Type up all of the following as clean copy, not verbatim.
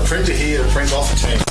printer here to print off the team.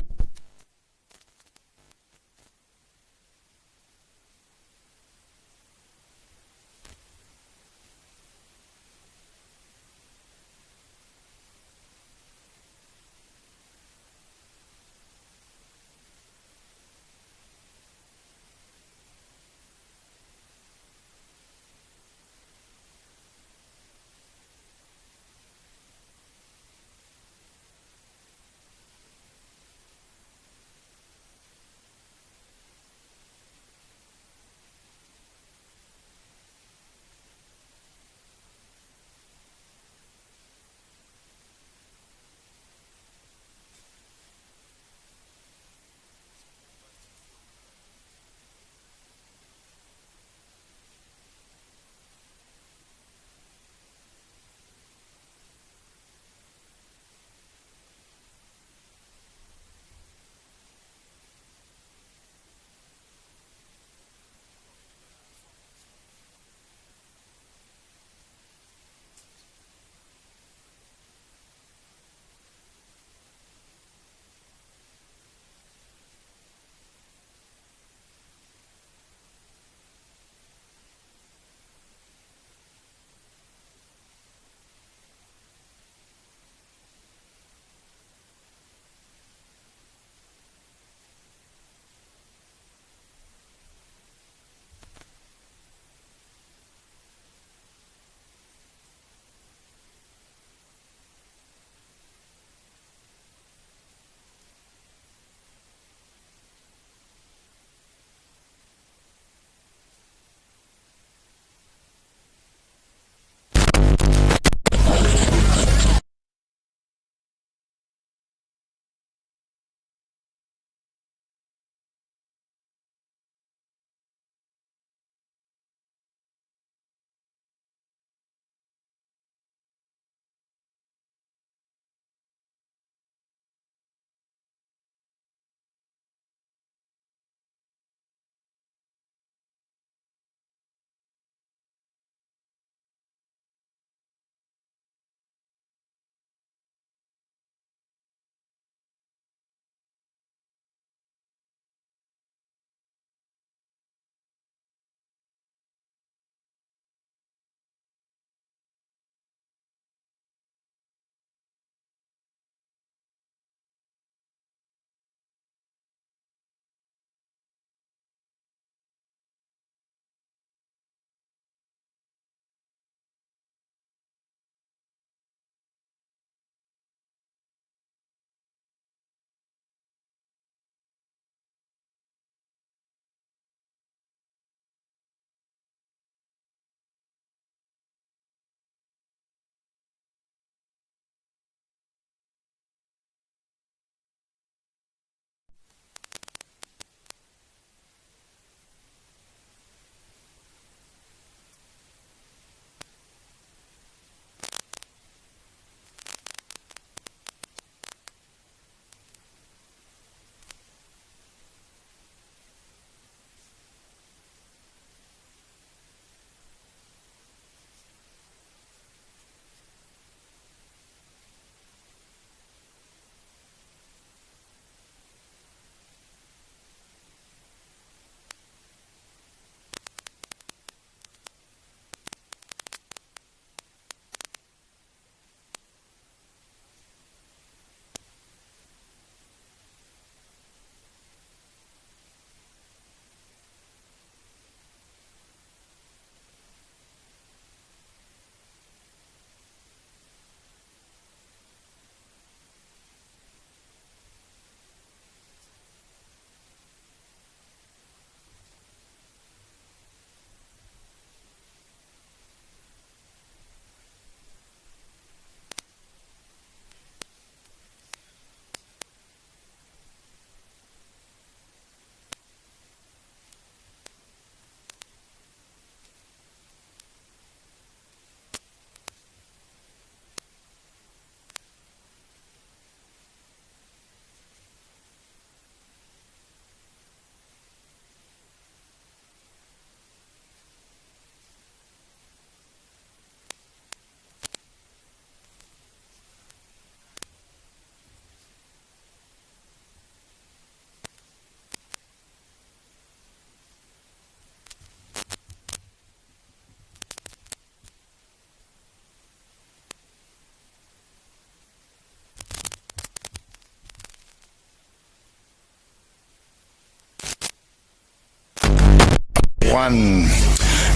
1.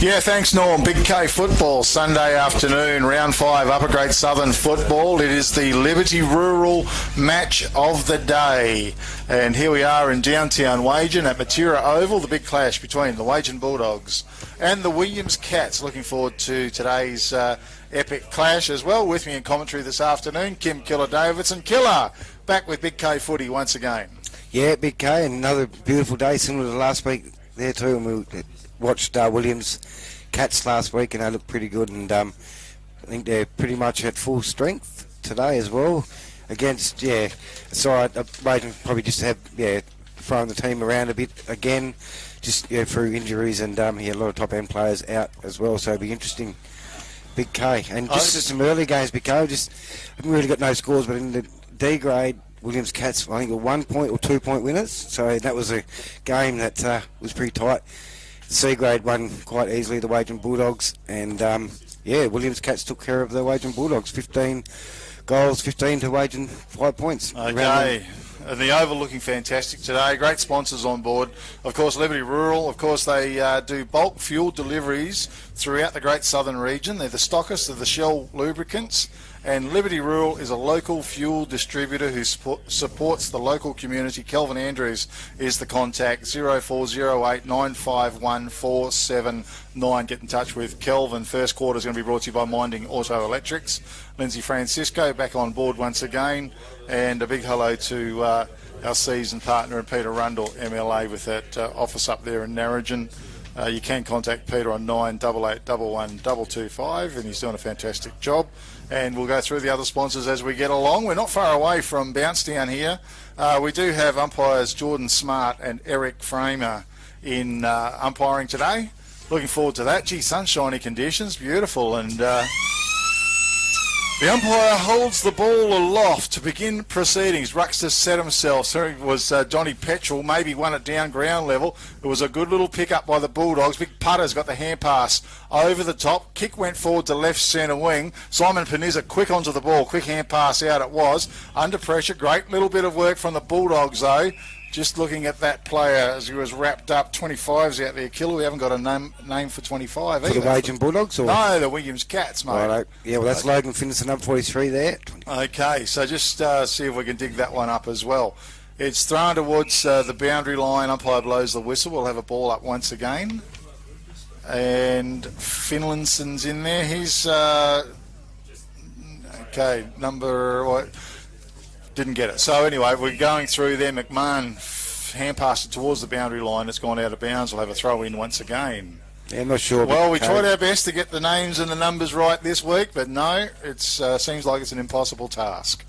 Yeah, thanks, Norm. Big K football, Sunday afternoon, round 5, Upper Grade Southern football. It is the Liberty Rural match of the day. And here we are in downtown Wagin at Matura Oval, the big clash between the Wagin Bulldogs and the Williams Cats. Looking forward to today's epic clash as well. With me in commentary this afternoon, Kim Killer Davidson. Killer, back with Big K footy once again. Yeah, Big K, and another beautiful day, similar to last week there too. And we watched Williams Cats last week, and they look pretty good. And I think they're pretty much at full strength today as well. Against, Wagin probably just have thrown the team around a bit again, just through injuries, and he had a lot of top end players out as well. So it'll be interesting. Big K, and just some early games. Big K just haven't really got no scores, but in the D grade, Williams Cats, I think, were 1 point or 2 point winners. So that was a game that was pretty tight. The C grade won quite easily, the Wagin Bulldogs, and Williams Cats took care of the Wagin Bulldogs. 15 goals, 15 to Wagin, 5 points. Okay. And the Oval looking fantastic today. Great sponsors on board. Of course, Liberty Rural. Of course, they do bulk fuel deliveries throughout the Great Southern region. They're the stockists of the Shell lubricants. And Liberty Rural is a local fuel distributor who supports the local community. Kelvin Andrews is the contact. 0408 951 479. Get in touch with Kelvin. First quarter is going to be brought to you by Minding Auto Electrics. Lindsay Francisco back on board once again. And a big hello to our season partner and Peter Rundle, MLA, with that office up there in Narrogin. You can contact Peter on 98811225, and he's doing a fantastic job. And we'll go through the other sponsors as we get along. We're not far away from Bounce Down here. We do have umpires Jordan Smart and Eric Framer in umpiring today. Looking forward to that. Gee, sunshiny conditions, beautiful. And the umpire holds the ball aloft to begin proceedings. Ruxter set himself. So it was Johnny Petrel, maybe won it down ground level. It was a good little pick up by the Bulldogs. Big Putter's got the hand pass over the top. Kick went forward to left centre wing. Simon Peniza quick onto the ball. Quick hand pass out it was. Under pressure. Great little bit of work from the Bulldogs though. Just looking at that player as he was wrapped up. 25's out there, Killer. We haven't got a name for 25 either. For the Wagin Bulldogs? Or? No, the Williams Cats, mate. Right, yeah, well, that's Logan Finnis, number 43 there. Okay, so just see if we can dig that one up as well. It's thrown towards the boundary line. Umpire blows the whistle. We'll have a ball up once again. And Finlanson's in there. He's... okay, didn't get it. So anyway, we're going through there. McMahon hand passed it towards the boundary line. It's gone out of bounds. We'll have a throw in once again. Yeah, I'm not sure. Well, we tried our best to get the names and the numbers right this week, but no, it seems like it's an impossible task.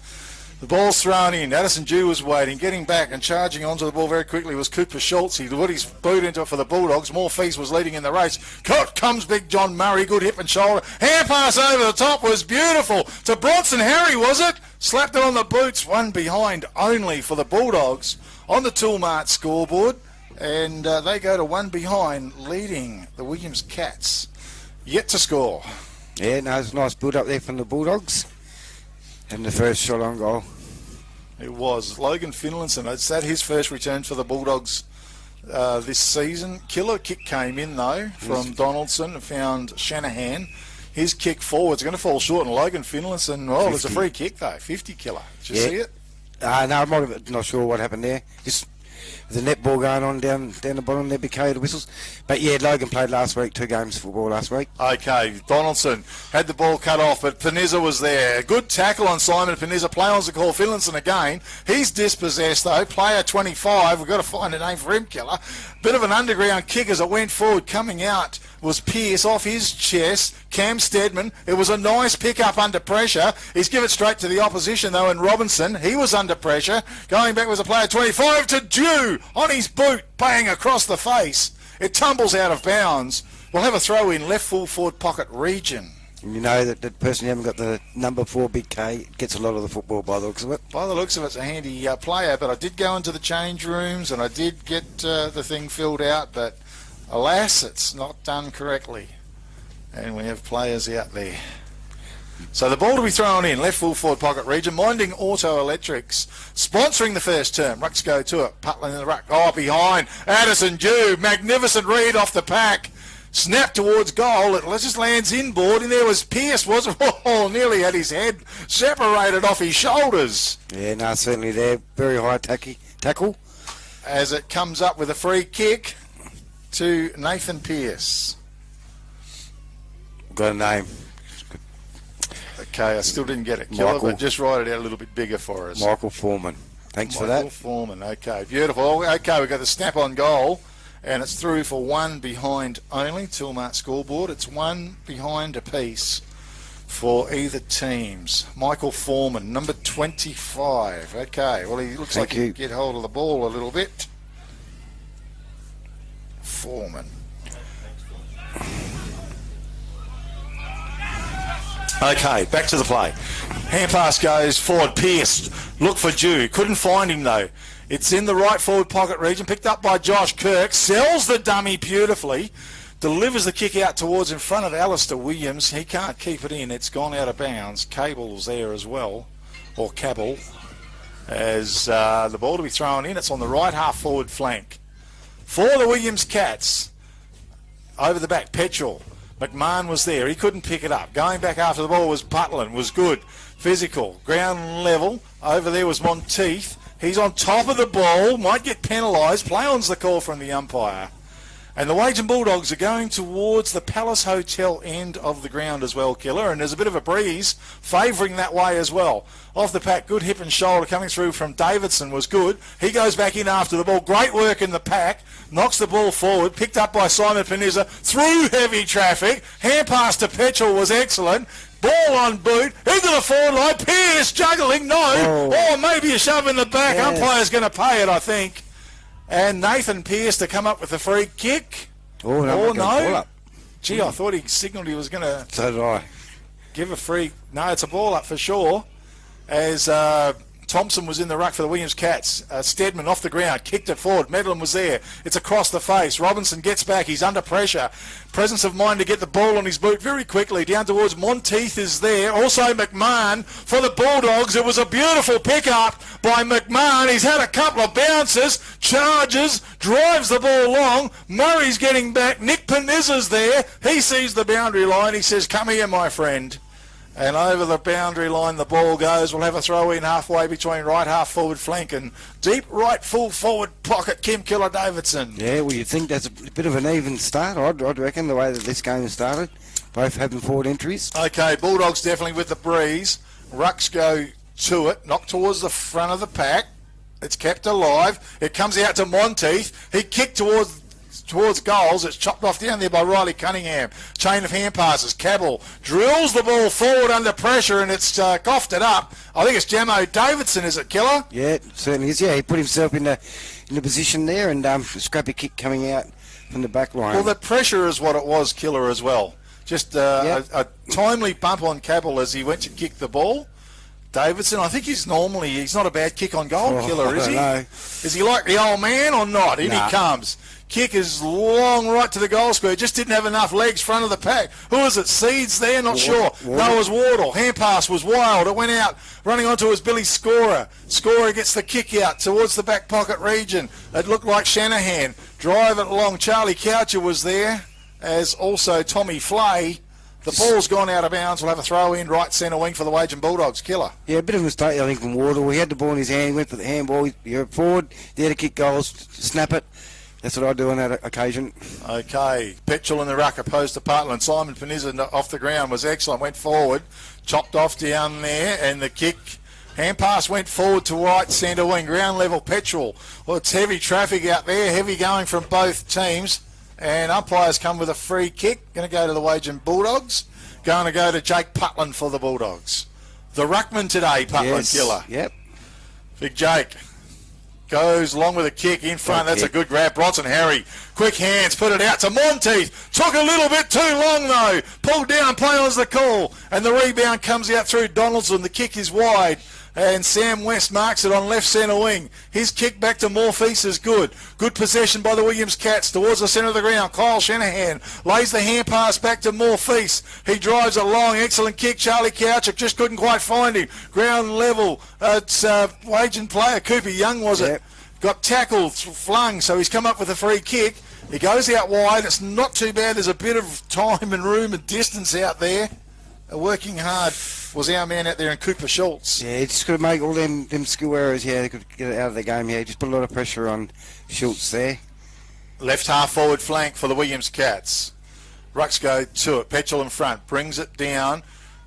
The ball's thrown in. Addison Dew was waiting, getting back and charging onto the ball very quickly was Cooper Schultz. He put his boot into it for the Bulldogs. Morpheus was leading in the race. Out comes Big John Murray. Good hip and shoulder. Hand pass over the top was beautiful. To Bronson Harry, was it? Slapped it on the boots. One behind only for the Bulldogs on the Toolmart scoreboard. And they go to one behind, leading the Williams Cats. Yet to score. Yeah, no, it's a nice build up there from the Bulldogs. And the first shot on goal. It was Logan Finlayson. Is that his first return for the Bulldogs this season? Killer kick came in though from Donaldson and found Shanahan. His kick forward's going to fall short, and Logan Finlayson. Well, it's a free kick though. 50 Killer. Did you see it? No, I'm not sure what happened there. Just the netball going on down the bottom there, Big K, the whistles. But yeah, Logan played last week, 2 games of football last week. Okay, Donaldson had the ball cut off, but Peniza was there. Good tackle on Simon Peniza. Play on's the call. Finlayson again. He's dispossessed though. Player 25. We've got to find a name for him, Killer. Bit of an underground kick as it went forward. Coming out was Pearce off his chest. Cam Steadman. It was a nice pick up under pressure. He's given it straight to the opposition though, and Robinson. He was under pressure. Going back was a player 25 to Dew on his boot, bang across the face. It tumbles out of bounds. We'll have a throw in left full forward pocket region. And you know that the person who hasn't got the number 4 Big K gets a lot of the football by the looks of it. By the looks of it, it's a handy player, but I did go into the change rooms and I did get the thing filled out, but alas, it's not done correctly. And we have players out there. So the ball to be thrown in, left full forward pocket region, Minding Auto Electrics, sponsoring the first term. Rucks go to it, Putland in the ruck, behind, Addison Dew, magnificent read off the pack, snap towards goal, it just lands inboard, and there was Pearce, nearly had his head separated off his shoulders. Yeah, no, certainly there, very high tackle. As it comes up with a free kick to Nathan Pearce. Got a name. Okay, I still didn't get it, Killer, but just write it out a little bit bigger for us. Michael Foreman. Thanks for that. Michael Foreman, okay, beautiful. Okay, we've got the snap on goal, and it's through for one behind only. Tilmart scoreboard, it's one behind apiece for either teams. Michael Foreman, number 25. Okay, well, he looks like he can get hold of the ball a little bit. Foreman. Okay, back to the play. Hand pass goes forward. Pearce, look for Dew. Couldn't find him though. It's in the right forward pocket region. Picked up by Josh Kirk. Sells the dummy beautifully. Delivers the kick out towards in front of Alistair Williams. He can't keep it in. It's gone out of bounds. Cable's there as well. Or Cabell. As the ball to be thrown in. It's on the right half forward flank. For the Williams Cats. Over the back. Petrel. McMahon was there. He couldn't pick it up. Going back after the ball was Butland. Was good. Physical. Ground level. Over there was Monteith. He's on top of the ball. Might get penalised. Play on's the call from the umpire. And the Wagin Bulldogs are going towards the Palace Hotel end of the ground as well, Killer. And there's a bit of a breeze favouring that way as well. Off the pack, good hip and shoulder coming through from Davidson was good. He goes back in after the ball. Great work in the pack. Knocks the ball forward. Picked up by Simon Panizza through heavy traffic. Hand pass to Petrel was excellent. Ball on boot. Into the forward line. Pearce juggling. No. Oh, maybe a shove in the back. Yes. Umpire's going to pay it, I think. And Nathan Pearce to come up with a free kick. Oh, no. Gee, I thought he signalled he was going to... So did I. Give a free... No, it's a ball up for sure. As Thompson was in the ruck for the Williams Cats. Stedman off the ground, kicked it forward. Medlin was there. It's across the face. Robinson gets back. He's under pressure. Presence of mind to get the ball on his boot very quickly. Down towards Monteith is there. Also McMahon for the Bulldogs. It was a beautiful pick-up by McMahon. He's had a couple of bounces. Charges. Drives the ball long. Murray's getting back. Nick Panizza's there. He sees the boundary line. He says, come here, my friend. And over the boundary line the ball goes. We'll have a throw in halfway between right half forward flank and deep right full forward pocket Kim Killer Davidson. Yeah, well, you'd think that's a bit of an even start, I'd reckon, the way that this game started. Both having forward entries. Okay, Bulldogs definitely with the breeze. Rucks go to it, knocked towards the front of the pack. It's kept alive. It comes out to Monteith. He kicked towards goals. It's chopped off down there by Riley Cunningham. Chain of hand passes. Cabell drills the ball forward under pressure and it's coughed it up. I think it's Jamo Davidson, is it, Killer? Yeah, it certainly is. Yeah, he put himself in the position there and a scrappy kick coming out from the back line. Well, the pressure is what it was, Killer, as well. Just a timely bump on Cabell as he went to kick the ball. Davidson, I think he's not a bad kick on goal, Killer, is he? No. Is he like the old man or not? In he comes. Kick is long right to the goal square. Just didn't have enough legs front of the pack. Who is it? Seeds there? Not sure. No, it was Wardle. Hand pass was wild. It went out. Running onto his Billy Scorer. Scorer gets the kick out towards the back pocket region. It looked like Shanahan. Drive it along. Charlie Coucher was there, as also Tommy Flay. The ball's gone out of bounds. We'll have a throw in right centre wing for the Wagin Bulldogs. Killer. Yeah, a bit of a mistake, I think, from Wardle. He had the ball in his hand. He went for the handball. You're forward. There to kick goals. Snap it. That's what I do on that occasion. Okay. Petrel in the ruck opposed to Partland. Simon Panizza off the ground was excellent. Went forward. Chopped off down there. And the kick. Hand pass went forward to right centre wing. Ground level Petrel. Well, it's heavy traffic out there. Heavy going from both teams. And umpires come with a free kick. Going to go to the Wagin Bulldogs. Going to go to Jake Putland for the Bulldogs. The ruckman today, Putland, Killer. Yep. Big Jake. Goes along with a kick in front. That's a good grab. Bronson Harry. Quick hands. Put it out to Monteith. Took a little bit too long though. Pulled down. Play on's the call. And the rebound comes out through Donaldson. The kick is wide. and Sam West marks it on left centre wing. His kick back to Morpheus is good. Good possession by the Williams Cats towards the centre of the ground. Kyle Shanahan lays the hand pass back to Morpheus. He drives a long, excellent kick. Charlie Couchik just couldn't quite find him. Ground level. It's Wagin player Cooper Young, was it? Yep. Got tackled, flung, so he's come up with a free kick. He goes out wide. It's not too bad. There's a bit of time and room and distance out there. Working hard was our man out there in Cooper Schultz. Yeah, just got to make all them skill errors. Yeah, they could get it out of the game. Yeah, just put a lot of pressure on Schultz there. Left half forward flank for the Williams Cats. Rucks go to it. Petchel in front. Brings it down.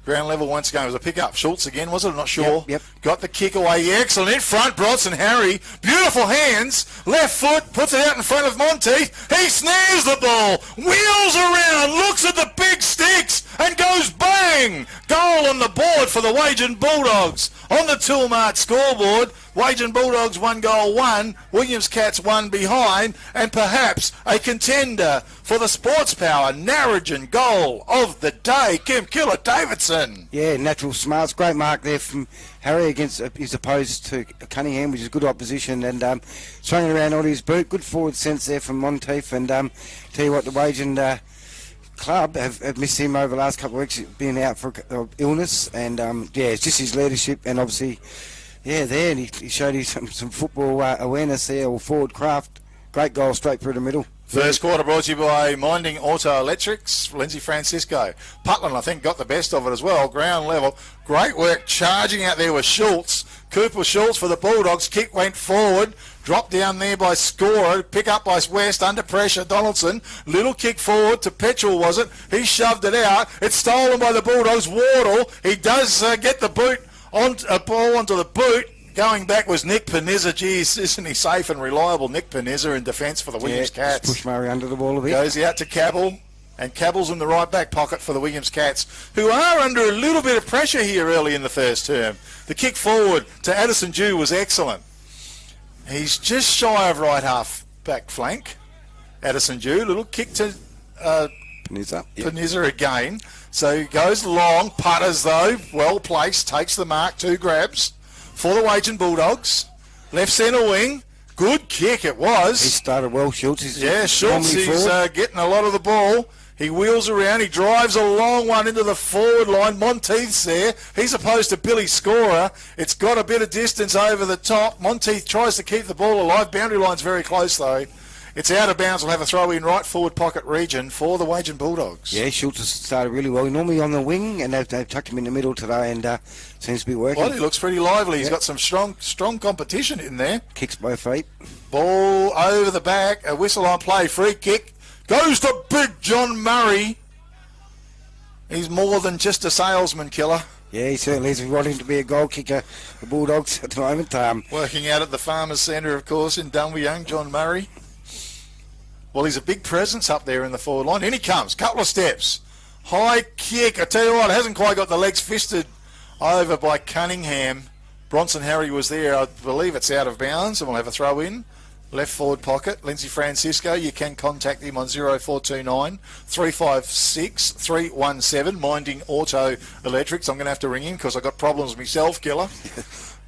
Ground level once again. It was a pick-up. Schultz again, was it? I'm not sure. Yep. Got the kick away. Excellent. In front, Bronson Harry. Beautiful hands. Left foot. Puts it out in front of Monteith. He snares the ball. Wheels around. Looks at the big sticks. And goes bang. Goal on the board for the Wagin Bulldogs. On the Toolmart scoreboard, Wagin Bulldogs 1 goal 1. Williams Cats 1 behind. And perhaps a contender for the Sports Power Narrogin goal of the day. Kim Killer-Davidson. Yeah, natural smarts. Great mark there from Harry against his opposed to Cunningham, which is good opposition, and throwing it around on his boot. Good forward sense there from Monteith, and tell you what, the Wagin club have missed him over the last couple of weeks, being out for illness, and yeah, it's just his leadership, and obviously, yeah, there, and he showed you some football awareness there, or forward craft. Great goal straight through the middle. First quarter brought to you by Minding Auto Electrics. Lindsay Francisco. Putland, I think, got the best of it as well. Ground level. Great work charging out there with Schultz. Cooper Schultz for the Bulldogs. Kick went forward. Dropped down there by Scorer. Pick up by West under pressure. Donaldson. Little kick forward to Petchel, was it? He shoved it out. It's stolen by the Bulldogs. Wardle. He does get the boot ball onto the boot. Going back was Nick Panizza. Geez, isn't he safe and reliable? Nick Panizza in defence for the Williams Cats. Push Murray under the ball a bit. Goes out to Cabell. And Cabell's in the right back pocket for the Williams Cats, who are under a little bit of pressure here early in the first term. The kick forward to Addison Dew was excellent. He's just shy of right half back flank. Addison Dew, little kick to Panizza again. So he goes long, putters though, well placed, takes the mark, 2 grabs for the Wagin Bulldogs. Left centre wing. Good kick it was. He started well, Schultz. Schultz, he's getting a lot of the ball. He wheels around. He drives a long one into the forward line. Monteith's there. He's opposed to Billy Scorer. It's got a bit of distance over the top. Monteith tries to keep the ball alive. Boundary line's very close, though. It's out of bounds. We'll have a throw in right forward pocket region for the Wagin Bulldogs. Yeah, Schultz has started really well. Normally on the wing, and they've tucked him in the middle today, and seems to be working. Well, he looks pretty lively. He's got some strong competition in there. Kicks both feet. Ball over the back. A whistle on play. Free kick. Goes to big John Murray. He's more than just a salesman, Killer. Yeah, he certainly is. We want him to be a goal kicker, the Bulldogs at the moment. Working out at the Farmers Centre, of course, in Dunwoody, John Murray. Well, he's a big presence up there in the forward line. In he comes. Couple of steps. High kick. I tell you what, hasn't quite got the legs fisted over by Cunningham. Bronson Harry was there. I believe it's out of bounds, and we'll have a throw in. Left forward pocket. Lindsay Francisco. You can contact him on 0429 356 317. Minding Auto Electrics. I'm going to have to ring him because I've got problems myself, Killer.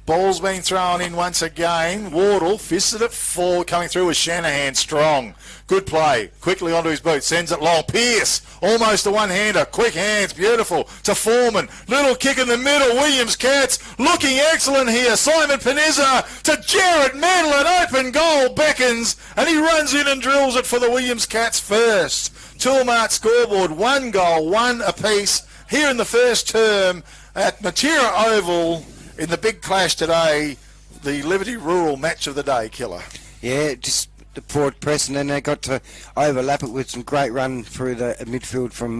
Ball's been thrown in once again. Wardle fisted it forward, coming through with Shanahan strong. Good play. Quickly onto his boot. Sends it long. Pierce. Almost a one-hander. Quick hands. Beautiful. To Foreman. Little kick in the middle. Williams Cats looking excellent here. Simon Panizza to Jarrett Manlett. Open goal. Beckons. And he runs in and drills it for the Williams Cats first. Toolmart scoreboard. 1 goal, 1 apiece here in the first term at Matera Oval. In the big clash today, the Liberty Rural match of the day, Killer. Yeah, just the forward press, and then they got to overlap it with some great run through the midfield from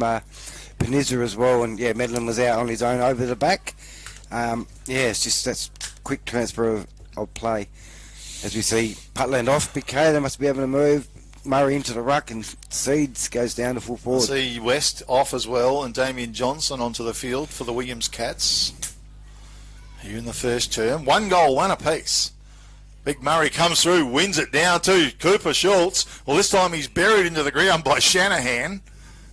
Panizza as well. And yeah, Medlin was out on his own over the back. Yeah, it's just that's quick transfer of play. As we see, Putland off, BK, they must be able to move. Murray into the ruck, and Seeds goes down to full forward. See West off as well, and Damien Johnson onto the field for the Williams Cats. Here in the first term, 1 goal, 1 apiece. Big Murray comes through, wins it down to Cooper Schultz. Well, this time he's buried into the ground by Shanahan.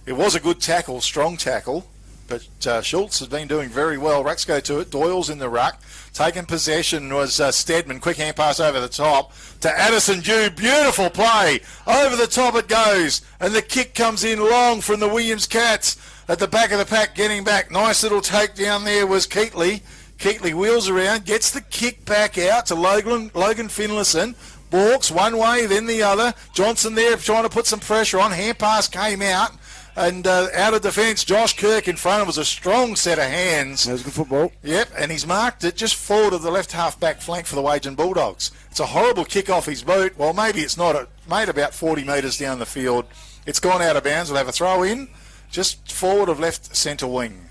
It was a good tackle, strong tackle. But Schultz has been doing very well. Rucks go to it. Doyle's in the ruck. Taking possession was Stedman. Quick hand pass over the top to Addison Dew. Beautiful play. Over the top it goes. And the kick comes in long from the Williams Cats. At the back of the pack, getting back. Nice little takedown there was Keatley. Keatley wheels around, gets the kick back out to Logan Finlayson. Walks one way, then the other. Johnson there trying to put some pressure on. Hand pass came out. And out of defence, Josh Kirk in front of was a strong set of hands. That was good football. Yep, and he's marked it just forward of the left half-back flank for the Wagin Bulldogs. It's a horrible kick off his boot. Well, maybe it's not. It made about 40 metres down the field. It's gone out of bounds. We'll have a throw in just forward of left centre wing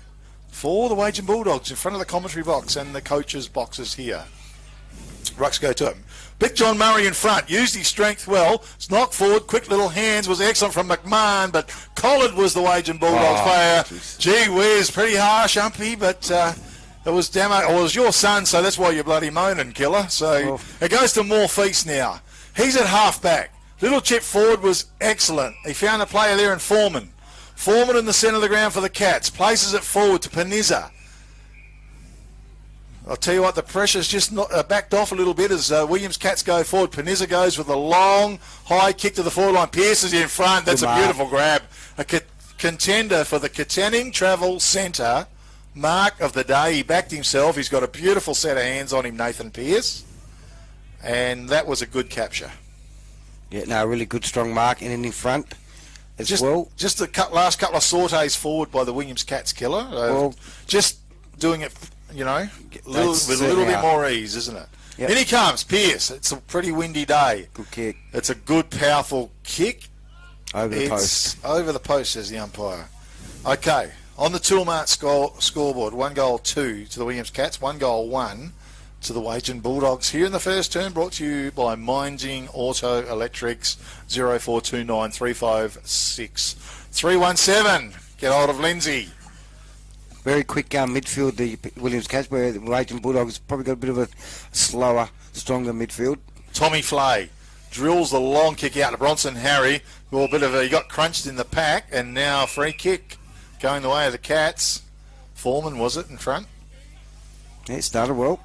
for the Wagin Bulldogs in front of the commentary box and the coaches' boxes here. Rucks go to him. Big John Murray in front, used his strength well. It's knocked forward, quick little hands, was excellent from McMahon, but Collard was the Wagin Bulldogs player. Geez. Gee whiz, pretty harsh, Umpy, but it was Damo. Well, it was your son, so that's why you're bloody moaning, killer. So it goes to Morpheus now. He's at half-back. Little chip forward was excellent. He found a player there in Foreman. Foreman in the centre of the ground for the Cats. Places it forward to Panizza. I'll tell you what, the pressure's just backed off a little bit as Williams Cats go forward. Panizza goes with a long, high kick to the forward line. Pearce is in front. That's a beautiful grab. A contender for the Katanning Travel Centre mark of the day. He backed himself. He's got a beautiful set of hands on him, Nathan Pearce. And that was a good capture. Yeah, no, really good, strong mark in front as well. Just the last couple of sautés forward by the Williams Cats, killer. Just doing it, with a little bit more ease, isn't it? Yep. In he comes, Pearce. It's a pretty windy day. Good kick. It's a good, powerful kick. Over the post. Over the post, says the umpire. Okay, on the Toolmart scoreboard, 1-2 to the Williams Cats, 1-1 to the Wagin Bulldogs. Here in the first term, brought to you by Minding Auto Electrics, 0429 356 317. Get hold of Lindsay. Very quick midfield, the Williams Cats, where the Wagin Bulldogs probably got a bit of a slower, stronger midfield. Tommy Flay drills the long kick out to Bronson Harry. Well, he got crunched in the pack, and now free kick going the way of the Cats. Foreman, was it, in front? Yeah, it started well.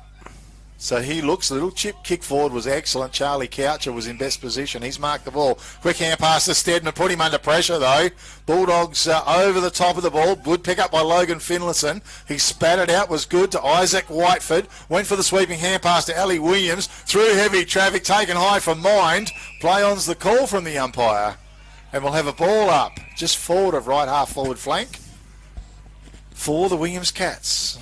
So he looks, a little chip kick forward was excellent. Charlie Coucher was in best position. He's marked the ball. Quick hand pass to Stedman, put him under pressure though. Bulldogs over the top of the ball. Good pick up by Logan Finlayson. He spat it out, was good to Isaac Whiteford. Went for the sweeping hand pass to Ali Williams. Through heavy traffic, taken high from Mind. Play on's the call from the umpire. And we'll have a ball up just forward of right half forward flank for the Williams Cats.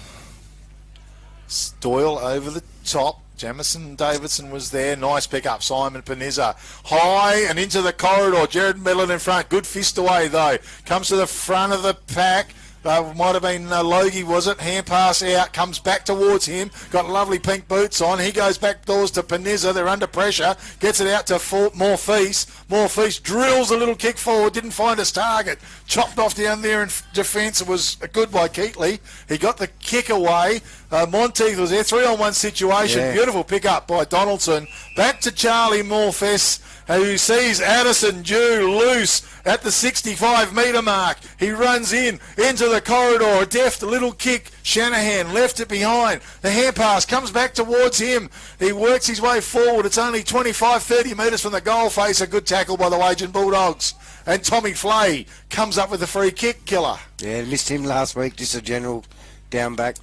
Doyle over the top. Jamison Davidson was there. Nice pick up. Simon Panizza. High and into the corridor. Jared Mellon in front. Good fist away though. Comes to the front of the pack. Might have been Logie, was it? Hand pass out. Comes back towards him. Got lovely pink boots on. He goes back doors to Panizza. They're under pressure. Gets it out to Morpheus. Morpheus drills a little kick forward. Didn't find his target. Chopped off down there in defence. It was good by Keatley. He got the kick away. Monteith was there. 3-on-1 situation. Yeah. Beautiful pick up by Donaldson. Back to Charlie Morpheus, who sees Addison Dew loose at the 65-metre mark. He runs into the corridor. A deft little kick. Shanahan left it behind. The hand pass comes back towards him. He works his way forward. It's only 25-30 metres from the goal face. A good tackle by the Wagin Bulldogs. And Tommy Flay comes up with the free kick, killer. Yeah, missed him last week. Just a general down back.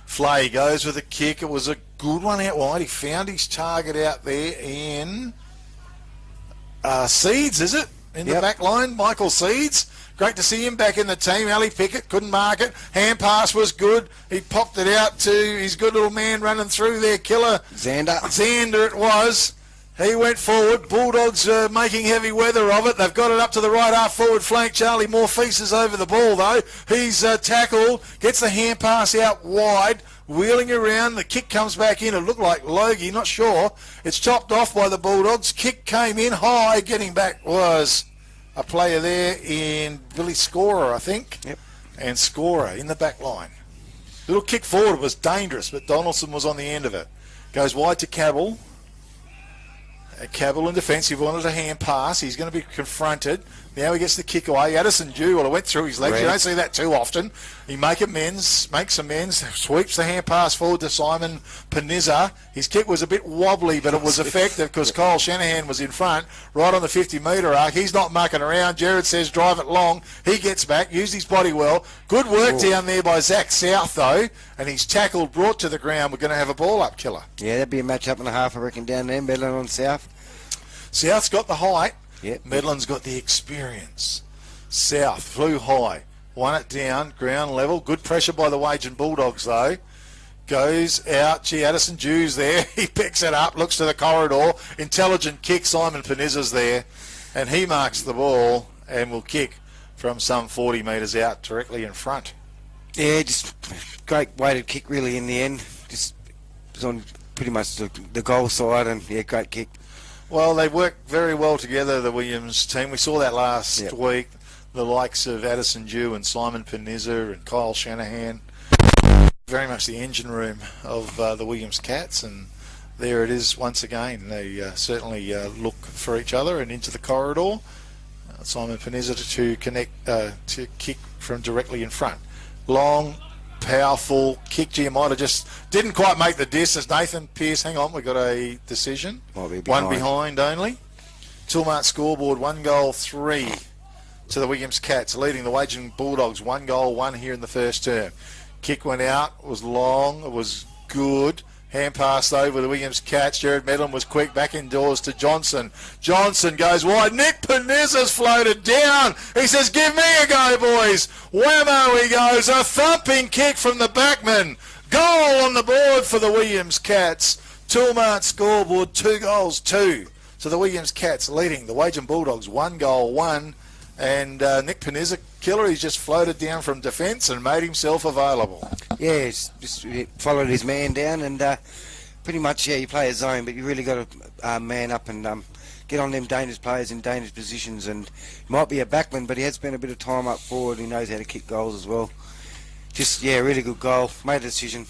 Flay goes with a kick. It was a good one out wide. He found his target out there in Seeds, is it? In the back line, Michael Seeds. Great to see him back in the team. Ali Pickett couldn't mark it. Hand pass was good. He popped it out to his good little man running through there, killer. Xander it was. He went forward. Bulldogs making heavy weather of it. They've got it up to the right half forward flank. Charlie Morpheus is over the ball though. He's tackled. Gets the hand pass out wide. Wheeling around. The kick comes back in. It looked like Logie. Not sure. It's chopped off by the Bulldogs. Kick came in high. Getting back was a player there in Billy Scorer, I think. Yep. And Scorer in the back line. Little kick forward was dangerous, but Donaldson was on the end of it. Goes wide to Cabell. Cabell in defence. He wanted a hand pass. He's going to be confronted. Now he gets the kick away. Addison Dew, well, it went through his legs. Right. You don't see that too often. He makes amends, sweeps the hand pass forward to Simon Panizza. His kick was a bit wobbly, but it was effective because Kyle Shanahan was in front, right on the 50-metre arc. He's not mucking around. Jared says drive it long. He gets back, used his body well. Good work down there by Zach South, though, and he's tackled, brought to the ground. We're going to have a ball-up killer. Yeah, that'd be a match up and a half, I reckon, down there, Medlin on South. South's got the height. Yep. Medlin's got the experience. South flew high, won it down, ground level. Good pressure by the Wagin Bulldogs, though. Goes out. Gee, Addison Dew's there. He picks it up, looks to the corridor. Intelligent kick. Simon Panizza's there. And he marks the ball and will kick from some 40 metres out directly in front. Yeah, just great weighted kick, really, in the end. Just was on pretty much the goal side, and, yeah, great kick. Well, they work very well together, the Williams team. We saw that last week. The likes of Addison Dew and Simon Panizza and Kyle Shanahan. Very much the engine room of the Williams Cats, and there it is once again. They certainly look for each other and into the corridor. Simon Panizza to connect, to kick from directly in front. Long, powerful kick. Giamatti just didn't quite make the distance. Nathan Pearce, hang on, we got a decision. One behind only. Toolmart scoreboard, 1-3 to the Williams Cats, leading the Wagin Bulldogs 1-1 here in the first term. Kick went out, was long, it was good. Hand passed over the Williams Cats. Jared Medlin was quick, back indoors to Johnson. Johnson goes wide. Nick Panizza's floated down. He says, give me a go, boys. Whammo, he goes. A thumping kick from the backman. Goal on the board for the Williams Cats. Toolmart scoreboard, 2-2 to the Williams Cats, leading the Wagin Bulldogs 1-1. And Nick Panizza, killer, he's just floated down from defence and made himself available. Yeah, he's just followed his man down, and pretty much, yeah, you play a zone, but you really got to man up and get on them dangerous players in dangerous positions. And he might be a backman, but he has spent a bit of time up forward. He knows how to kick goals as well. Just, yeah, really good goal. Made a decision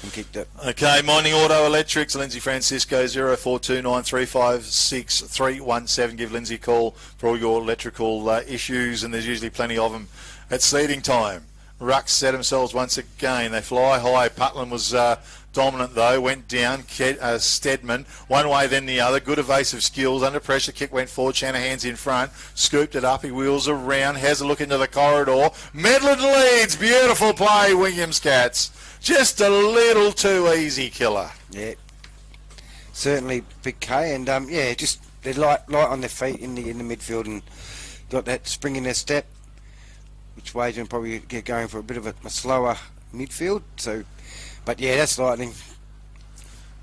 and kicked it. Okay, Mining Auto Electrics, Lindsay Francisco, 0429356317. Give Lindsay a call for all your electrical issues, and there's usually plenty of them at seeding time. Rucks set themselves once again. They fly high. Putland was dominant, though. Went down. Stedman, one way then the other. Good evasive skills. Under pressure, kick went forward. Shanahan's in front. Scooped it up. He wheels around. Has a look into the corridor. Medlin leads. Beautiful play, Williams Cats. Just a little too easy, killer. Yeah, certainly big K, and yeah, just they're light on their feet in the midfield, and got that spring in their step, which Wagin probably get going for a bit of a slower midfield. So, but yeah, that's Lightning.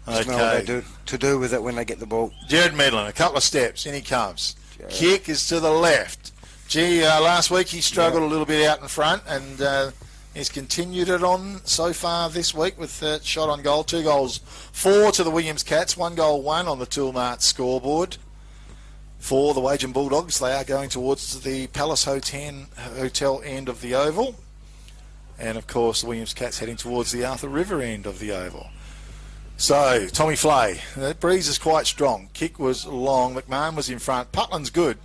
Just know what they do with it when they get the ball. Jared Medlin, a couple of steps, in he comes. Kick is to the left. Gee, last week he struggled a little bit out in front, and he's continued it on so far this week with shot on goal. 2-4 to the Williams Cats. 1-1 on the Toolmart scoreboard for the Wagin Bulldogs. They are going towards the Palace Hotel end of the oval. And, of course, the Williams Cats heading towards the Arthur River end of the oval. So, Tommy Flay. That breeze is quite strong. Kick was long. McMahon was in front. Putland's good.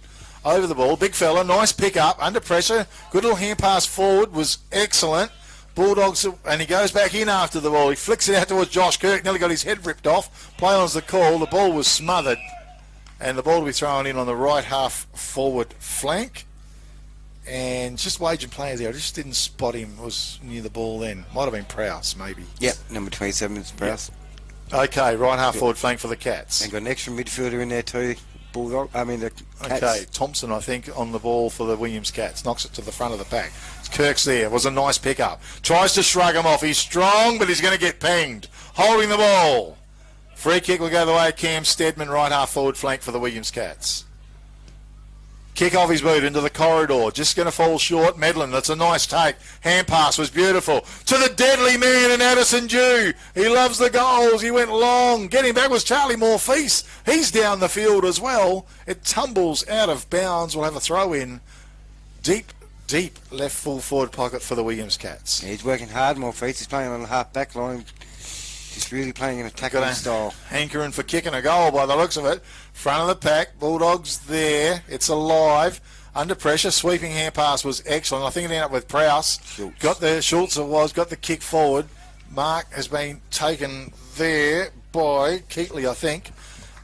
Over the ball, big fella, nice pick up, under pressure, good little hand pass forward, was excellent. Bulldogs, and he goes back in after the ball. He flicks it out towards Josh Kirk, nearly got his head ripped off. Play on's the call, the ball was smothered, and the ball will be thrown in on the right half forward flank. And just Wagin players there, I just didn't spot him, was near the ball then. Might have been Prowse, maybe. Yep, number 27 is Prowse. Yep. Okay, right half forward flank for the Cats. And got an extra midfielder in there too. The Cats. Okay, Thompson, I think, on the ball for the Williams Cats. Knocks it to the front of the pack. Kirk's there. It was a nice pick-up. Tries to shrug him off. He's strong, but he's going to get pinged. Holding the ball. Free kick will go the way of Cam Stedman, right half forward flank for the Williams Cats. Kick off his boot into the corridor. Just going to fall short. Medlin, that's a nice take. Hand pass was beautiful. To the deadly man in Addison Dew. He loves the goals. He went long. Getting back was Charlie Morfease. He's down the field as well. It tumbles out of bounds. We'll have a throw in. Deep left full forward pocket for the Williams Cats. Yeah, he's working hard, Morfease. He's playing on the half back line. Just really playing an attacking style. Hankering for kicking a goal by the looks of it. Front of the pack. Bulldogs there. It's alive. under pressure. Sweeping hand pass was excellent. I think it ended up with Prowse. Schultz got the kick forward. Mark has been taken there by Keatley, I think.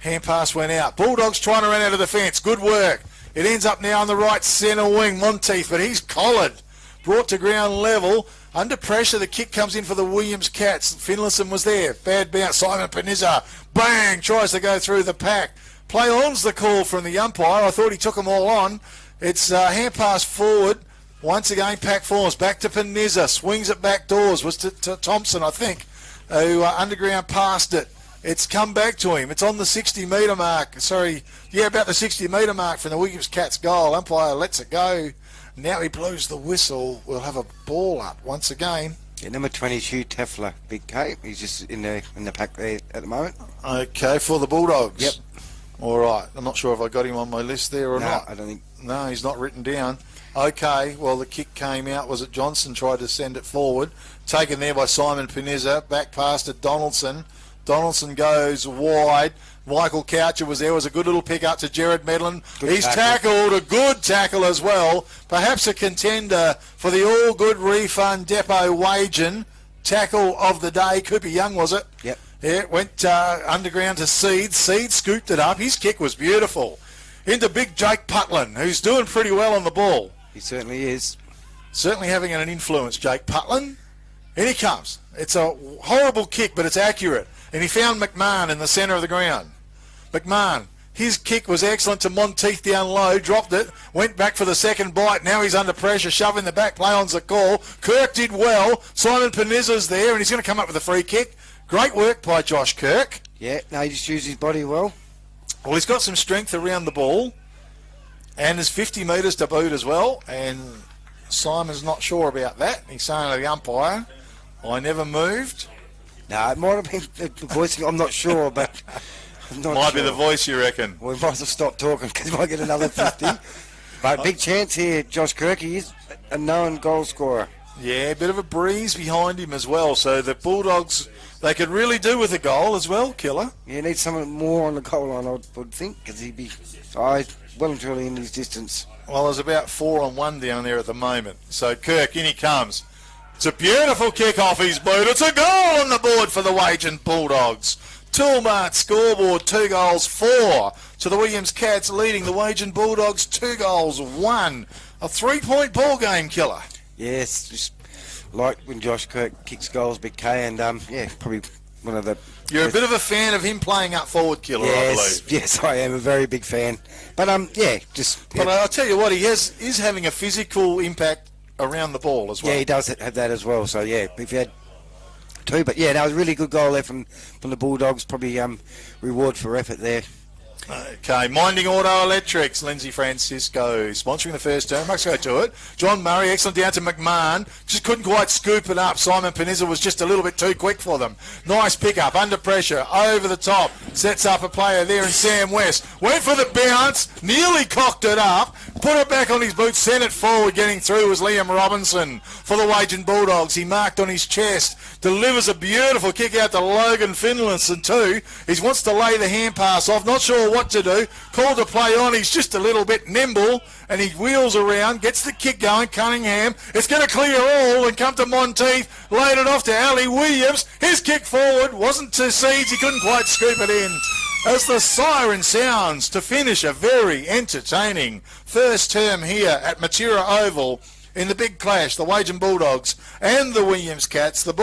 Hand pass went out. Bulldogs trying to run out of the fence. Good work. It ends up now on the right centre wing, Monteith, but he's collared. Brought to ground level. Under pressure, the kick comes in for the Williams Cats. Finlayson was there. Bad bounce. Simon Panizza, bang, tries to go through the pack. Play on's the call from the umpire. I thought he took them all on. It's hand pass forward. Once again, pack forms. Back to Panizza. Swings it back doors. Was to Thompson, I think, who underground passed it. It's come back to him. It's on the 60-metre mark. About the 60-metre mark from the Williams Cats goal. Umpire lets it go. Now he blows the whistle. We'll have a ball up once again. Yeah, number 22, Tefler, Big K. He's just in the pack there at the moment. Okay, for the Bulldogs. Yep. All right. I'm not sure if I got him on my list there or not. I don't think. No, he's not written down. Okay, well, the kick came out. Was it Johnson tried to send it forward? Taken there by Simon Panizza. Back past it, Donaldson. Donaldson goes wide. Michael Coucher was there. It was a good little pick up to Jared Medlin. He's tackled, a good tackle as well. Perhaps a contender for the All Good Refund Depot Wagin tackle of the day. Cooper Young, was it? Yep. Yeah, it went underground to Seed. Seed scooped it up. His kick was beautiful. Into big Jake Putlin, who's doing pretty well on the ball. He certainly is. Certainly having an influence, Jake Putlin. In he comes. It's a horrible kick, but it's accurate. And he found McMahon in the centre of the ground. McMahon, his kick was excellent to Monteith down low, dropped it, went back for the second bite. Now he's under pressure, shoving the back, play on's the call. Kirk did well. Simon Panizza's there, and he's going to come up with a free kick. Great work by Josh Kirk. Yeah, no, he just used his body well. Well, he's got some strength around the ball, and there's 50 metres to boot as well, and Simon's not sure about that. He's saying to the umpire, I never moved. No, it might have been the voice. I'm not sure, but I'm not might sure. be the voice, you reckon? We might as well stop talking because we might get another 50. But big chance here, Josh Kirk. He is a known goal scorer. Yeah, a bit of a breeze behind him as well. So the Bulldogs, they could really do with a goal as well, Killer. Yeah, need someone more on the goal line, I would think, because he'd be well and truly in his distance. Well, there's about 4-on-1 down there at the moment. So Kirk, in he comes. It's a beautiful kick off his boot. It's a goal on the board for the Wagin Bulldogs. Toolmart scoreboard, 2 goals, 4 to the Williams Cats, leading the Wagin Bulldogs 2 goals, 1. A 3-point ball game, Killer. Yes, just like when Josh Kirk kicks goals, Big K, and probably one of the... You're a bit of a fan of him playing up forward, Killer, I believe. Yes, I am a very big fan. But But I'll tell you what, is having a physical impact around the ball as well. Yeah, he does have that as well. So yeah, if you had 2, but yeah, that was a really good goal there from the Bulldogs. Probably reward for effort there. Okay, Minding Auto Electrics, Lindsay Francisco sponsoring the first term. Let's go to it. John Murray, excellent down to McMahon. Just couldn't quite scoop it up. Simon Panizza was just a little bit too quick for them. Nice pick-up, under pressure, over the top. Sets up a player there in Sam West. Went for the bounce, nearly cocked it up. Put it back on his boot, sent it forward. Getting through was Liam Robinson for the Wagin Bulldogs. He marked on his chest. Delivers a beautiful kick out to Logan Finlayson too. He wants to lay the hand pass off. Not sure what to do. Called to play on. He's just a little bit nimble and he wheels around, gets the kick going. Cunningham. It's going to clear all and come to Monteith. Laid it off to Ali Williams. His kick forward wasn't to Seeds. He couldn't quite scoop it in. As the siren sounds to finish a very entertaining first term here at Matura Oval in the big clash, the Wagin Bulldogs and the Williams Cats. The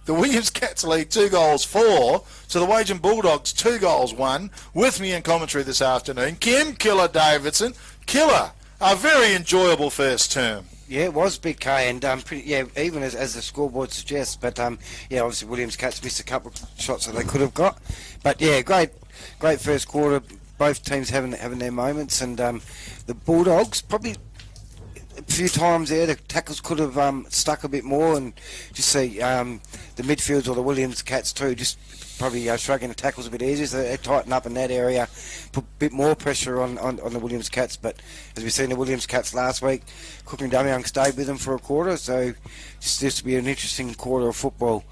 Williams Cats lead 2 goals 4 to the Wagin Bulldogs 2 goals 1. With me in commentary this afternoon, Kim Killer Davidson. Killer, a very enjoyable first term. Yeah, it was Big K, and even as the scoreboard suggests. But obviously Williams Cats missed a couple of shots that they could have got. But yeah, great first quarter. Both teams having their moments, and the Bulldogs probably a few times there the tackles could have stuck a bit more, and just see the midfields or the Williams Cats too just probably shrugging the tackles a bit easier, so they tighten up in that area, put a bit more pressure on the Williams Cats. But as we've seen the Williams Cats last week, Cook and Dumyoung stayed with them for a quarter, so just this to be an interesting quarter of football.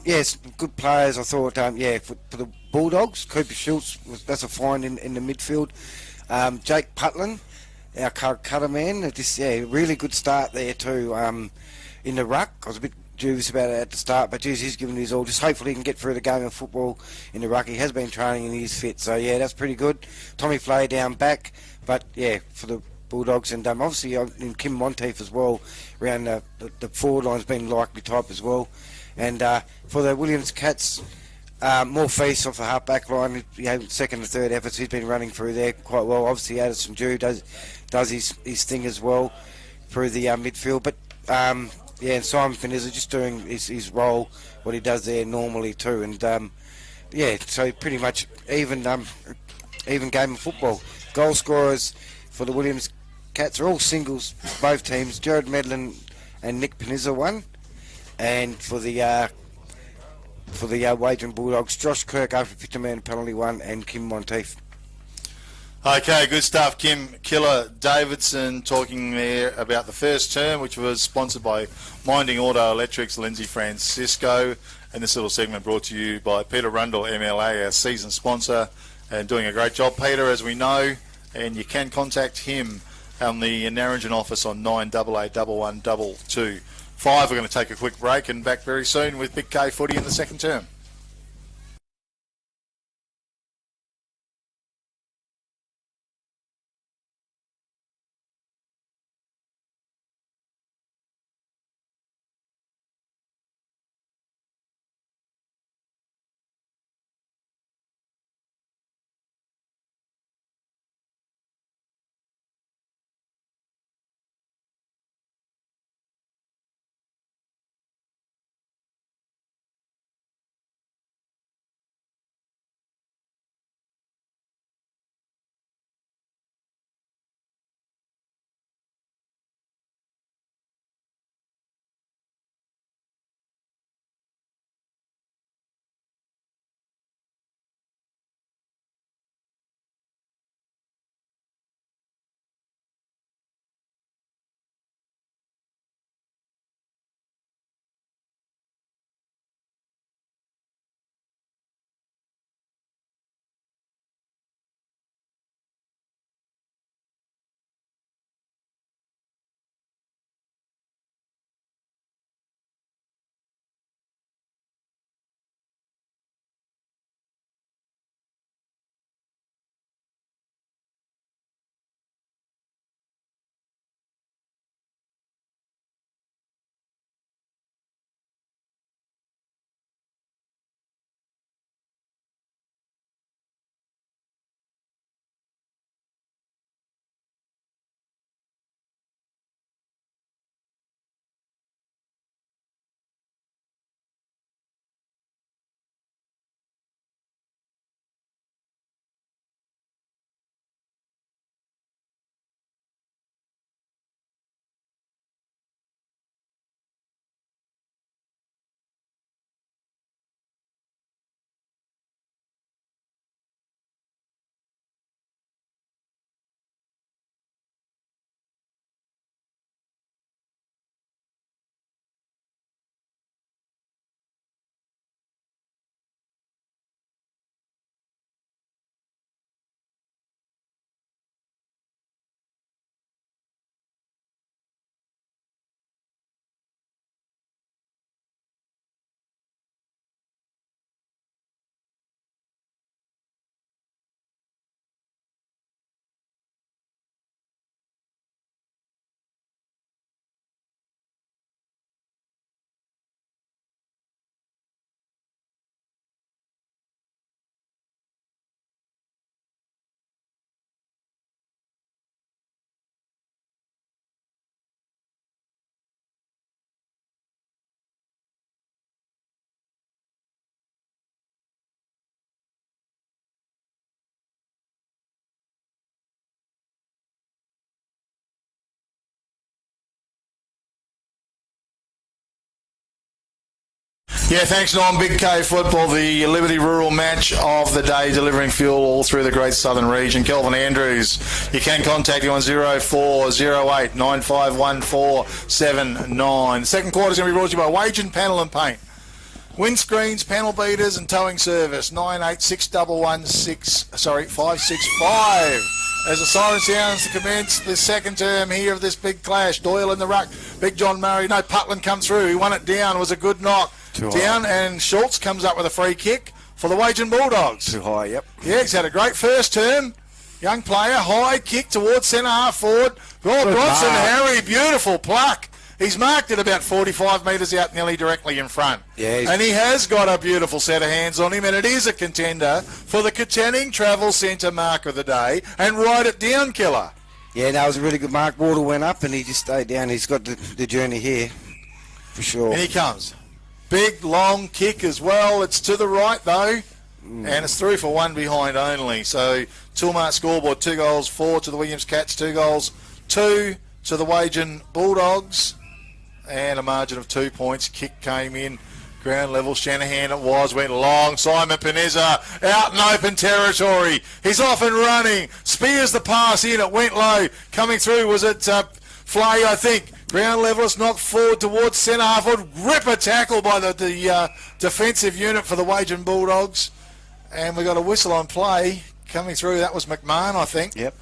Yes, good players I thought. For the Bulldogs, Cooper Schultz, that's a find in the midfield. Jake Putlin, our cutter man, really good start there too in the ruck. I was a bit dubious about it at the start, but geez, he's given his all. Just hopefully he can get through the game of football in the ruck. He has been training and he's fit, so yeah, that's pretty good. Tommy Flay down back, but yeah, for the Bulldogs, and obviously in Kim Monteith as well, around the forward line's been likely type as well. And for the Williams Cats, more face off the half back line, second and third efforts, he's been running through there quite well. Obviously Addison Dew does his thing as well through the midfield, but and Simon Finizza just doing his role, what he does there normally too, and so pretty much even game of football. Goal scorers for the Williams Cats are all singles, both teams. Jared Medlin and Nick Pinizza won, and for the Wagin Bulldogs, Josh Kirk after 50-man penalty won, and Kim Monteith. Okay, good stuff. Kim Killer Davidson talking there about the first term, which was sponsored by Minding Auto Electrics, Lindsay Francisco, and this little segment brought to you by Peter Rundle, MLA, our season sponsor, and doing a great job, Peter, as we know, and you can contact him on the Narrogin office on 9881122. We're going to take a quick break and back very soon with Big K footy in the second term. Yeah, thanks, Norm. Big K Football, the Liberty Rural match of the day, delivering fuel all through the Great Southern region. Kelvin Andrews, you can contact him on 0408 951479. The second quarter is going to be brought to you by Wagin Panel and Paint. Windscreens, panel beaters and towing service, 986 565. as the siren sounds to commence the second term here of this big clash. Doyle in the ruck. Big John Murray. No, Putland come through. He won it down. It was a good knock. Down, and Schultz comes up with a free kick for the Wagin Bulldogs. Too high, yep. Yeah, he's had a great first term. Young player, high kick towards centre half forward. Oh, Bronson Harry, beautiful pluck. He's marked it about 45 metres out, nearly directly in front. Yeah, and he has got a beautiful set of hands on him, and it is a contender for the Katanning Travel Centre mark of the day. And write it down, Killer. Yeah, that was a really good mark. Water went up, and he just stayed down. He's got the journey here, for sure. And he comes. Big, long kick as well. It's to the right, though. And it's 3 for 1 behind only. So, Toolmart scoreboard, 2 goals, 4 to the Williams Cats, 2 goals, 2 to the Wagin Bulldogs, and a margin of 2 points. Kick came in, ground level. Shanahan it was, went long. Simon Panizza out in open territory. He's off and running. Spears the pass in, it went low. Coming through, was it Flay, I think. Ground level, it's knocked forward towards centre half. Rip a tackle by the defensive unit for the Wagin Bulldogs. And we got a whistle on play coming through. That was McMahon, I think. Yep.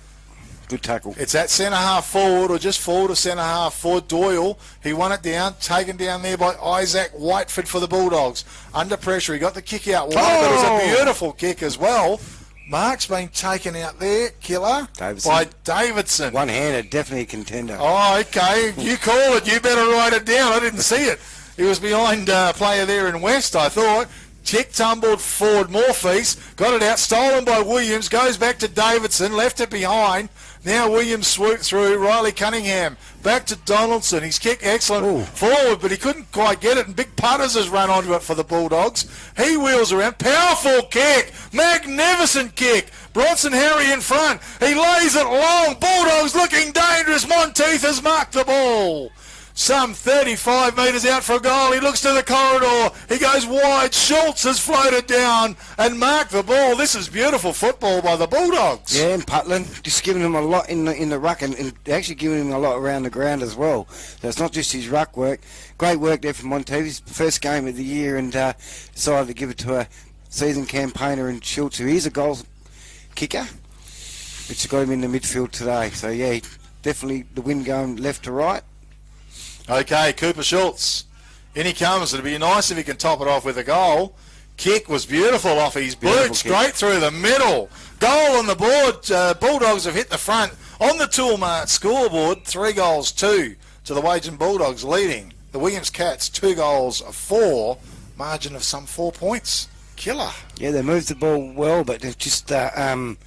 Good tackle. It's at centre half forward, or just forward of centre half forward. Doyle, he won it down, taken down there by Isaac Whiteford for the Bulldogs. Under pressure, he got the kick out wide, but it was a beautiful kick as well. Mark's been taken out there, Killer, by Davidson. One-handed, definitely a contender. Oh, okay. You call it. You better write it down. I didn't see it. He was behind a player there in West, I thought. Chick tumbled forward, Morpheus, got it out, stolen by Williams, goes back to Davidson, left it behind. Now Williams swooped through, Riley Cunningham, back to Donaldson. His kick excellent forward, but he couldn't quite get it, and Big Putters has run onto it for the Bulldogs. He wheels around, powerful kick, magnificent kick. Bronson Harry in front, he lays it long, Bulldogs looking dangerous. Monteith has marked the ball. Some 35 metres out for a goal. He looks to the corridor. He goes wide. Schultz has floated down and marked the ball. This is beautiful football by the Bulldogs. Yeah, and Putland just giving him a lot in the ruck, and actually giving him a lot around the ground as well. So it's not just his ruck work. Great work there from Monteith. His first game of the year, and decided to give it to a seasoned campaigner in Schultz, who is a goal kicker, which got him in the midfield today. So yeah, definitely the wind going left to right. Okay, Cooper Schultz. In he comes. It'd be nice if he can top it off with a goal. Kick was beautiful off his boot, straight through the middle. Goal on the board. Bulldogs have hit the front on the Toolmart scoreboard. 3 goals, 2 to the Wagin Bulldogs, leading the Williams Cats 2 goals, 4. Margin of some 4 points. Killer. Yeah, they moved the ball well, but it's just a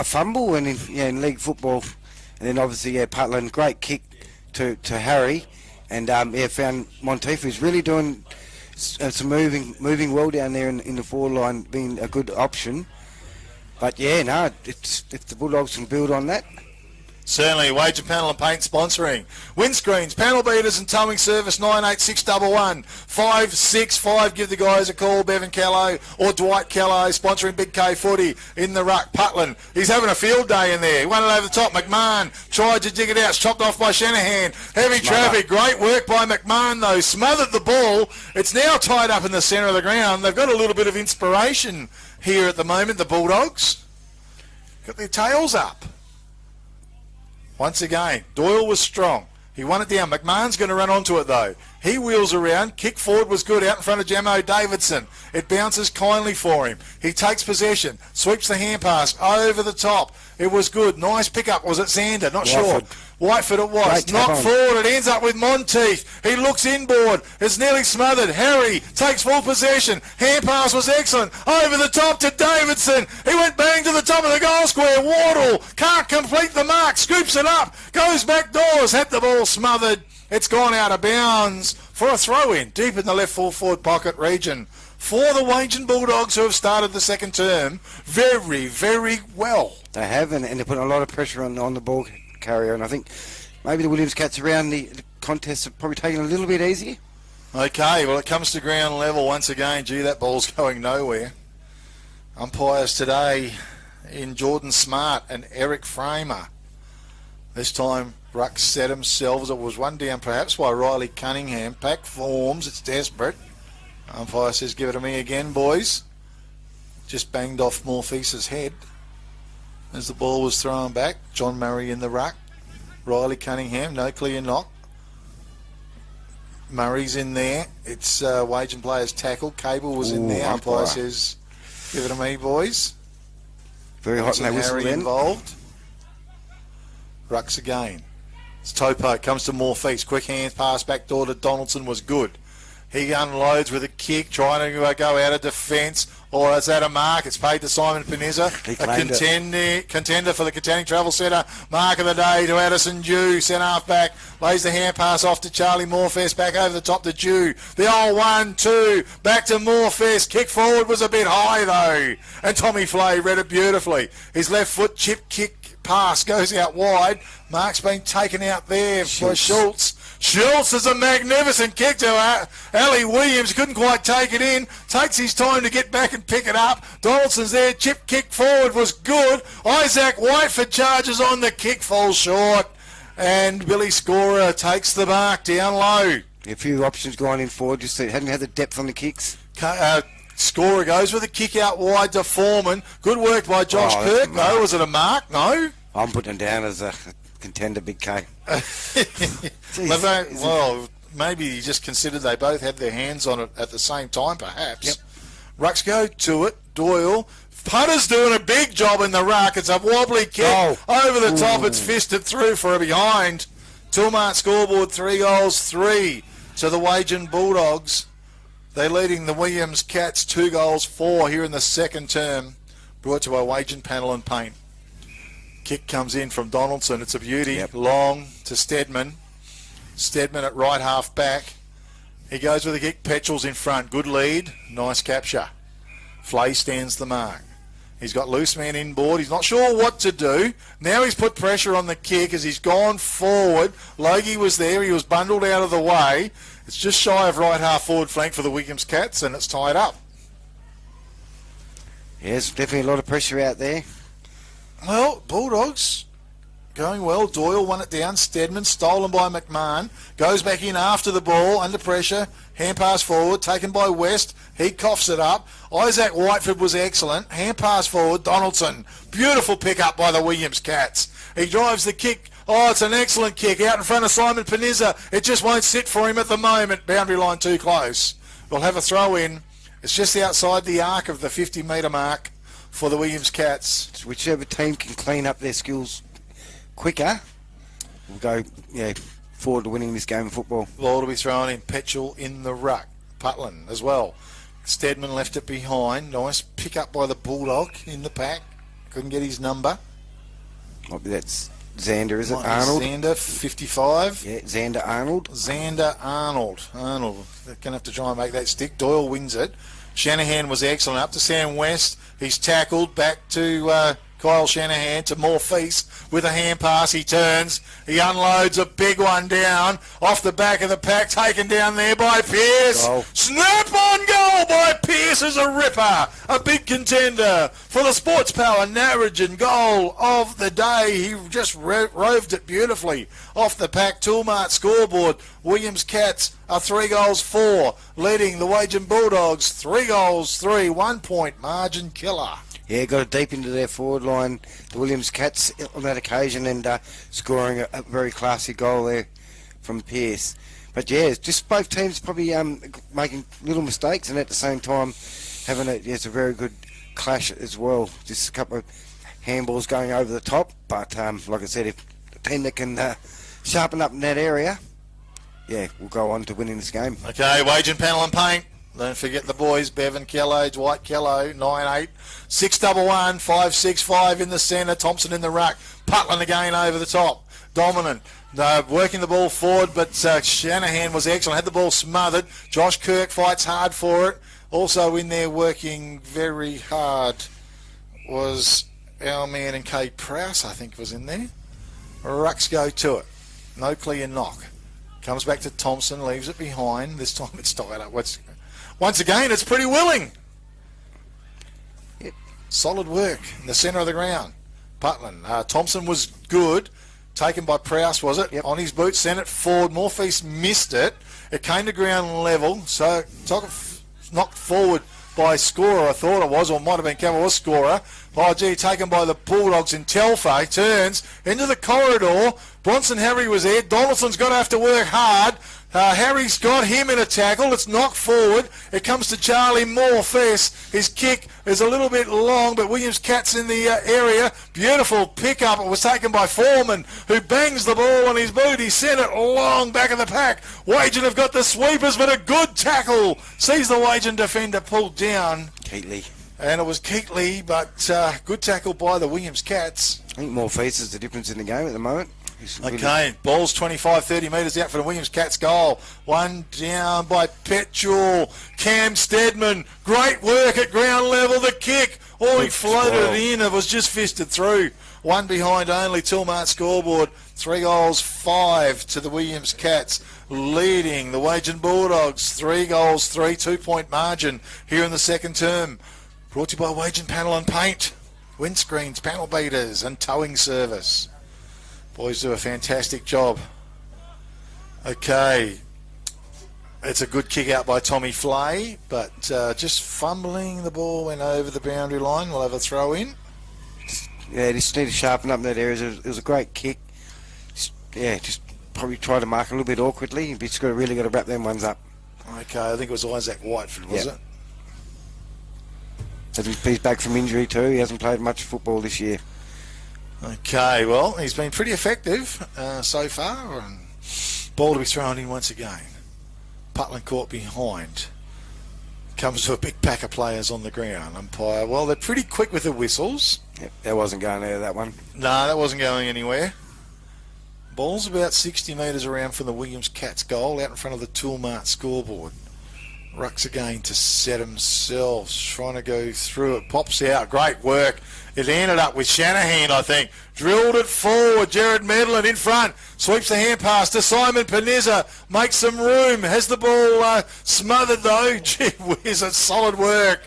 fumble in league football. And then obviously, Putland, great kick to Harry, and found Monteith, who's really doing some moving well down there in the forward line, being a good option. But yeah, no, if the Bulldogs can build on that. Certainly, Wagin Panel and Paint sponsoring. Windscreens, panel beaters and towing service, 98611 565. Give the guys a call, Bevan Callow or Dwight Callow, sponsoring Big K Footy in the ruck. Putland, he's having a field day in there. He won it over the top. McMahon tried to dig it out. It's chopped off by Shanahan. Heavy traffic. Great work by McMahon, though. Smothered the ball. It's now tied up in the centre of the ground. They've got a little bit of inspiration here at the moment, the Bulldogs. Got their tails up. Once again, Doyle was strong. He won it down. McMahon's going to run onto it, though. He wheels around. Kick forward was good out in front of Jamo Davidson. It bounces kindly for him. He takes possession. Sweeps the hand pass over the top. It was good. Nice pickup. Was it Zander? Not sure. Whiteford it was. Knocked forward. It ends up with Monteith. He looks inboard. It's nearly smothered. Harry takes full possession. Hand pass was excellent. Over the top to Davidson. He went bang to the top of the goal square. Wardle can't complete the mark. Scoops it up. Goes back doors. Had the ball smothered. It's gone out of bounds for a throw-in deep in the left full forward pocket region for the Wagin Bulldogs, who have started the second term very, very well. They have, and they're putting a lot of pressure on the ball carrier, and I think maybe the Williams Cats around the contest have probably taken a little bit easier. Okay, well, it comes to ground level once again. Gee, that ball's going nowhere. Umpires today in Jordan Smart and Eric Framer. This time, ruck set themselves. It was one down perhaps by Riley Cunningham. Pack forms. It's desperate. Umpire says, give it to me again, boys. Just banged off Morpheus' head. as the ball was thrown back. John Murray in the ruck. Riley Cunningham, no clear knock. Murray's in there. It's Wagin players tackled. Cable was in there. Umpire says, give it to me, boys. Very hot in that whistle then. Involved. Rucks again. It's Topo. Comes to Morpheus. Quick hands pass back door to Donaldson was good. He unloads with a kick, trying to go out of defence. Or is that a mark? It's paid to Simon Peniza. A contender for the Katanning Travel Centre. Mark of the day to Addison Dew. Centre half back. Lays the hand pass off to Charlie Morfest. Back over the top to Dew. The old 1-2. Back to Morfest. Kick forward was a bit high though. And Tommy Flay read it beautifully. His left foot chip kick pass goes out wide. Mark's been taken out there by Schultz. Schultz is a magnificent kick to Ali Williams. Couldn't quite take it in. Takes his time to get back and pick it up. Donaldson's there. Chip kick forward was good. Isaac Whiteford charges on the kick, falls short. And Billy Scorer takes the mark down low. A few options going in forward. Just hadn't had the depth on the kicks. Scorer goes with a kick out wide to Foreman. Good work by Josh Kirk. No, was it a mark? No. I'm putting him down as a contender, Big K. Well, maybe he just considered they both had their hands on it at the same time, perhaps. Yep. Rucks go to it. Doyle. Putter's doing a big job in the ruck. It's a wobbly kick. Over the top. It's fisted through for a behind. Tilmart scoreboard 3-3 to the Wagin Bulldogs. They're leading the Williams Cats 2-4 here in the second term. Brought to our Wagin Panel and Paint. Kick comes in from Donaldson. It's a beauty. Yep. Long to Stedman. Stedman at right half back. He goes with a kick. Petchell's in front. Good lead. Nice capture. Flay stands the mark. He's got loose man inboard. He's not sure what to do. Now he's put pressure on the kick as he's gone forward. Logie was there. He was bundled out of the way. It's just shy of right half forward flank for the Williams Cats, and it's tied up. Yes, definitely a lot of pressure out there. Well, Bulldogs going well. Doyle won it down. Stedman stolen by McMahon. Goes back in after the ball, under pressure. Hand pass forward, taken by West. He coughs it up. Isaac Whiteford was excellent. Hand pass forward, Donaldson. Beautiful pick up by the Williams Cats. He drives the kick. Oh, it's an excellent kick out in front of Simon Peniza. It just won't sit for him at the moment. Boundary line too close. We'll have a throw in. It's just outside the arc of the 50-metre mark for the Williams Cats. Whichever team can clean up their skills quicker will go forward to winning this game of football. Ball to be thrown in. Petchell in the ruck. Putland as well. Stedman left it behind. Nice pick up by the Bulldog in the pack. Couldn't get his number. Might be that's Xander, is it? Arnold? Xander, 55. Yeah, Xander Arnold. Xander Arnold. They're going to have to try and make that stick. Doyle wins it. Shanahan was excellent. Up to Sam West. He's tackled. Back to Kyle Shanahan to Morpheus with a hand pass. He turns. He unloads a big one down off the back of the pack. Taken down there by Pearce. Goal. Snap on goal by Pearce is a ripper. A big contender for the Sports Power Narrogin goal of the day. He just roved it beautifully off the pack. Toolmart scoreboard. Williams Cats are 3-4, leading the Wagin Bulldogs 3-3, 1 point margin killer. Yeah, got it deep into their forward line, the Williams Cats on that occasion, and scoring a very classy goal there from Pearce. But yeah, it's just both teams probably making little mistakes, and at the same time having it's a very good clash as well. Just a couple of handballs going over the top, but like I said, if the team that can sharpen up in that area, yeah, we'll go on to winning this game. Okay, Wagin Panel and Paint. Don't forget the boys, Bevan Kelloge, White Kello, 9-8, 6-1-1, 5-6-5 in the centre, Thompson in the ruck, Putland again over the top, dominant, working the ball forward, but Shanahan was excellent, had the ball smothered, Josh Kirk fights hard for it, also in there working very hard was our man and Kate Prowse, I think was in there. Rucks go to it, no clear knock, comes back to Thompson, leaves it behind, this time it's tied up. Once again, it's pretty willing. Yep. Solid work in the centre of the ground. Putland. Thompson was good. Taken by Prowse, was it? Yep. On his boot, sent it forward. Morpheus missed it. It came to ground level. So knocked forward by scorer, I thought it was, or might have been Campbell was scorer. Oh, gee, taken by the Bulldogs in Telfair, turns into the corridor. Bronson Harry was there. Donaldson's going to have to work hard. Harry's got him in a tackle. It's knocked forward. It comes to Charlie Moore-Fess. His kick is a little bit long, but Williams Cat's in the area. Beautiful pickup. It was taken by Foreman, who bangs the ball on his boot. He sent it long back of the pack. Wagin have got the sweepers, but a good tackle. Sees the Wagin defender pulled down. Keatley. And it was Keatley, but good tackle by the Williams Cats. I think Moore-Fess is the difference in the game at the moment. Okay, ball's 25, 30 metres out for the Williams Cats goal. One down by Petrol. Cam Stedman, great work at ground level. The kick, he floated it in. It was just fisted through. One behind only, Tilmart scoreboard. 3 goals, 5 to the Williams Cats, leading the Wagin Bulldogs. 3 goals, 3, 2-point margin here in the second term. Brought to you by Wagin Panel and Paint, windscreens, panel beaters and towing service. Boys do a fantastic job. Okay. It's a good kick out by Tommy Flay, but just fumbling. The ball went over the boundary line. We'll have a throw in. Yeah, just need to sharpen up in that area. It was a great kick. Just probably try to mark a little bit awkwardly. You've just really got to wrap them ones up. Okay, I think it was Isaac Whiteford, was it? He's back from injury too. He hasn't played much football this year. Okay, well, he's been pretty effective so far. And ball to be thrown in once again. Putland caught behind. Comes to a big pack of players on the ground. Umpire, well, they're pretty quick with the whistles. Yep, that wasn't going there, that one. No, that wasn't going anywhere. Ball's about 60 metres around from the Williams Cats goal, out in front of the Toolmart scoreboard. Rucks again to set himself, trying to go through it. Pops out, great work. It ended up with Shanahan, I think. Drilled it forward. Jared Medlin in front. Sweeps the hand pass to Simon Panizza. Makes some room. Has the ball smothered though. Gee whiz, it's solid work.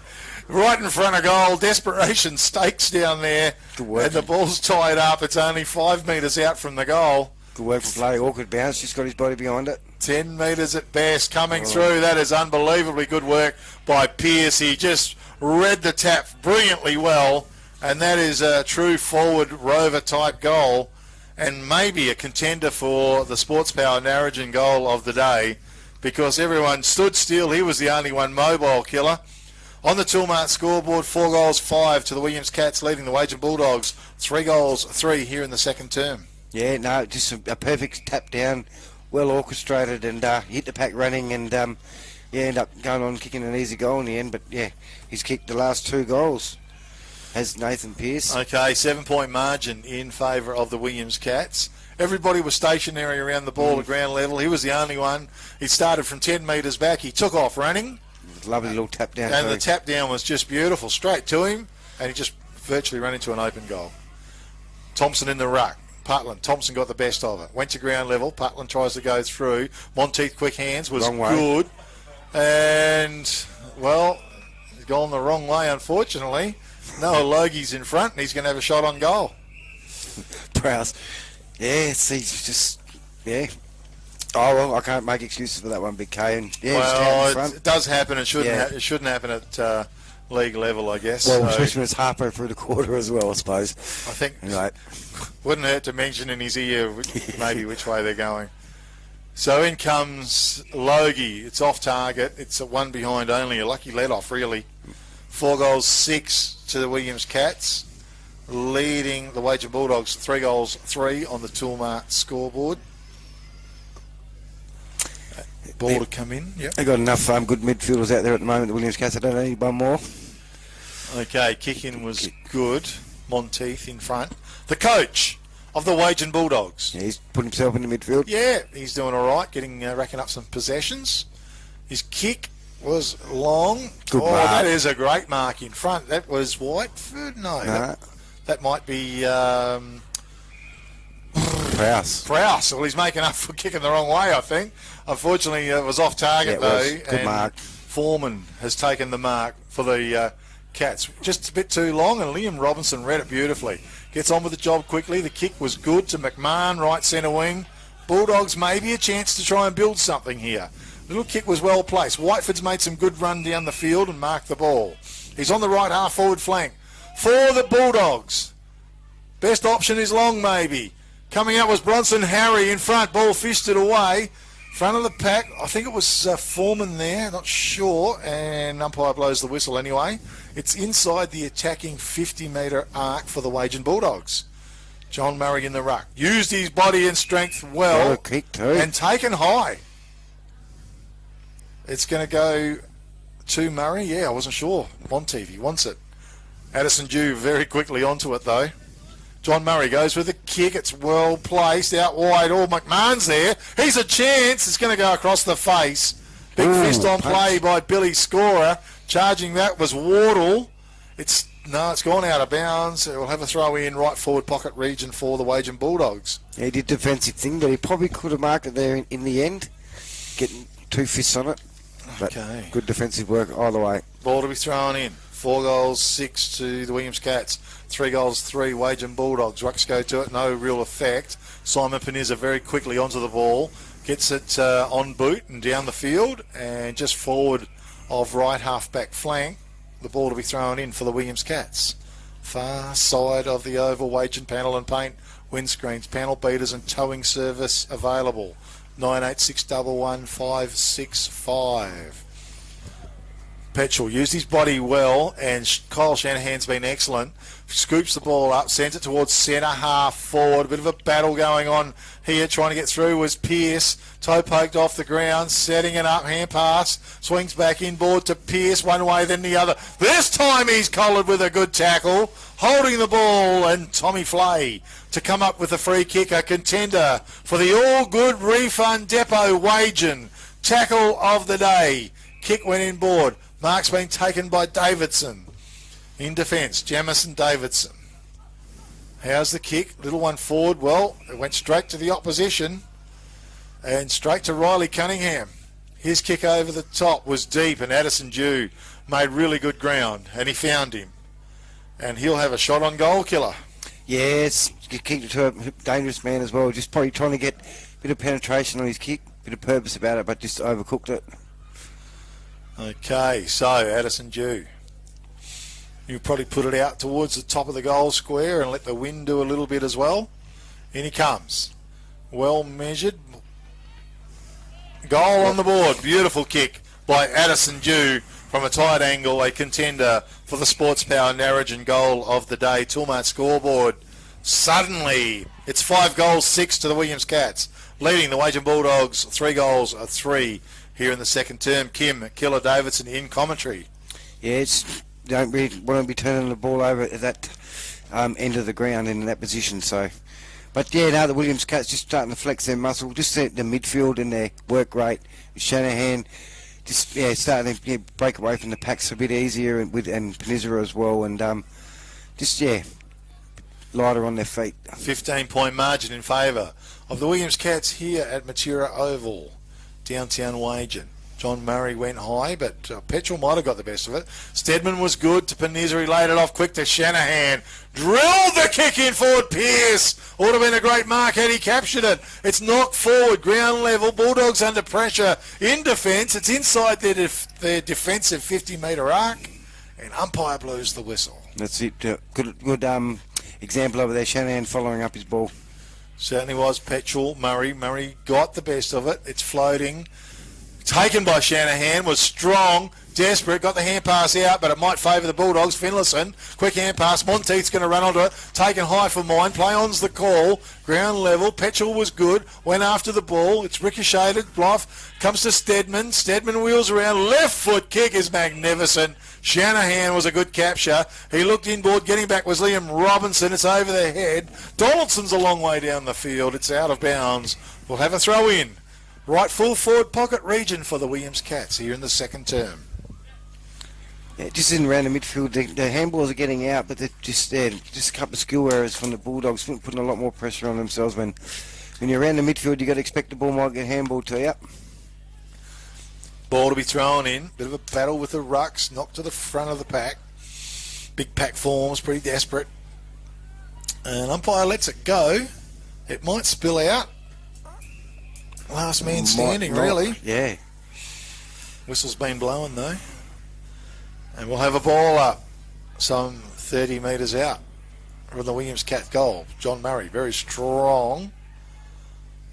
Right in front of goal. Desperation stakes down there. Good work. And the ball's tied up. It's only 5 metres out from the goal. Good work for Flay. Awkward bounce. Just got his body behind it. 10 metres at best coming through. That is unbelievably good work by Pearce. He just read the tap brilliantly well. And that is a true forward rover type goal, and maybe a contender for the Sports Power Narrogin goal of the day, because everyone stood still. He was the only one mobile killer. On the Toolmart scoreboard, 4 goals, 5 to the Williams Cats, leading the Wagin Bulldogs. 3 goals, 3 here in the second term. Yeah, no, just a perfect tap down, well orchestrated, and hit the pack running, and end up going on kicking an easy goal in the end. But yeah, he's kicked the last 2 goals. Has Nathan Pearce. Okay, 7-point margin in favour of the Williams Cats. Everybody was stationary around the ball at ground level. He was the only one. He started from 10 metres back. He took off running. Lovely little tap down. And the tap down was just beautiful. Straight to him. And he just virtually ran into an open goal. Thompson in the ruck. Putland. Thompson got the best of it. Went to ground level. Putland tries to go through. Monteith quick hands was good. And, well, he's gone the wrong way, unfortunately. Noah Logie's in front, and he's going to have a shot on goal. Prowse. Yeah, he's just, yeah. Oh, well, I can't make excuses for that one, Big K. And, yeah, well, it does happen. It shouldn't shouldn't happen at league level, I guess. Well, especially when it's halfway through the quarter as well, I suppose. I think wouldn't hurt to mention in his ear maybe which way they're going. So in comes Logie. It's off target. It's a 1 behind only. A lucky let-off, really. 4 goals, 6 to the Williams Cats, leading the Wagin Bulldogs. 3 goals, 3 on the Toolmart scoreboard. Ball to come in. Yep. They've got enough good midfielders out there at the moment, the Williams Cats. I don't need one more. Okay, kick-in was good. Monteith in front. The coach of the Wagin Bulldogs. Yeah, he's put himself in the midfield. Yeah, he's doing all right, racking up some possessions. His kick was long. Good mark. That is a great mark in front. That was Whiteford? No. That might be Prowse. Well, he's making up for kicking the wrong way, I think. Unfortunately, it was off target, though. Good mark. Foreman has taken the mark for the Cats. Just a bit too long, and Liam Robinson read it beautifully. Gets on with the job quickly. The kick was good to McMahon, right centre wing. Bulldogs maybe a chance to try and build something here. Little kick was well placed. Whiteford's made some good run down the field and marked the ball. He's on the right half forward flank for the Bulldogs. Best option is long, maybe. Coming out was Bronson Harry in front. Ball fisted away. Front of the pack. I think it was Foreman there. Not sure. And umpire blows the whistle anyway. It's inside the attacking 50-metre arc for the Wagin Bulldogs. John Murray in the ruck. Used his body and strength well. Kick too. And taken high. It's going to go to Murray. Yeah, I wasn't sure. Monteith, he wants it. Addison Dew very quickly onto it though. John Murray goes with a kick. It's well placed out wide. Oh, McMahon's there. He's a chance. It's going to go across the face. Big fist on play by Billy Scorer. Charging that was Wardle. It's gone out of bounds. We'll have a throw in right forward pocket region for the Wagin Bulldogs. Yeah, he did defensive thing, but he probably could have marked it there in the end. Getting 2 fists on it. But okay. Good defensive work either way. Ball to be thrown in. 4 goals, 6 to the Williams Cats. 3 goals, 3 Wagin Bulldogs. Rucks go to it, no real effect. Simon Panizza very quickly onto the ball. Gets it on boot and down the field. And just forward of right half-back flank. The ball to be thrown in for the Williams Cats. Far side of the oval, Wagin panel and paint. Windscreens, panel beaters and towing service available. 98611565. Petchel used his body well, and Kyle Shanahan's been excellent. Scoops the ball up, sends it towards centre half forward. A bit of a battle going on here. Trying to get through was Pearce. Toe poked off the ground, setting it up, hand pass. Swings back inboard to Pearce, one way then the other. This time he's collared with a good tackle. Holding the ball, and Tommy Flay to come up with a free kick. A contender for the all-good refund depot Wagin. Tackle of the day. Kick went inboard. Mark's been taken by Davidson. In defence, Jamison Davidson. How's the kick? Little one forward. Well, it went straight to the opposition and straight to Riley Cunningham. His kick over the top was deep, and Addison Dew made really good ground, and he found him. And he'll have a shot on goal, Killer. Yes, he kicked it to a dangerous man as well. Just probably trying to get a bit of penetration on his kick, a bit of purpose about it, but just overcooked it. Okay, so Addison Dew. You probably put it out towards the top of the goal square and let the wind do a little bit as well. In he comes. Well measured. Goal on the board. Beautiful kick by Addison Dew from a tight angle. A contender for the Sports Power Narrogin goal of the day. Toolmart scoreboard. Suddenly, it's 5 goals, 6 to the Williams Cats. Leading the Wagin Bulldogs 3 goals, 3 here in the second term. Kim Killer Davidson in commentary. Yeah, don't really want to be turning the ball over at that end of the ground in that position. So, but yeah, now the Williams Cats just starting to flex their muscle. Just the midfield and their work rate. Shanahan just starting to break away from the packs a bit easier, and Panizza as well, and lighter on their feet. 15-point margin in favour of the Williams Cats here at Matura Oval. Downtown Wagin. John Murray went high, but Petrel might have got the best of it. Steadman was good to Panizza. He laid it off quick to Shanahan. Drilled the kick in forward. Pearce. Ought to have been a great mark had he captured it. It's knocked forward, ground level. Bulldogs under pressure in defence. It's inside their defensive 50-metre arc, and umpire blows the whistle. That's it. Good example over there. Shanahan following up his ball. Certainly was. Petrel, Murray. Murray got the best of it. It's floating. Taken by Shanahan, was strong, desperate, got the hand pass out, but it might favour the Bulldogs. Finlayson, quick hand pass. Monteith's going to run onto it. Taken high for mine. Play on's the call. Ground level. Petrel was good. Went after the ball. It's ricocheted. Bluff comes to Steadman. Steadman wheels around. Left foot kick is magnificent. Shanahan was a good capture. He looked inboard. Getting back was Liam Robinson. It's over their head. Donaldson's a long way down the field. It's out of bounds. We'll have a throw in. Right full forward pocket region for the Williams Cats here in the second term. Yeah, just in around the midfield, the handballs are getting out, but they're just a couple of skill errors from the Bulldogs, putting a lot more pressure on themselves. When you're around the midfield, you've got to expect the ball might get handballed to you. Ball to be thrown in. Bit of a battle with the rucks. Knocked to the front of the pack. Big pack forms, pretty desperate. And umpire lets it go. It might spill out. Last man standing, really. Yeah. Whistle's been blowing though. And we'll have a ball up some 30 metres out from the Williams Cat goal. John Murray, very strong.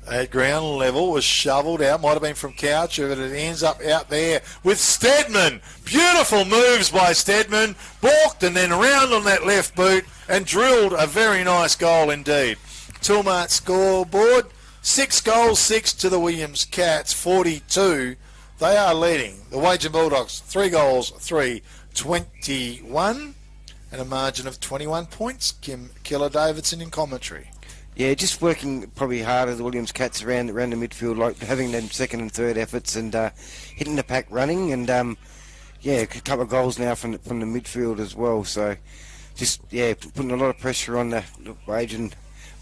At ground level, was shovelled out. Might have been from Couch, but it ends up out there with Steadman. Beautiful moves by Steadman. Balked and then round on that left boot and drilled a very nice goal indeed. Toolmart scoreboard, 6 goals, 6 to the Williams Cats, 42. They are leading. The Wagin Bulldogs, 3 goals, 3, 21. And a margin of 21 points. Kim Keller-Davidson in commentary. Yeah, just working probably harder, the Williams Cats around the midfield, like having them second and third efforts and hitting the pack running, and yeah, a couple of goals now from the midfield as well. So just putting a lot of pressure on the Wagin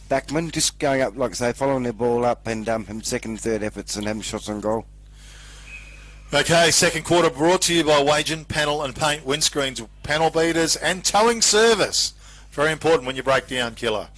backmen, just going up, like I say, following their ball up and having second and third efforts and having shots on goal. Okay, second quarter brought to you by Wagin Panel and Paint, windscreens, panel beaters and towing service. Very important when you break down, Killer.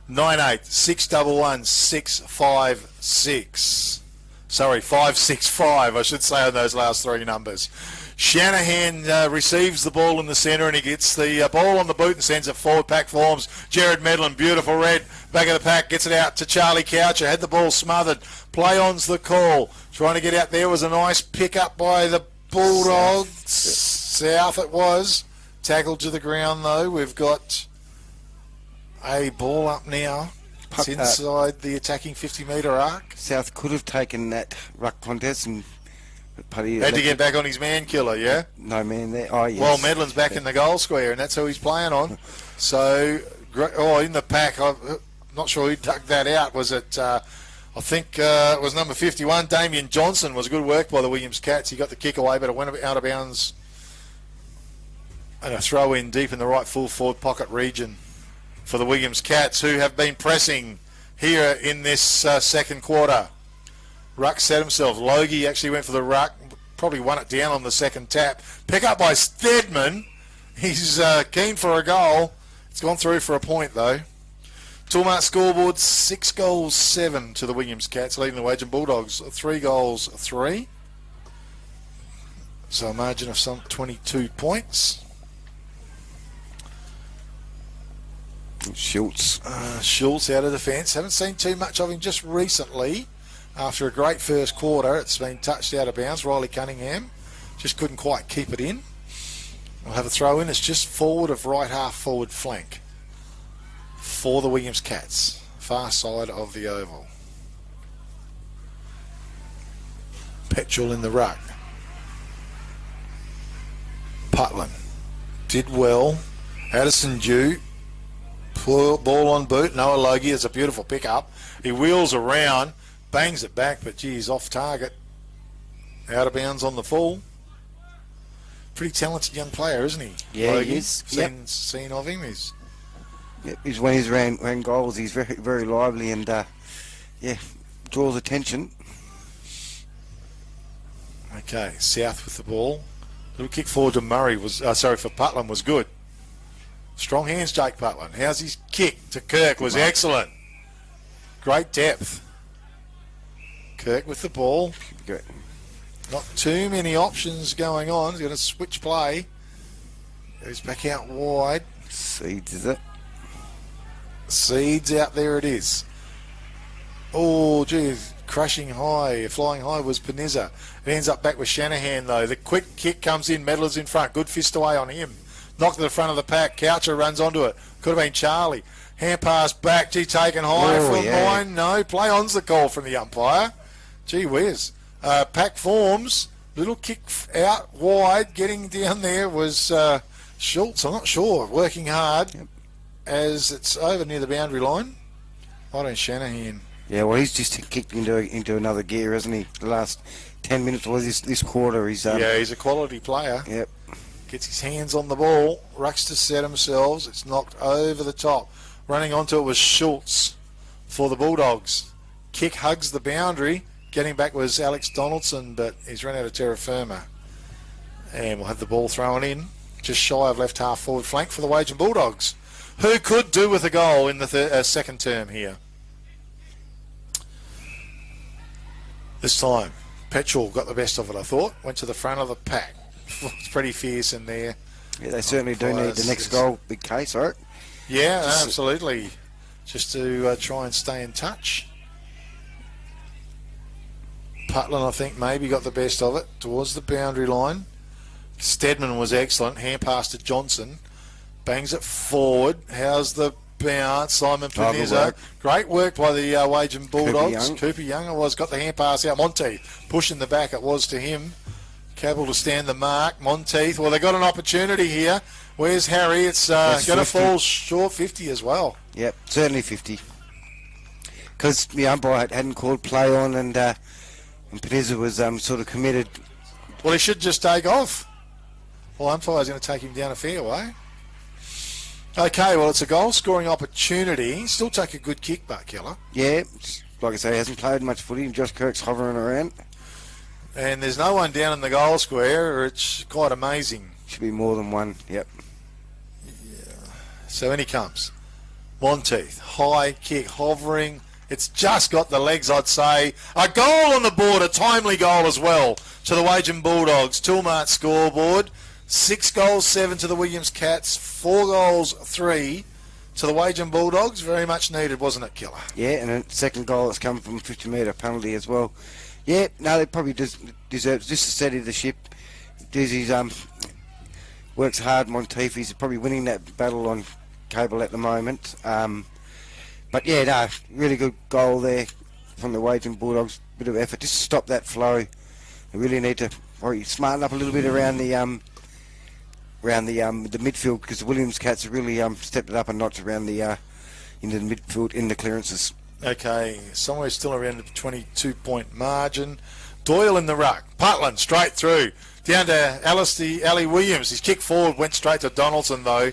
98611656. Sorry, 565, I should say, on those last 3 numbers. Shanahan receives the ball in the centre and he gets the ball on the boot and sends it forward. Pack forms. Jared Medlin, beautiful red, back of the pack, gets it out to Charlie Coucher. Had the ball smothered. Play on's the call. Trying to get out there was a nice pick up by the Bulldogs. South it was. Tackled to the ground though. We've got a ball up now. It's inside the attacking 50-metre arc. South could have taken that ruck contest and had to get back on his man, Killer, yeah? No man there. Oh, yes. Well, Medlin's back in the goal square, and that's who he's playing on. So, in the pack, I'm not sure who dug that out. Was it, I think it was number 51, Damien Johnson. Was good work by the Williams Cats. He got the kick away, but it went out of bounds. And a throw in deep in the right full forward pocket region for the Williams Cats, who have been pressing here in this second quarter. Ruck set himself. Logie actually went for the ruck, probably won it down on the second tap. Pick up by Steadman. He's keen for a goal. It's gone through for a point though. Toolmart scoreboard, 6 goals, 7 to the Williams Cats, leading the Wagin Bulldogs 3 goals, 3. So a margin of some 22 points. Schultz out of defence. Haven't seen too much of him just recently. After a great first quarter, it's been touched out of bounds. Riley Cunningham just couldn't quite keep it in. We'll have a throw in. It's just forward of right half forward flank for the Williams Cats. Far side of the oval. Petrol in the ruck. Putland did well. Addison Dew. Ball on boot. Noah Logie. It's a beautiful pickup. He wheels around. Bangs it back, but geez, off target. Out of bounds on the full. Pretty talented young player, isn't he? Yeah, he is. Seen of him. He's when he's around goals, he's very, very lively and draws attention. Okay, South with the ball. Little kick forward to Murray for Putland was good. Strong hands, Jake Putland. How's his kick to Kirk was excellent. Great depth. Kirk with the ball. Good. Not too many options going on. He's going to switch play. He's back out wide. Seeds, is it? Seeds out there it is. Oh, geez. Crushing high, flying high was Panizza. It ends up back with Shanahan, though. The quick kick comes in. Medler's in front. Good fist away on him. Knocked to the front of the pack. Coucher runs onto it. Could have been Charlie. Hand pass back. Gee, taken high from mine. No, play on's the call from the umpire. Gee whiz. Pack forms. Little kick out wide. Getting down there was Schultz. I'm not sure. Working hard as it's over near the boundary line. I don't Shanahan. Yeah, well, he's just kicked into another gear, hasn't he? The last 10 minutes was this quarter. He's he's a quality player. Yep. Gets his hands on the ball. Rucks to set themselves. It's knocked over the top. Running onto it was Schultz for the Bulldogs. Kick hugs the boundary. Getting back was Alex Donaldson, but he's run out of terra firma. And we'll have the ball thrown in. Just shy of left half forward flank for the Wagin Bulldogs, who could do with a goal in the second term here. This time, Petrol got the best of it, I thought. Went to the front of the pack. It's pretty fierce in there. Yeah, they certainly do need the next goal, big case, right? Yeah, absolutely. Just to try and stay in touch. Putland, I think, maybe got the best of it towards the boundary line. Stedman was excellent. Hand pass to Johnson. Bangs it forward. How's the bounce? Simon Panizza. Great work by the Wagin Bulldogs. Cooper Young it was. Got the hand pass out. Monteith pushing the back. It was to him. Cabell to stand the mark. Monteith. Well, they got an opportunity here. Where's Harry? It's going to fall short. 50 as well. Yep, certainly 50. Because the umpire hadn't called play on, and Panizza was sort of committed. Well, he should just take off. Well, umpire's going to take him down a fair way. Okay, well, it's a goal-scoring opportunity. Still take a good kick back, Keller. Yeah, like I say, he hasn't played much footy, and Josh Kirk's hovering around. And there's no one down in the goal square. It's quite amazing. Should be more than one, yep. Yeah. So in he comes. Monteith, high kick, hovering. It's just got the legs, I'd say. A goal on the board, a timely goal as well to the Wagin Bulldogs. Toolmart scoreboard. 6 goals, 7 to the Williams Cats. 4 goals, 3 to the Wagin Bulldogs. Very much needed, wasn't it, Killer? Yeah, and a second goal that's come from 50-metre penalty as well. Yeah, no, they probably deserve just to steady the ship. Dizzy's works hard. Monteith, he's probably winning that battle on Cable at the moment. But yeah, no, really good goal there from the Wagin Bulldogs. Bit of effort just to stop that flow. They really need to probably smarten up a little bit around the midfield, because the Williams Cats have really stepped it up a notch around the into the midfield in the clearances. Okay, somewhere still around the 22-point margin. Doyle in the ruck. Putland straight through. Down to Ali Williams. His kick forward went straight to Donaldson, though.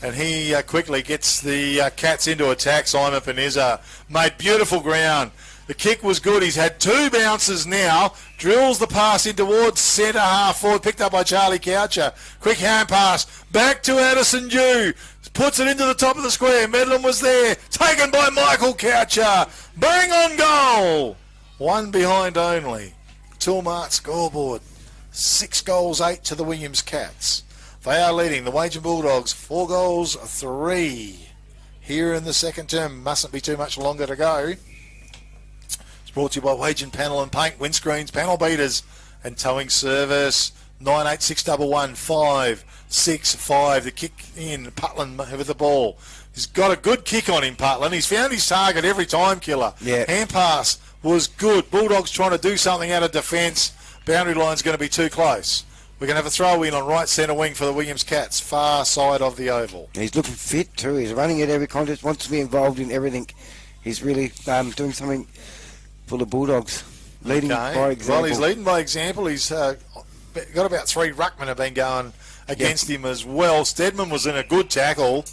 And he quickly gets the Cats into attack. Simon Panizza made beautiful ground. The kick was good. He's had 2 bounces now. Drills the pass in towards centre half forward. Picked up by Charlie Coucher. Quick hand pass. Back to Addison Dew. Puts it into the top of the square. Medlin was there. Taken by Michael Coucher. Bang on goal. 1 behind only. Toolmart scoreboard. 6 goals, 8 to the Williams Cats. They are leading the Wagin Bulldogs 4 goals, 3 here in the second term. Mustn't be too much longer to go. It's brought to you by Wagin Panel and Paint, windscreens, panel beaters and towing service. 98611 565. The kick in. Putland with the ball. He's got a good kick on him, Putland. He's found his target every time, Killer. Yeah. Hand pass was good. Bulldogs trying to do something out of defence. Boundary line's going to be too close. We're going to have a throw in on right centre wing for the Williams Cats, far side of the oval. He's looking fit too. He's running at every contest, wants to be involved in everything. He's really doing something for the Bulldogs. Leading by example. Well, he's leading by example. He's got about 3 ruckmen have been going against him as well. Stedman was in a good tackle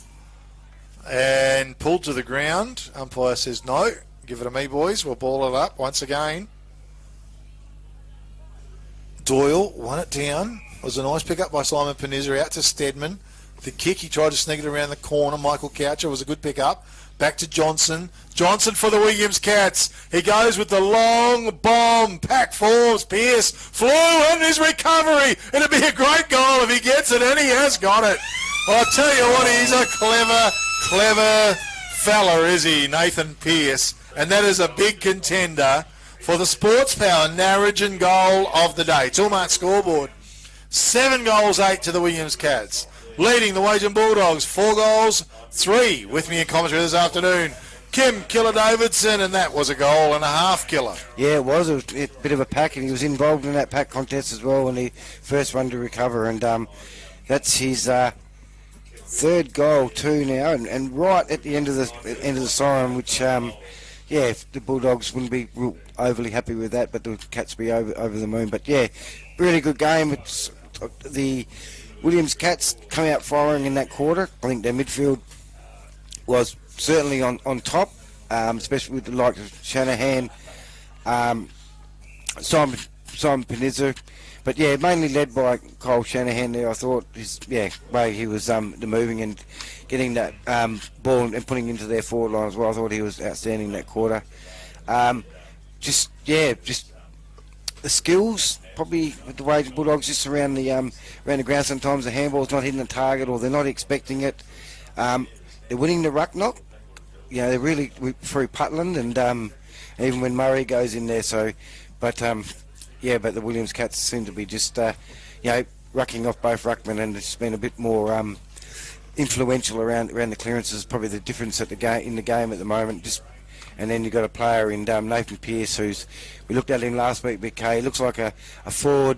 and pulled to the ground. Umpire says no. Give it to me, boys. We'll ball it up once again. Doyle won it down. It was a nice pick up by Simon Panizza out to Stedman. The kick, he tried to sneak it around the corner. Michael Coucher was a good pick up. Back to Johnson. Johnson for the Williams Cats. He goes with the long bomb. Pack forwards. Pearce flew and his recovery. It'll be a great goal if he gets it, and he has got it. I'll tell you what, he's a clever fella, is he, Nathan Pearce? And that is a big contender for the Sports Power Narrogin goal of the day. Toolmart scoreboard. 7 goals, 8 to the Williams Cats. Leading the Wagin Bulldogs, 4 goals, 3. With me in commentary this afternoon, Kim Killer Davidson, and that was a goal and a half, Killer. Yeah, it was a bit of a pack, and he was involved in that pack contest as well when he first run to recover, and that's his 3rd goal too now, and right at the end of the siren, which yeah, the Bulldogs wouldn't be real overly happy with that, but the Cats be over the moon. But yeah, really good game. It's the Williams Cats come out firing in that quarter. I think their midfield was certainly on top, especially with the likes of Shanahan, Simon Panizza. But yeah, mainly led by Cole Shanahan there. I thought his way he was moving and getting that ball and putting into their forward line as well. I thought he was outstanding that quarter. Just the skills, probably with the way the Bulldogs just around the ground. Sometimes the handball's not hitting the target, or they're not expecting it. They're winning the ruck knock. They're really through Putland, and even when Murray goes in there. So, but but the Williams Cats seem to be just rucking off both ruckmen, and it's been a bit more influential around the clearances. Probably the difference in the game at the moment. And then you've got a player in Nathan Pearce, we looked at him last week, BK. He looks like a forward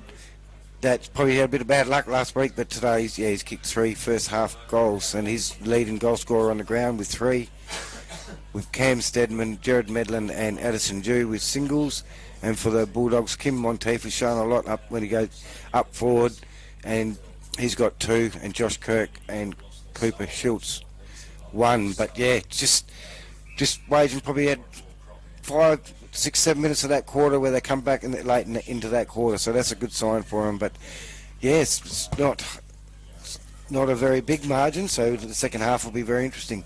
that probably had a bit of bad luck last week, but today he's kicked 3 first half goals, and he's leading goal scorer on the ground with 3, with Cam Steadman, Jared Medlin and Addison Dew with singles. And for the Bulldogs, Kim Monteith has shown a lot up when he goes up forward, and he's got 2, and Josh Kirk and Cooper Schultz 1. But just Wagin probably had 5, 6, 7 minutes of that quarter where they come back late into that quarter, so that's a good sign for them. But it's not a very big margin, so the second half will be very interesting.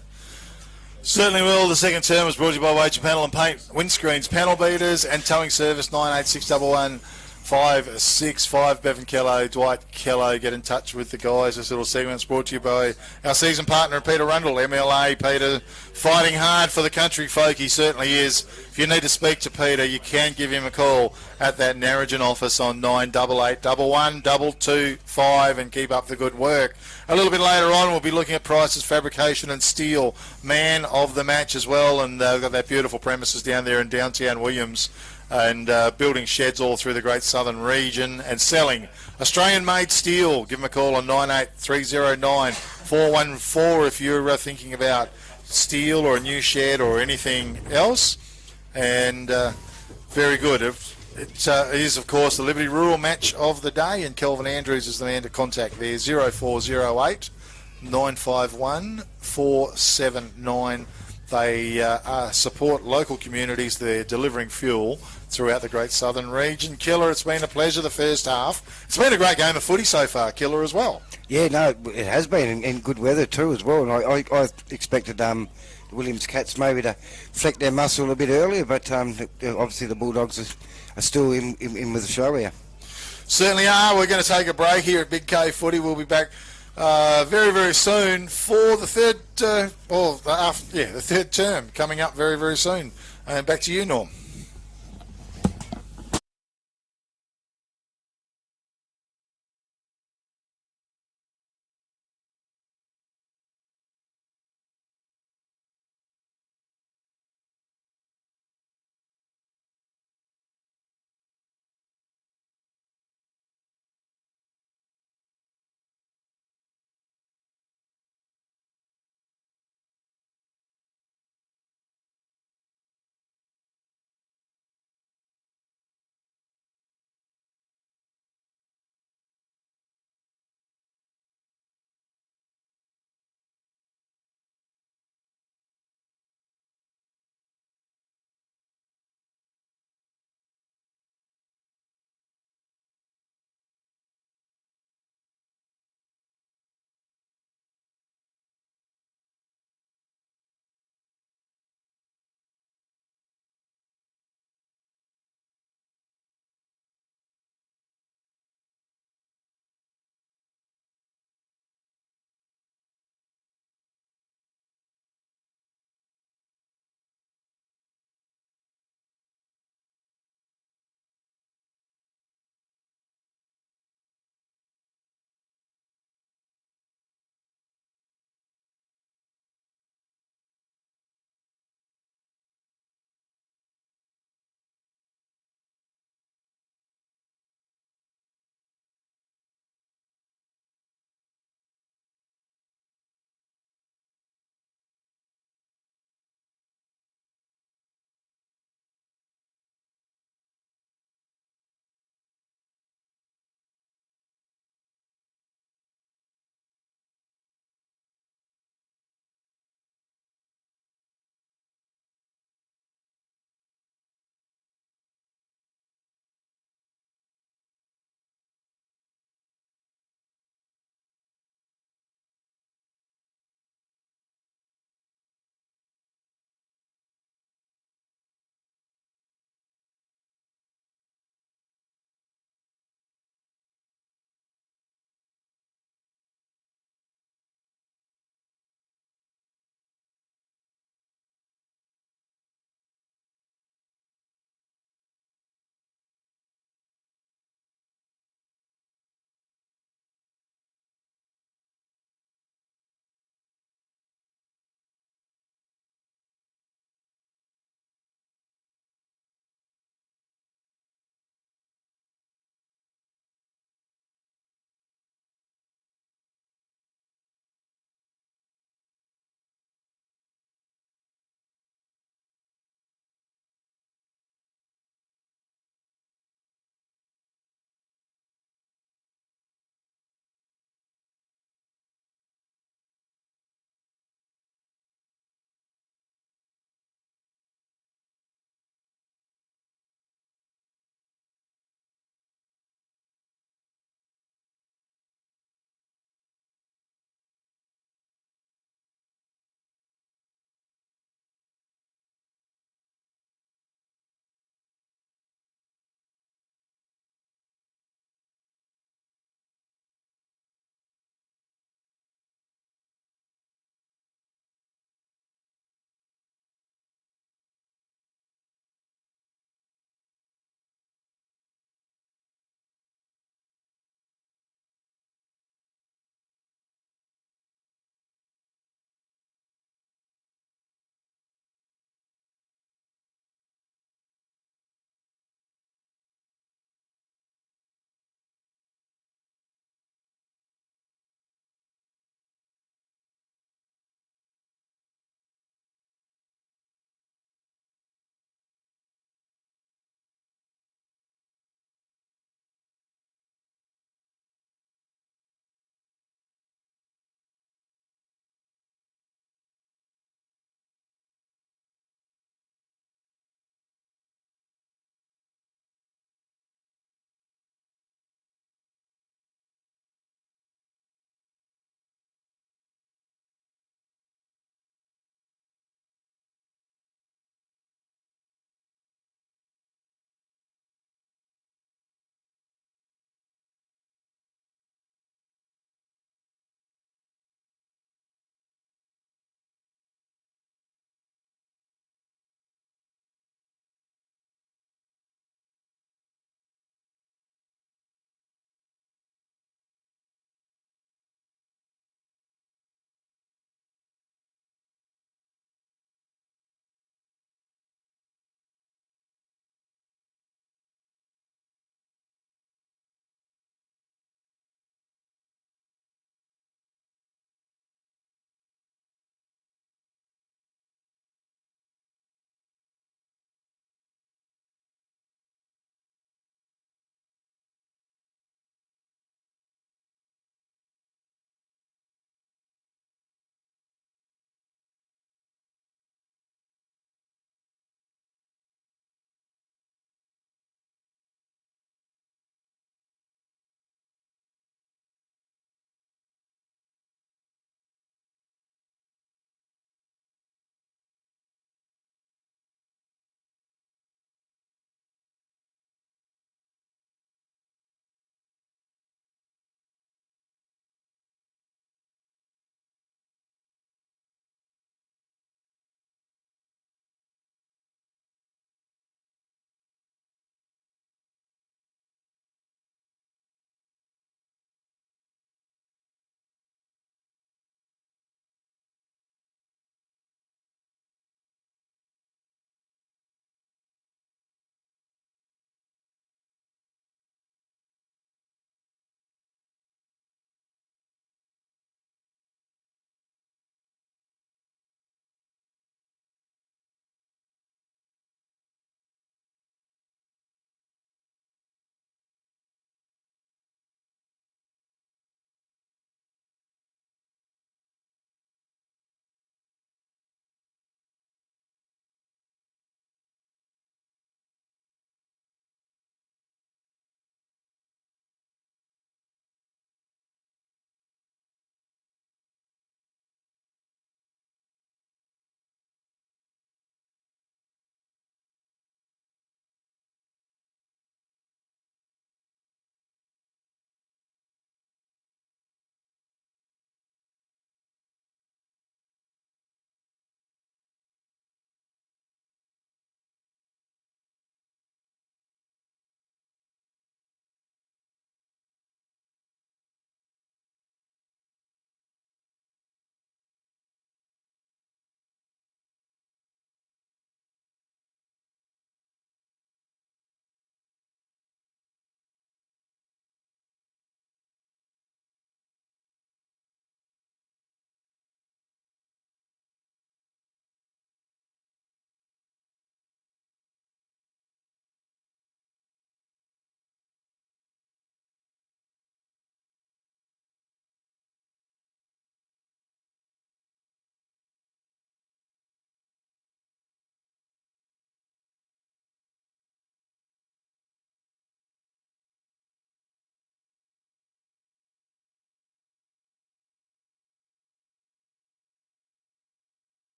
Certainly will. The second term was brought to you by Wagin Panel and Paint, windscreens, panel beaters and towing service. 98611 565. Bevan Kello, Dwight Kello, get in touch with the guys. This little segment's brought to you by our season partner Peter Rundle, MLA. Peter fighting hard for the country folk, he certainly is. If you need to speak to Peter, you can give him a call at that Narrogin office on 988 11 225 and keep up the good work. A little bit later on we'll be looking at Price's Fabrication and Steel man of the match as well, and they've got that beautiful premises down there in downtown Williams, and building sheds all through the Great Southern region and selling Australian-made steel. Give them a call on 98309 414 if you're thinking about steel or a new shed or anything else. And very good. It is, of course, the Liberty Rural match of the day, and Kelvin Andrews is the man to contact there. 0408 951 479. They support local communities. They're delivering fuel throughout the Great Southern region. Killer, it's been a pleasure the first half. It's been a great game of footy so far, Killer, as well. Yeah, no, it has been in good weather too as well. And I expected the Williams Cats maybe to fleck their muscle a bit earlier, but obviously the Bulldogs are still in with the show here. Certainly are. We're going to take a break here at Big K Footy. We'll be back very, very soon for the third term coming up very, very soon. And back to you, Norm.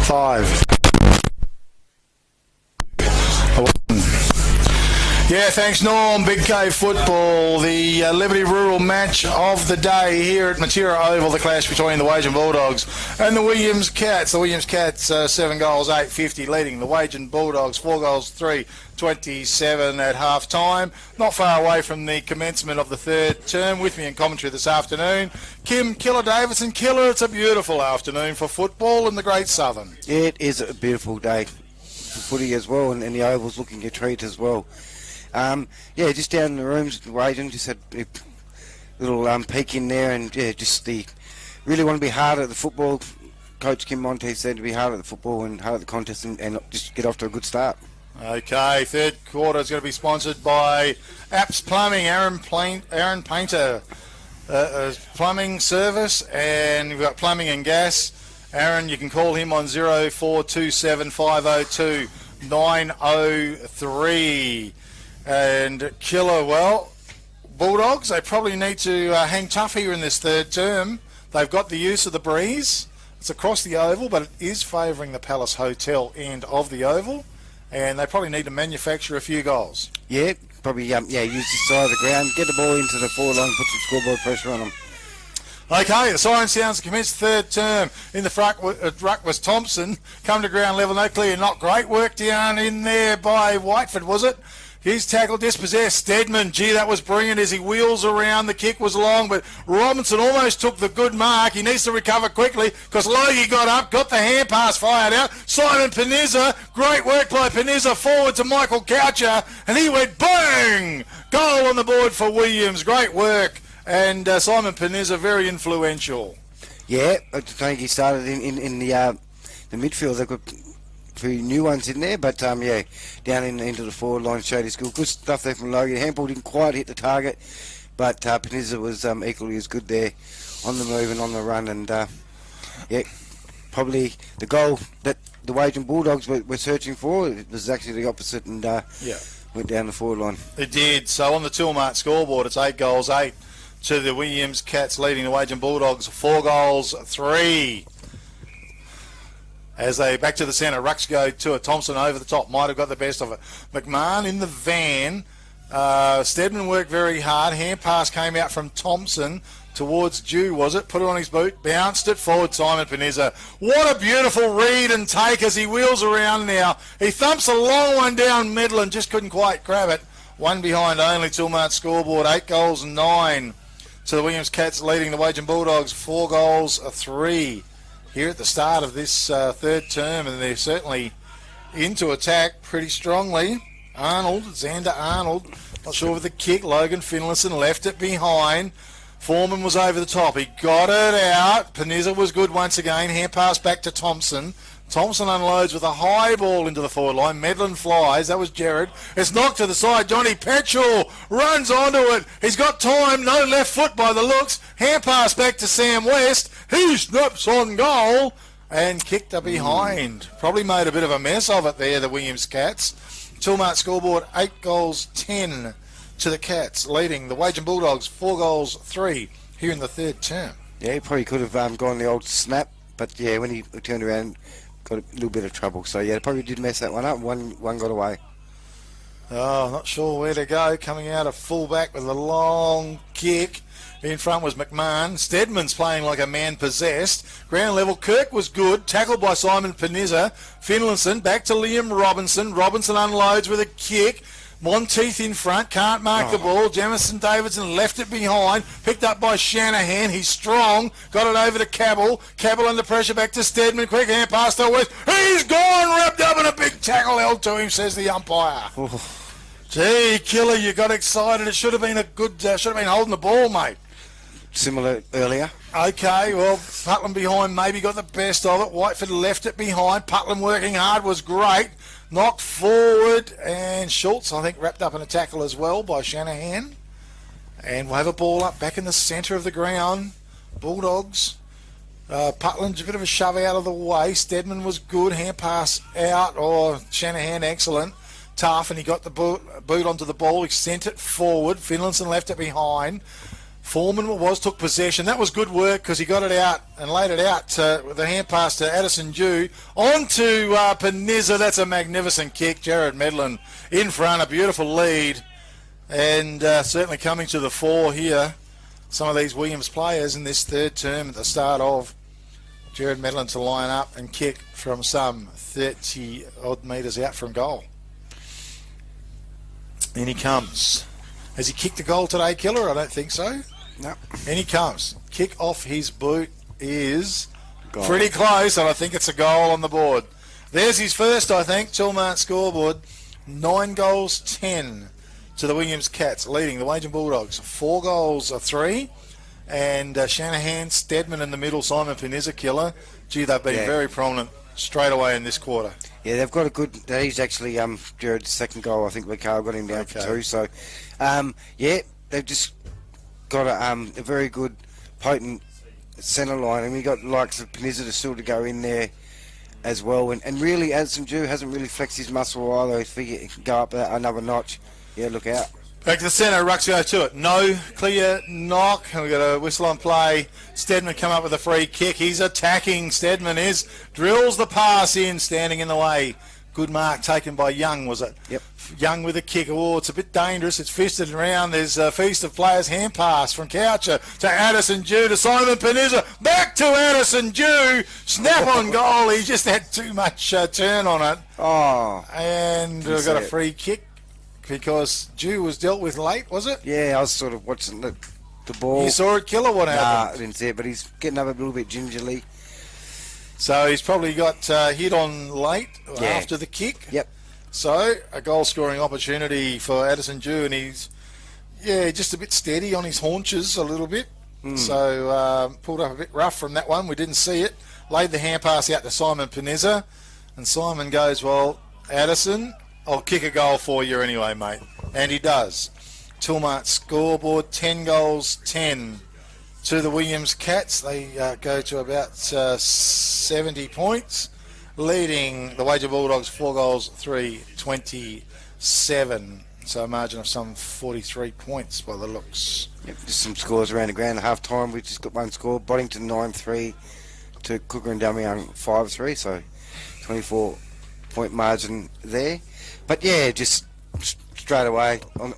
5. Yeah, thanks, Norm. Big K football, the Liberty Rural match of the day here at Matera Oval, the clash between the Wagin Bulldogs and the Williams Cats. The Williams Cats 7 goals, 8.50, leading the Wagin Bulldogs 4 goals, 3.27 at half time. Not far away from the commencement of the third term. With me in commentary this afternoon, Kim Killer Davidson. Killer, it's a beautiful afternoon for football in the Great Southern. It is a beautiful day for footy as well, and the Oval's looking a treat as well. Yeah, just down in the rooms, Wagin, just had a little peek in there, and yeah, really want to be hard at the football. Coach Kim Monte said to be hard at the football and hard at the contest, and just get off to a good start. Okay, third quarter is going to be sponsored by Apps Plumbing, Aaron Painter, plumbing service, and we've got plumbing and gas. Aaron, you can call him on 0427 502 903. And Killer, well, Bulldogs, they probably need to hang tough here in this third term. They've got the use of the breeze. It's across the oval, but it is favouring the Palace Hotel end of the oval, and they probably need to manufacture a few goals. Yeah, probably, use the side of the ground, get the ball into the forward line, put some scoreboard pressure on them. Okay, the siren sounds to commence third term. In the ruck was Thompson. Come to ground level, no clear, not great work down in there by Whiteford, was it? His tackle dispossessed. Stedman, gee, that was brilliant as he wheels around. The kick was long, but Robinson almost took the good mark. He needs to recover quickly because Logie got up, got the hand pass fired out. Simon Panizza, great work by Panizza, forward to Michael Coucher, and he went bang! Goal on the board for Williams. Great work. And Simon Panizza, very influential. Yeah, I think he started in the midfield. They've got a few new ones in there, but down into the forward line showed his skill. Good stuff there from Logan. Handball didn't quite hit the target, but Panizza was equally as good there on the move and on the run. And probably the goal that the Wagin Bulldogs were searching for, it was actually the opposite, and went down the forward line. It did. So on the Tilmart scoreboard, it's 8 goals, 8 to the Williams Cats, leading the Wagin Bulldogs 4 goals, 3. As they back to the centre, rucks go to a Thompson over the top, might have got the best of it. McMahon in the van. Stedman worked very hard. Hand pass came out from Thompson towards Dew, was it? Put it on his boot, bounced it forward. Simon Panizza. What a beautiful read and take as he wheels around now. He thumps a long one down middle and just couldn't quite grab it. One behind only. Tilmart scoreboard 8 goals, 9 to the Williams Cats, leading the Wagin Bulldogs 4 goals, 3. Here at the start of this third term, and they're certainly into attack pretty strongly. Xander Arnold, not sure with the kick. Logan Finlayson left it behind. Foreman was over the top. He got it out. Panizza was good once again. Hand pass back to Thompson. Thompson unloads with a high ball into the forward line. Medlin flies. That was Jared. It's knocked to the side. Johnny Petchell runs onto it. He's got time. No left foot by the looks. Hand pass back to Sam West. He snaps on goal and kicked her behind. Probably made a bit of a mess of it there, the Williams Cats. Tilmart scoreboard 8 goals, 10 to the Cats, leading the Wagin Bulldogs 4 goals, 3 here in the third term. Yeah, he probably could have gone the old snap, but yeah, when he turned around, got a little bit of trouble. So yeah, probably did mess that one up. One got away. Oh, not sure where to go. Coming out of fullback with a long kick. In front was McMahon. Stedman's playing like a man possessed. Ground level, Kirk was good. Tackled by Simon Panizza. Finlayson back to Liam Robinson. Robinson unloads with a kick. Monteith in front, can't mark the ball. Jamison Davidson left it behind, picked up by Shanahan. He's strong, got it over to Cabell. Cabell under pressure, back to Stedman. Quick hand pass to West. He's gone, wrapped up in a big tackle held to him, says the umpire. Gee, Killer, you got excited. It should have been a good, should have been holding the ball, mate. Similar earlier. Okay, well, Putland behind maybe got the best of it. Whiteford left it behind. Putland working hard was great. Knocked forward, and Schultz, I think, wrapped up in a tackle as well by Shanahan. And we'll have a ball up back in the centre of the ground. Bulldogs. Putland's a bit of a shove out of the way. Stedman was good. Hand pass out, or Shanahan excellent. Tough, and he got the boot onto the ball. He sent it forward. Finlayson left it behind. Foreman took possession. That was good work because he got it out and laid it out with a hand pass to Addison Dew. On to Peniza. That's a magnificent kick. Jared Medlin in front, a beautiful lead. And certainly coming to the fore here, some of these Williams players in this third term at the start of Jared Medlin to line up and kick from some 30-odd metres out from goal. In he comes. Has he kicked a goal today, Killer? I don't think so. No. In he comes. Kick off his boot is Goal. Pretty close, and I think it's a goal on the board. There's his first, I think. Tilmart scoreboard. 9 goals, 10 to the Williams Cats, leading the Wagin Bulldogs. 4 goals, 3. And Shanahan, Steadman in the middle, Simon Peniza, Killer. Gee, they've been very prominent straight away in this quarter. Yeah, they've got a good... He's actually Jared's second goal. I think Carl got him down for 2. So, they've just got a very good, potent centre line. And we got likes of Peniza to still to go in there as well. And really, Addison Dew hasn't really flexed his muscle either. If he can go up another notch, yeah, look out. Back to the centre, Rucks go to it. No clear knock. And we've got a whistle on play. Stedman come up with a free kick. He's attacking. Stedman drills the pass in, standing in the way. Good mark taken by Young, was it? Yep. Young with a kick. Oh, it's a bit dangerous. It's fisted around. There's a feast of players. Hand pass from Coucher to Addison Dew to Simon Peniza. Back to Addison Dew. Snap on goal. He just had too much turn on it. Oh. And we've got a free kick because Dew was dealt with late, was it? Yeah, I was sort of watching the ball. You saw it, Killer? What happened? Nah, I didn't see it, but he's getting up a little bit gingerly. So he's probably got hit on late after the kick. Yep. So a goal-scoring opportunity for Addison Dew, and he's, just a bit steady on his haunches a little bit. So pulled up a bit rough from that one. We didn't see it. Laid the hand pass out to Simon Peniza, and Simon goes, well, Addison, I'll kick a goal for you anyway, mate. And he does. Tilmart scoreboard, 10 goals, 10 to the Williams Cats. They go to about 70 points, leading the Wagin Bulldogs 4 goals, 3, 27. So a margin of some 43 points by the looks. Yep, just some scores around the ground. At half time, we just got one score. Boddington 9-3 to Cooker and Dummy 5-3. So 24-point margin there. But yeah, just straight away on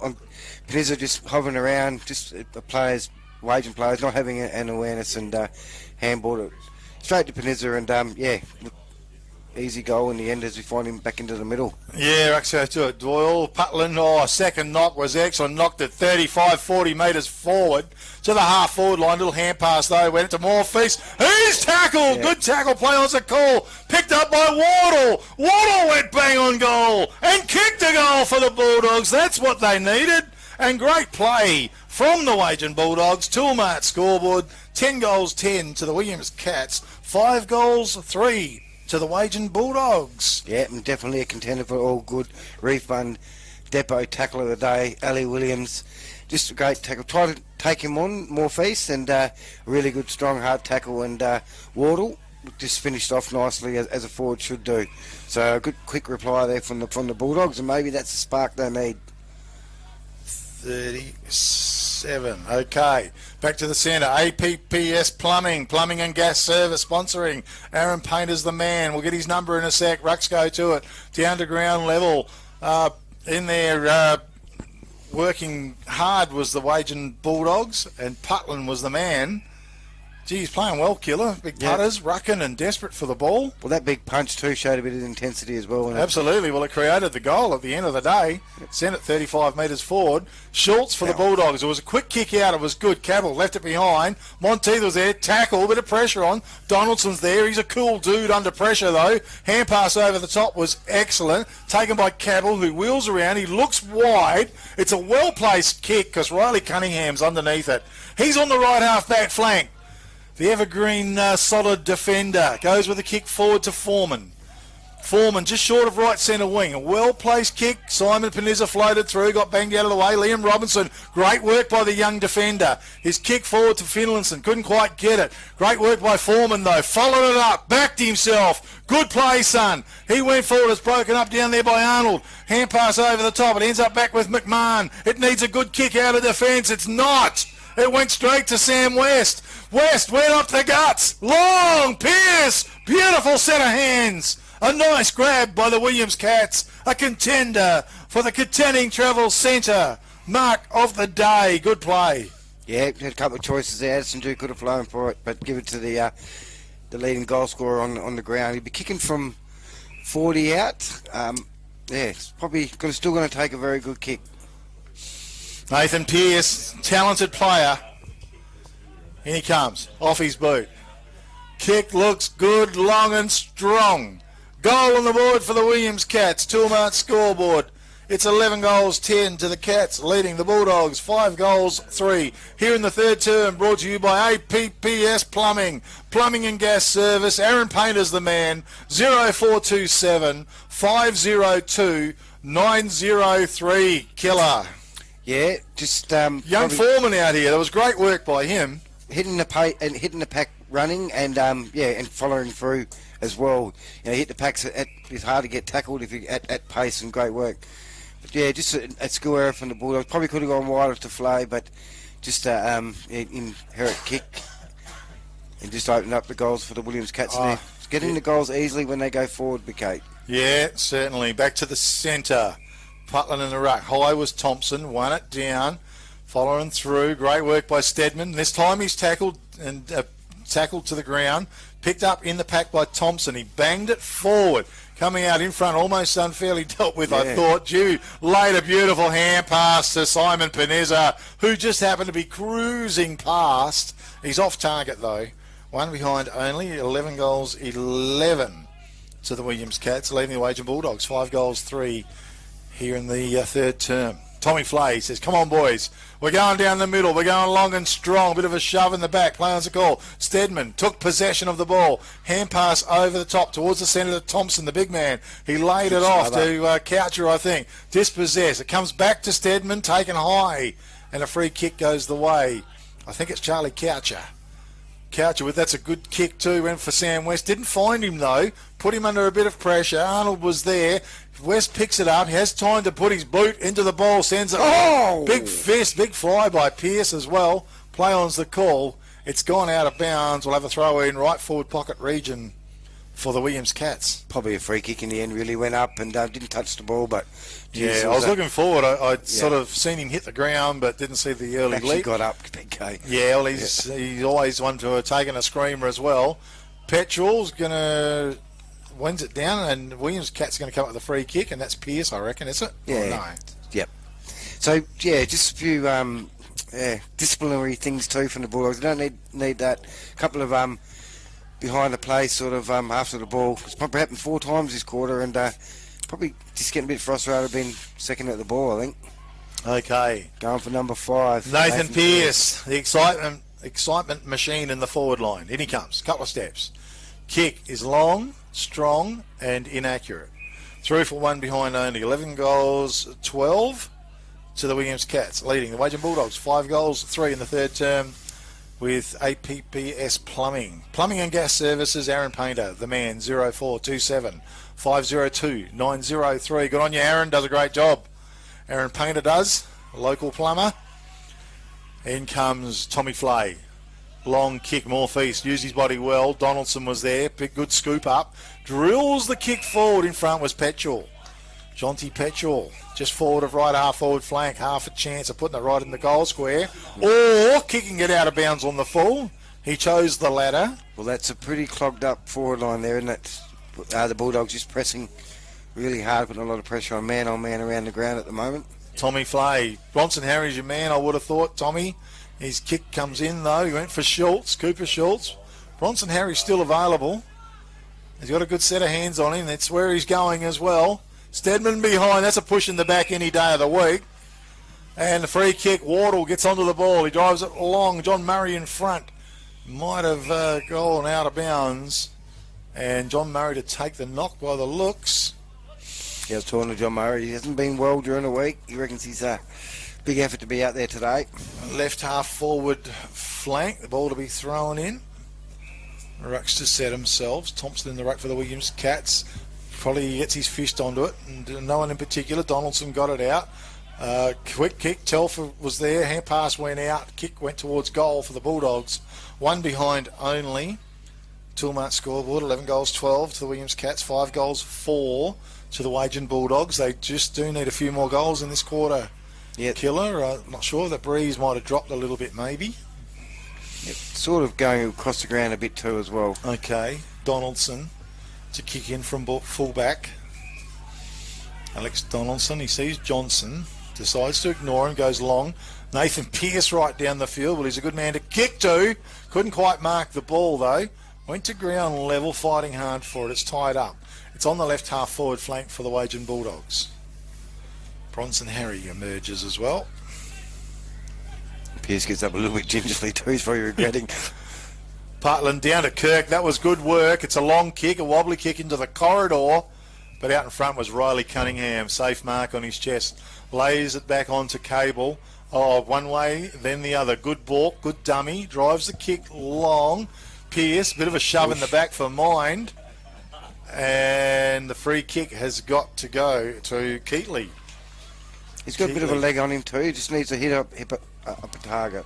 Peniza just hovering around, just the players, Wagin players, not having an awareness, and handballed it straight to Peniza, and easy goal in the end as we find him back into the middle. Yeah, actually to it. Doyle, Putland, second knock was excellent. Knocked it 35, 40 metres forward to the half forward line. Little hand pass though, went to Morpheus. He's tackled. Yeah. Good tackle play on the call. Picked up by Wardle. Wardle went bang on goal and kicked a goal for the Bulldogs. That's what they needed. And great play from the Wagin Bulldogs. Tilmart scoreboard, 10 goals, 10 to the Williams Cats. 5 goals, 3 to the Wagin Bulldogs. Yeah, and definitely a contender for all good refund. Depot tackle of the day, Ali Williams. Just a great tackle. Tried to take him on, Morpheus, and really good, strong, hard tackle. And Wardle just finished off nicely as a forward should do. So a good, quick reply there from the Bulldogs, and maybe that's the spark they need. 37. Okay, back to the centre. APPS Plumbing and Gas Service sponsoring. Aaron Painter's the man. We'll get his number in a sec. Rucks go to it. Down to ground level. In there, working hard was the Wagin Bulldogs, and Putland was the man. Gee, he's playing well, Killer. Big putters, rucking and desperate for the ball. Well, that big punch too showed a bit of intensity as well. Absolutely. Well, it created the goal at the end of the day. Sent it 35 metres forward. Schultz for the Bulldogs. It was a quick kick out. It was good. Cabell left it behind. Monteith was there. Tackle. Bit of pressure on. Donaldson's there. He's a cool dude under pressure, though. Hand pass over the top was excellent. Taken by Cabell, who wheels around. He looks wide. It's a well-placed kick because Riley Cunningham's underneath it. He's on the right half-back flank. The evergreen solid defender goes with a kick forward to Foreman. Foreman just short of right centre wing. A well-placed kick. Simon Peniza floated through, got banged out of the way. Liam Robinson, great work by the young defender. His kick forward to Finlayson, couldn't quite get it. Great work by Foreman though. Followed it up, backed himself. Good play, son. He went forward, it's broken up down there by Arnold. Hand pass over the top. It ends up back with McMahon. It needs a good kick out of defence. It's not. It went straight to Sam West. West went up the guts. Long, Pierce, beautiful set of hands. A nice grab by the Williams Cats. A contender for the Contending Travel Centre. Mark of the day. Good play. Yeah, had a couple of choices there. Addison Dew could have flown for it, but give it to the leading goal scorer on the ground. He'd be kicking from 40 out. It's probably still going to take a very good kick. Nathan Pearce, talented player. In he comes, off his boot. Kick looks good, long and strong. Goal on the board for the Williams Cats. Toolmart scoreboard. It's 11 goals, 10 to the Cats, leading the Bulldogs 5 goals, 3. Here in the third term, brought to you by APPS Plumbing. Plumbing and Gas Service. Aaron Painter's the man. 0427 502 903. Killer. Yeah, just young foreman out here. That was great work by him. Hitting the pack running and and following through as well. You know, hit the packs. It's hard to get tackled if you at pace, and great work. But yeah, just a skill error from the Bulldogs. Probably could have gone wider to Flay, but just inherent kick and just opened up the goals for the Williams Cats. There. Getting the goals easily when they go forward, Kate. Yeah, certainly. Back to the centre. Putland in the ruck. High was Thompson. Won it down. Following through. Great work by Stedman. This time he's tackled and tackled to the ground. Picked up in the pack by Thompson. He banged it forward. Coming out in front, almost unfairly dealt with, I thought. Dew laid a beautiful hand pass to Simon Panizza, who just happened to be cruising past. He's off target, though. One behind only. 11 goals, 11 to the Williams Cats, leading the Wagin Bulldogs. 5 goals, 3 here in the third term. Tommy Flay says, come on, boys. We're going down the middle. We're going long and strong. Bit of a shove in the back. Play on's a call. Stedman took possession of the ball. Hand pass over the top towards the centre to Thompson, the big man. He laid it off to Coucher, I think. Dispossessed. It comes back to Stedman, taken high. And a free kick goes the way. I think it's Charlie Coucher. Coucher, that's a good kick too. Went for Sam West. Didn't find him, though. Put him under a bit of pressure. Arnold was there. West picks it up. He has time to put his boot into the ball. Sends it. Oh! Big fist. Big fly by Pearce as well. Play on's the call. It's gone out of bounds. We'll have a throw in right forward pocket region for the Williams Cats. Probably a free kick in the end. Really went up and didn't touch the ball, but geez, I was looking forward. I'd sort of seen him hit the ground, but didn't see the early actually leap. Got up, Big K. Yeah, well, he's always one to have taken a screamer as well. Petrol's gonna wins it down, and Williams Cat's going to come up with a free kick, and that's Pearce, I reckon, is it? Yeah. Oh, no. Yep. So yeah, just a few disciplinary things too from the Bulldogs. They don't need that. A couple of behind the play sort of after the ball. It's probably happened 4 times this quarter, and probably just getting a bit frustrated being second at the ball, I think. Okay. Going for number 5. Nathan Pearce, the excitement machine in the forward line. In he comes. Couple of steps. Kick is long, strong, and inaccurate. Through for 1 behind only. 11 goals, 12 to the Williams Cats, leading the Wagin Bulldogs. 5 goals, 3 in the third term with APPS Plumbing. Plumbing and Gas Services, Aaron Painter, the man, 0427 502 903. Good on you, Aaron. Does a great job. Aaron Painter does, a local plumber. In comes Tommy Flay. Long kick, Northeast, used his body well. Donaldson was there, big good scoop up. Drills the kick forward. In front was Petrol. Jonty Petrol, just forward of right half forward flank, half a chance of putting it right in the goal square, or kicking it out of bounds on the full. He chose the latter. Well, that's a pretty clogged up forward line there, isn't it? The Bulldogs just pressing really hard, putting a lot of pressure on man around the ground at the moment. Tommy Flay. Bronson Harry's your man, I would have thought, Tommy. His kick comes in, though. He went for Schultz, Cooper Schultz. Bronson Harry's still available. He's got a good set of hands on him. That's where he's going as well. Stedman behind. That's a push in the back any day of the week. And the free kick, Wardle gets onto the ball. He drives it along. John Murray in front. Might have gone out of bounds. And John Murray to take the knock by the looks. Yeah, I was talking to John Murray. He hasn't been well during the week. He reckons he's big effort to be out there today. Left half forward flank, the ball to be thrown in. Rucks to set themselves. Thompson in the ruck for the Williams Cats. Probably gets his fist onto it, and no one in particular. Donaldson got it out. Quick kick, Telfer was there, hand pass went out, kick went towards goal for the Bulldogs. One behind only. Toolmart scoreboard, 11 goals, 12 to the Williams Cats, 5 goals, 4 to the Wagin Bulldogs. They just do need a few more goals in this quarter. Yep. Killer, I'm not sure, the breeze might have dropped a little bit maybe. Yep. Sort of going across the ground a bit too as well. Okay, Donaldson to kick in from full-back. Alex Donaldson, he sees Johnson, decides to ignore him, goes long. Nathan Pearce right down the field. Well, he's a good man to kick to. Couldn't quite mark the ball though. Went to ground level, fighting hard for it. It's tied up. It's on the left half forward flank for the Wagin Bulldogs. Bronson Harry emerges as well. Pearce gets up a little bit gingerly too. He's probably regretting. Partland down to Kirk. That was good work. It's a long kick, a wobbly kick into the corridor. But out in front was Riley Cunningham. Safe mark on his chest. Lays it back onto Cable. Oh, one way, then the other. Good balk, good dummy. Drives the kick long. Pearce, bit of a shove in the back for Mind. And the free kick has got to go to Keatley. He's got a bit of a leg on him too. He just needs to hit up a target.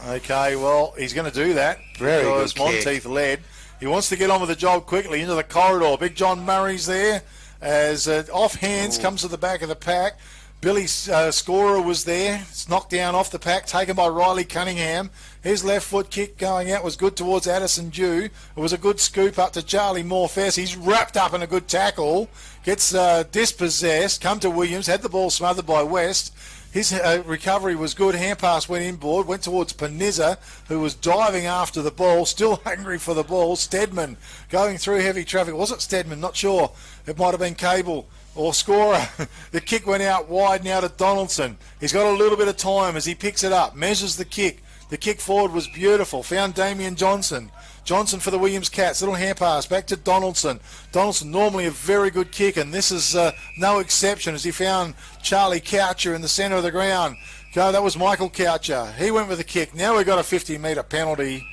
Okay, well, he's going to do that. Very because good kick. Monteith led. He wants to get on with the job quickly into the corridor. Big John Murray's there as off hands comes to the back of the pack. Billy's scorer was there. It's knocked down off the pack, taken by Riley Cunningham. His left foot kick going out was good towards Addison Dew. It was a good scoop up to Charlie Morfess. He's wrapped up in a good tackle. Gets dispossessed. Come to Williams. Had the ball smothered by West. His recovery was good. Hand pass went inboard. Went towards Panizza, who was diving after the ball. Still hungry for the ball. Stedman going through heavy traffic. Was it Stedman? Not sure. It might have been Cable. Or scorer. The kick went out wide now to Donaldson. He's got a little bit of time as he picks it up, measures the kick. The kick forward was beautiful. Found Damien Johnson. Johnson for the Williams Cats. Little hand pass back to Donaldson. Donaldson normally a very good kick, and this is no exception as he found Charlie Coucher in the centre of the ground. Okay, that was Michael Coucher. He went with the kick. Now we've got a 50-metre penalty.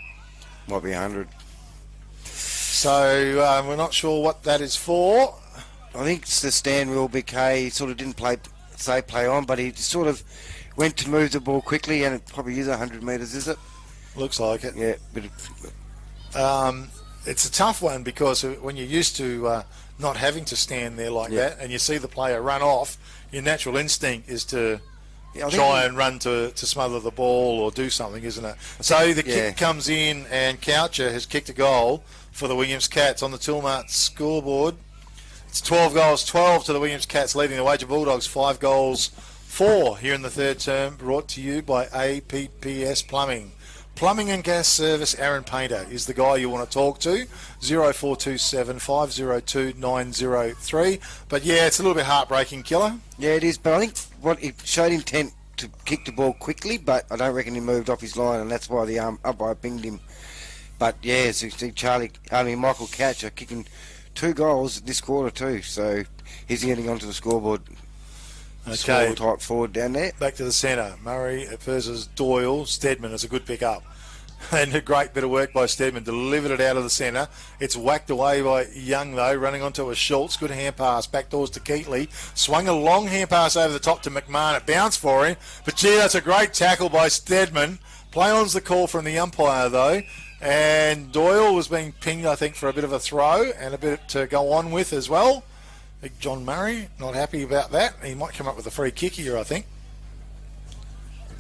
Might be 100. So we're not sure what that is for. I think it's the stand rule, BK. He sort of didn't play on, but he sort of went to move the ball quickly, and it probably is 100 metres, is it? Looks like it. Yeah. It's a tough one because when you're used to not having to stand there like that, and you see the player run off, your natural instinct is to try and run to smother the ball or do something, isn't it? So the kick comes in, and Coucher has kicked a goal for the Williams Cats on the Toolmart scoreboard. It's 12 goals, 12 to the Williams Cats, leading the Wagin Bulldogs 5 goals, 4 here in the third term, brought to you by APPS Plumbing. Plumbing and Gas Service, Aaron Painter is the guy you want to talk to, 0427 502 903. But yeah, it's a little bit heartbreaking, Killer. Yeah, it is, but I think it showed intent to kick the ball quickly, but I don't reckon he moved off his line, and that's why the umpire pinged him. But yeah, so Michael Coucher kicking 2 goals this quarter too, so he's getting onto the scoreboard. Okay, type forward down there. Back to the centre. Murray versus Doyle. Stedman is a good pick up. And a great bit of work by Stedman. Delivered it out of the centre. It's whacked away by Young though, running onto a Schultz. Good hand pass. Back doors to Keatley. Swung a long hand pass over the top to McMahon. It bounced for him. But gee, that's a great tackle by Stedman. Play on's the call from the umpire though. And Doyle was being pinged, I think, for a bit of a throw and a bit to go on with as well. Big John Murray, not happy about that. He might come up with a free kick here, I think.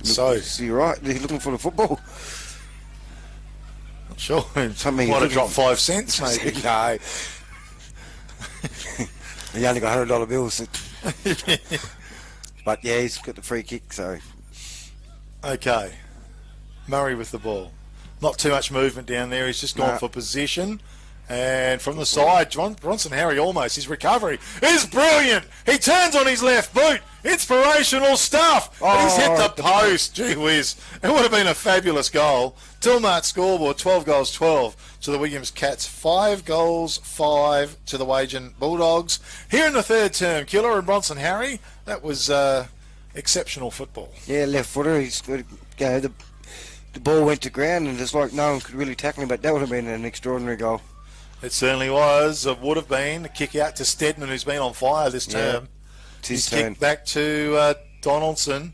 You're right. He's looking for the football. Not sure. Something might have dropped 5 cents, maybe. No. He only got $100 bills. But yeah, he's got the free kick, so. Okay. Murray with the ball. Not too much movement down there. He's just gone for position. And from the side, Bronson Harry almost. His recovery is brilliant. He turns on his left boot. Inspirational stuff. He's hit the post. Gee whiz. It would have been a fabulous goal. Tilmart scoreboard, 12 goals, 12 to the Williams Cats. 5 goals, 5 to the Wagin Bulldogs. Here in the third term, Killer and Bronson Harry, that was exceptional football. Yeah, left footer. He's good. The ball went to ground and it's like no one could really tackle him, but that would have been an extraordinary goal. It certainly was. It would have been a kick out to Stedman, who's been on fire this term. It's his turn. Kick back to Donaldson.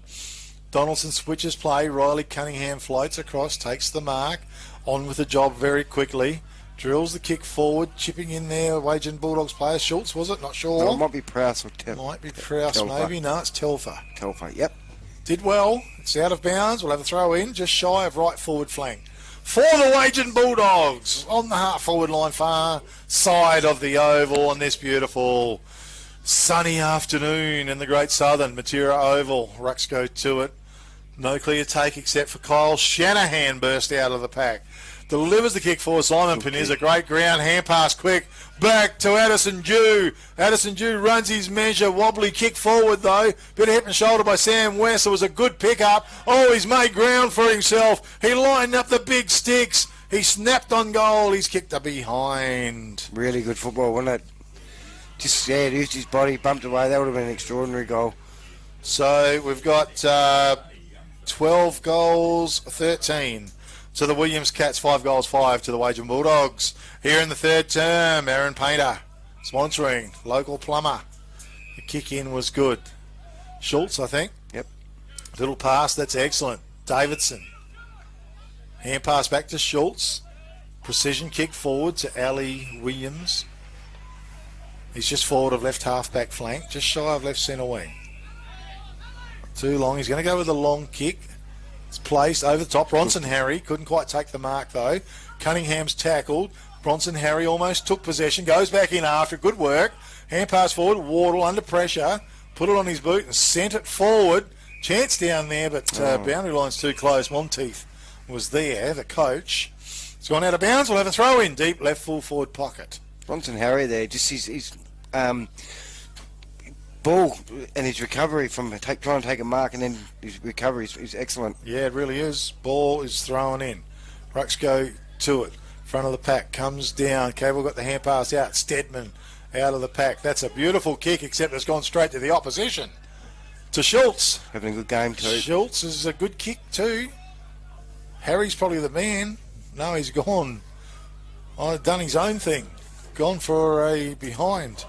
Donaldson switches play. Riley Cunningham floats across, takes the mark, on with the job very quickly. Drills the kick forward, chipping in there. Wagin Bulldogs player. Schultz, was it? Not sure. No, it might be Prowse or Telfer. Might be Prowse, Telfer. maybe. No, it's Telfer. Telfer, yep. Did well. It's out of bounds. We'll have a throw in, just shy of right forward flank. For the Wagin Bulldogs on the half forward line, far side of the oval on this beautiful sunny afternoon in the Great Southern. Matera Oval. Rucks go to it. No clear take except for Kyle Shanahan burst out of the pack. Delivers the kick for Simon Peniza. Great ground hand pass quick. Back to Addison Dew. Addison Dew runs his measure. Wobbly kick forward though. Bit of hip and shoulder by Sam West. It was a good pick up. Oh, he's made ground for himself. He lined up the big sticks. He snapped on goal. He's kicked a behind. Really good football, wasn't it? Just, yeah, used his body, bumped away. That would have been an extraordinary goal. So we've got 12 goals, 13 to the Williams Cats, 5 goals, 5 to the Wagin Bulldogs. Here in the third term, Aaron Painter sponsoring, local plumber. The kick in was good. Schultz, I think. Yep. Little pass, that's excellent. Davidson. Hand pass back to Schultz. Precision kick forward to Ali Williams. He's just forward of left half back flank, just shy of left centre wing. Too long. He's going to go with a long kick. It's placed over the top. Bronson Harry couldn't quite take the mark though. Cunningham's tackled. Bronson Harry almost took possession. Goes back in after. Good work. Hand pass forward. Wardle under pressure. Put it on his boot and sent it forward. Chance down there, but boundary line's too close. Monteith was there, the coach. It's gone out of bounds. We'll have a throw in deep left full forward pocket. Bronson Harry there, just his ball and his recovery from trying to take a mark, and then his recovery is excellent. Yeah, it really is. Ball is thrown in. Rucks go to it. Front of the pack comes down. Cable got the hand pass out. Stedman out of the pack. That's a beautiful kick, except it's gone straight to the opposition. To Schultz. Having a good game too. Schultz is a good kick too. Harry's probably the man. No, he's gone. Done his own thing. Gone for a behind.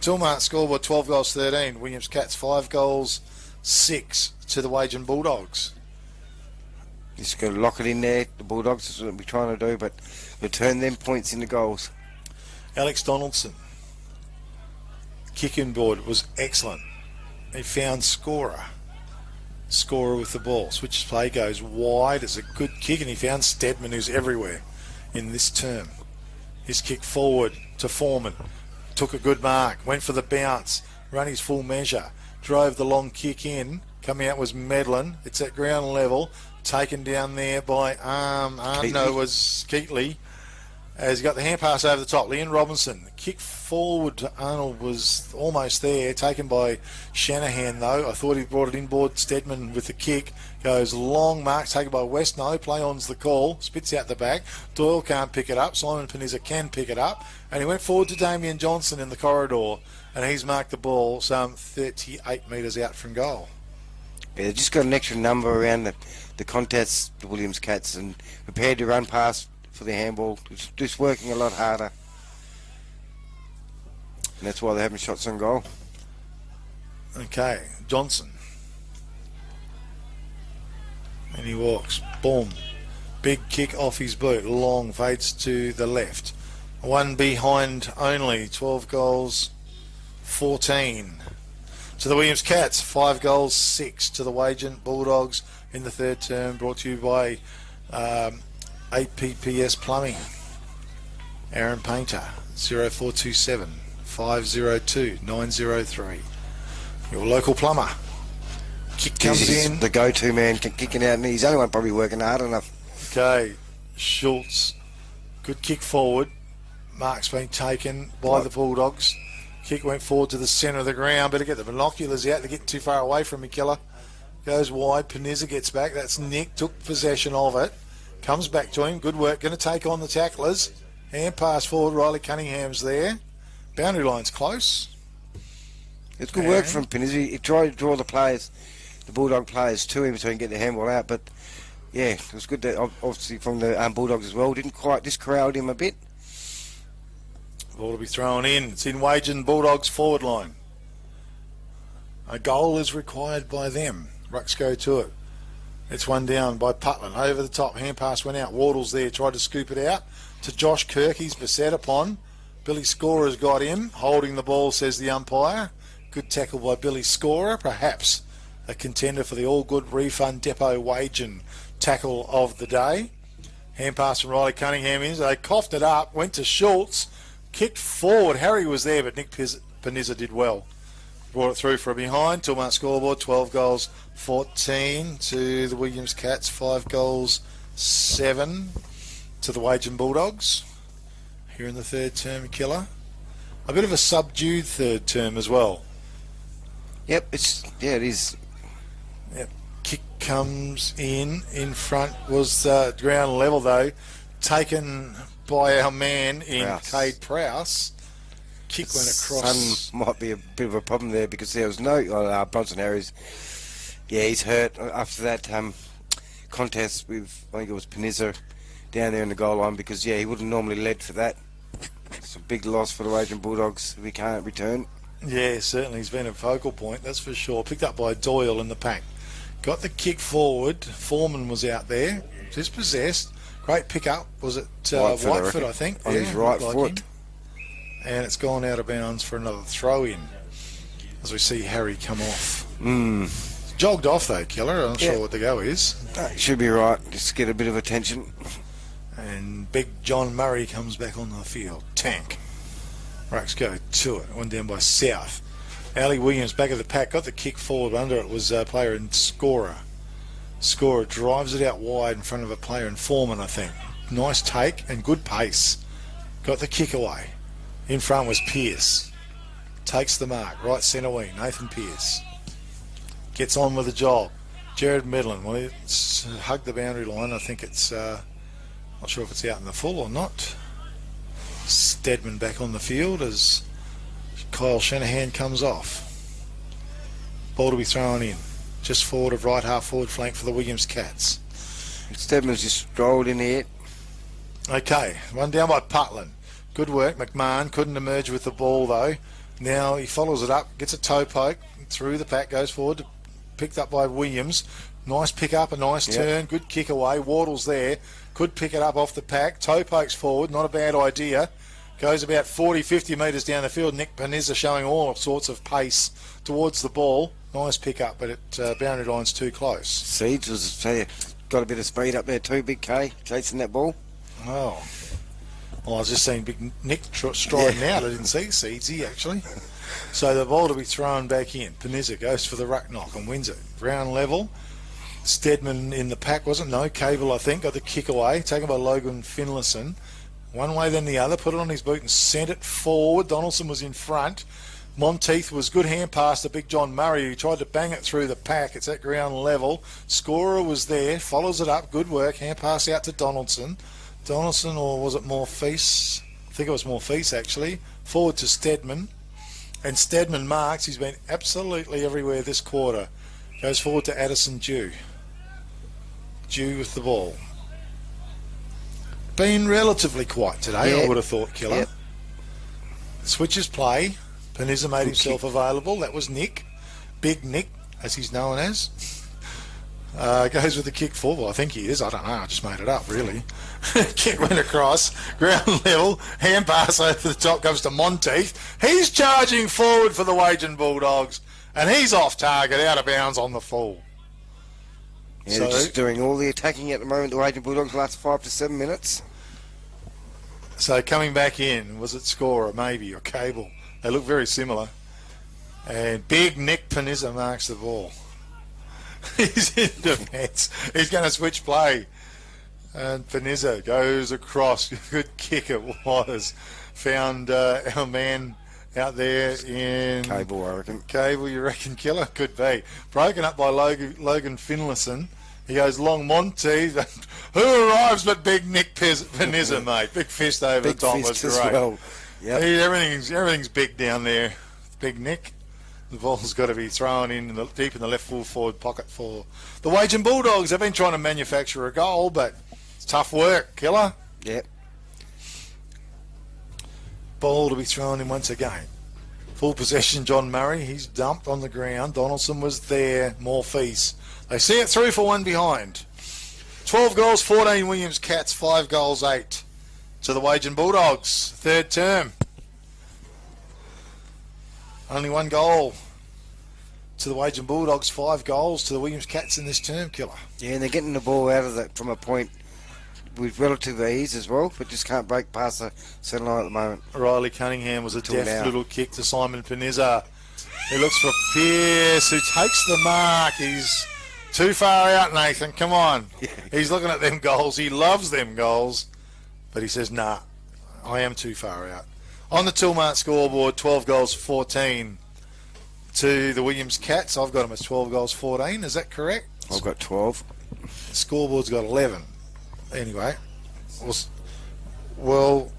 Tilmart scoreboard 12 goals 13. Williams Cats 5 goals 6 to the Wagin Bulldogs. Just got to lock it in there. The Bulldogs is what we're trying to do, but return them points into goals. Alex Donaldson. Kicking board was excellent. He found scorer. Scorer with the ball. Switches play, goes wide. It's a good kick, and he found Stedman, who's everywhere in this term. His kick forward to Foreman. Took a good mark. Went for the bounce. Run his full measure. Drove the long kick in. Coming out was Medlin. It's at ground level. Taken down there by Keatley. As he got the hand pass over the top. Leon Robinson. The kick forward to Arnold was almost there. Taken by Shanahan though. I thought he brought it inboard. Stedman with the kick. Goes long mark. Taken by West. No. Play on's the call. Spits out the back. Doyle can't pick it up. Simon Peniza can pick it up. And he went forward to Damien Johnson in the corridor. And he's marked the ball some 38 metres out from goal. Yeah, they've just got an extra number around the contest, the Williams Cats, and prepared to run past for the handball. It's just working a lot harder. And that's why they're having shots on goal. Okay, Johnson. And he walks. Boom. Big kick off his boot. Long fades to the left. One behind only. 12 goals, 14. To the Williams Cats, 5 goals, 6 to the Wagin Bulldogs in the third term. Brought to you by APPS Plumbing. Aaron Painter, 0427 502 903. Your local plumber. Kick comes in. The go-to man, kicking out, and he's the only one probably working hard enough. Okay, Schultz. Good kick forward. Mark's been taken by the Bulldogs. Kick went forward to the centre of the ground. Better get the binoculars out. They're getting too far away from me, killer. Goes wide. Peniza gets back. That's Nick. Took possession of it. Comes back to him. Good work. Going to take on the tacklers. Hand pass forward. Riley Cunningham's there. Boundary line's close. It's good work from Peniza. He tried to draw the players, the Bulldog players, to him so he can get the handball out. But yeah, it was good that obviously from the Bulldogs as well. Didn't quite, just corralled him a bit. Ball to be thrown in. It's in Wagin Bulldogs forward line. A goal is required by them. Rucks go to it. It's one down by Putland. Over the top, hand pass went out. Wardle's there, tried to scoop it out to Josh Kirk. He's beset upon. Billy Scorer's got him. Holding the ball, says the umpire. Good tackle by Billy Scorer. Perhaps a contender for the all-good refund depot Wagin tackle of the day. Hand pass from Riley Cunningham in. They coughed it up, went to Schultz, kicked forward. Harry was there, but Nick Panizza did well. Brought it through for a behind. 2-mark scoreboard, 12 goals, 14 to the Williams Cats, 5 goals, 7 to the Wagin Bulldogs. Here in the third term, Killer. A bit of a subdued third term as well. Yep, it is. Yep. Kick comes in front, was ground level though, taken by our man in Cade Prowse. Kick went across. Sun might be a bit of a problem there because there was no Bronson Harris. Yeah, he's hurt after that contest with, I think it was Panizza down there in the goal line, because he would have normally led for that. It's a big loss for the Wagin Bulldogs if he can't return. Yeah, certainly he's been a focal point, that's for sure. Picked up by Doyle in the pack. Got the kick forward. Foreman was out there, dispossessed. Great pick up. Was it Whitefoot, I think? On his right foot. And it's gone out of bounds for another throw in as we see Harry come off. Jogged off though, Killer. I'm not sure what the go is. Should be right. Just get a bit of attention. And Big John Murray comes back on the field. Tank. Rucks go to it. One down by South. Ali Williams back of the pack. Got the kick forward. Under it was a player in Scorer. Scorer drives it out wide in front of a player in Foreman, I think. Nice take and good pace. Got the kick away. In front was Pearce. Takes the mark. Right centre wing. Nathan Pearce. Gets on with the job. Jared Medlin. Well, it's hugged the boundary line. I think it's... not sure if it's out in the full or not. Stedman back on the field as Kyle Shanahan comes off. Ball to be thrown in. Just forward of right half forward flank for the Williams Cats. Stedman's just strolled in here. Okay, one down by Putland. Good work. McMahon couldn't emerge with the ball though. Now he follows it up, gets a toe poke through the pack, goes forward, picked up by Williams. Nice pick up, a nice turn, good kick away. Wardle's there, could pick it up off the pack. Toe pokes forward, not a bad idea. Goes about 40-50 metres down the field. Nick Panizza showing all sorts of pace towards the ball. Nice pick up, but it boundary line's too close. Seeds was got a bit of speed up there too, Big K, chasing that ball. Oh. Well, I was just seeing Big Nick striding out. I didn't see Seedsy, actually. So the ball to be thrown back in. Panizza goes for the ruck knock and wins it. Ground level. Stedman in the pack, wasn't? No, Cable, I think, got the kick away. Taken by Logan Finlayson. One way then the other. Put it on his boot and sent it forward. Donaldson was in front. Monteith was good hand pass to Big John Murray, who tried to bang it through the pack. It's at ground level. Scorer was there. Follows it up. Good work. Hand pass out to Donaldson. Donaldson, or was it Morfease? I think it was Morfease, actually. Forward to Stedman. And Stedman marks. He's been absolutely everywhere this quarter. Goes forward to Addison Dew. Dew with the ball. Been relatively quiet today, I would have thought, Killer. Yep. Switches play. Panizza made himself available. That was Nick. Big Nick, as he's known as. Goes with the kick forward. I think he is. I don't know. I just made it up, really. Kick went across. Ground level. Hand pass over the top goes to Monteith. He's charging forward for the Wagin Bulldogs. And he's off target, out of bounds on the full. Yeah, they're just doing all the attacking at the moment. The Wagin Bulldogs last 5 to 7 minutes. So coming back in, was it Scorer maybe, or Cable? They look very similar. And Big Nick Panizza marks the ball. He's in defence. He's going to switch play. And Panizza goes across. Good kick it was. Found our man out there in... Cable, I reckon. Cable, you reckon, Killer? Could be. Broken up by Logan Finlayson. He goes long Monty. Who arrives but Big Nick Panizza, mate? Big fist over big the top. Was great. Well. Yep. Everything's big down there. Big Nick. The ball's got to be thrown in deep in the left full forward pocket for the Wagin Bulldogs. They've been trying to manufacture a goal, but it's tough work, Killer. Yep. Ball to be thrown in once again. Full possession, John Murray. He's dumped on the ground. Donaldson was there. Morpheus. They see it through for one behind. 12 goals, 14 Williams Cats, 5 goals, 8 to the Wagin Bulldogs. Third term. Only 1 goal to the Wagin Bulldogs, 5 goals to the Williams Cats in this term, Killer. Yeah, and they're getting the ball out of that from a point with relative ease as well, but just can't break past the centre line at the moment. Riley Cunningham was a deft little kick to Simon Panizza. He looks for Pearce, who takes the mark. He's too far out, Nathan. Come on. Yeah. He's looking at them goals. He loves them goals. But he says, nah, I am too far out. On the Toolmart scoreboard, 12 goals, 14 to the Williams Cats. I've got them as 12 goals, 14. Is that correct? I've got 12. The scoreboard's got 11. Anyway, well,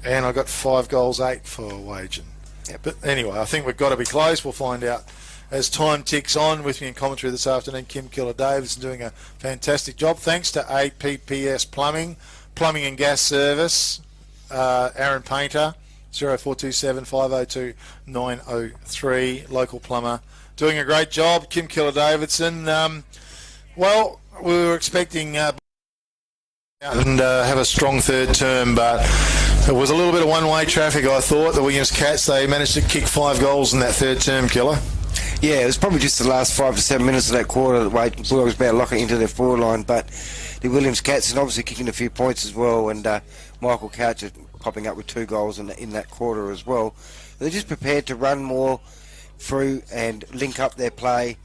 and I got 5 goals, 8 for Wagin. Yep. But anyway, I think we've got to be close. We'll find out as time ticks on. With me in commentary this afternoon, Kim Killer-Davidson doing a fantastic job. Thanks to APPS Plumbing and Gas Service, Aaron Painter, 0427 502 903, local plumber, doing a great job. Kim Killer-Davidson. Well, we were expecting and have a strong third term, but it was a little bit of one-way traffic. I thought the Williams Cats, they managed to kick 5 goals in that third term, Killer. Yeah, it was probably just the last 5 to 7 minutes of that quarter that Wagin Bulldogs about to lock it into their forward line, but the Williams Cats are obviously kicking a few points as well, and Michael Couch popping up with 2 goals in that quarter as well. They're just prepared to run more through and link up their play.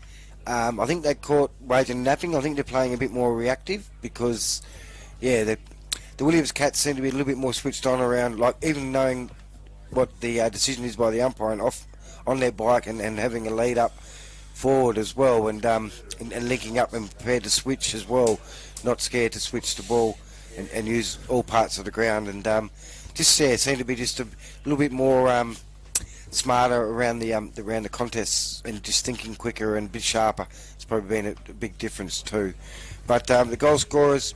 I think they caught Wagin napping. I think they're playing a bit more reactive because, yeah, the Williams Cats seem to be a little bit more switched on around, like even knowing what the decision is by the umpire and off on their bike and having a lead up forward as well, and linking up and prepared to switch as well, not scared to switch the ball and use all parts of the ground, and seem to be just a little bit more smarter around the contests and just thinking quicker and a bit sharper. It's probably been a big difference too. But the goal scorers,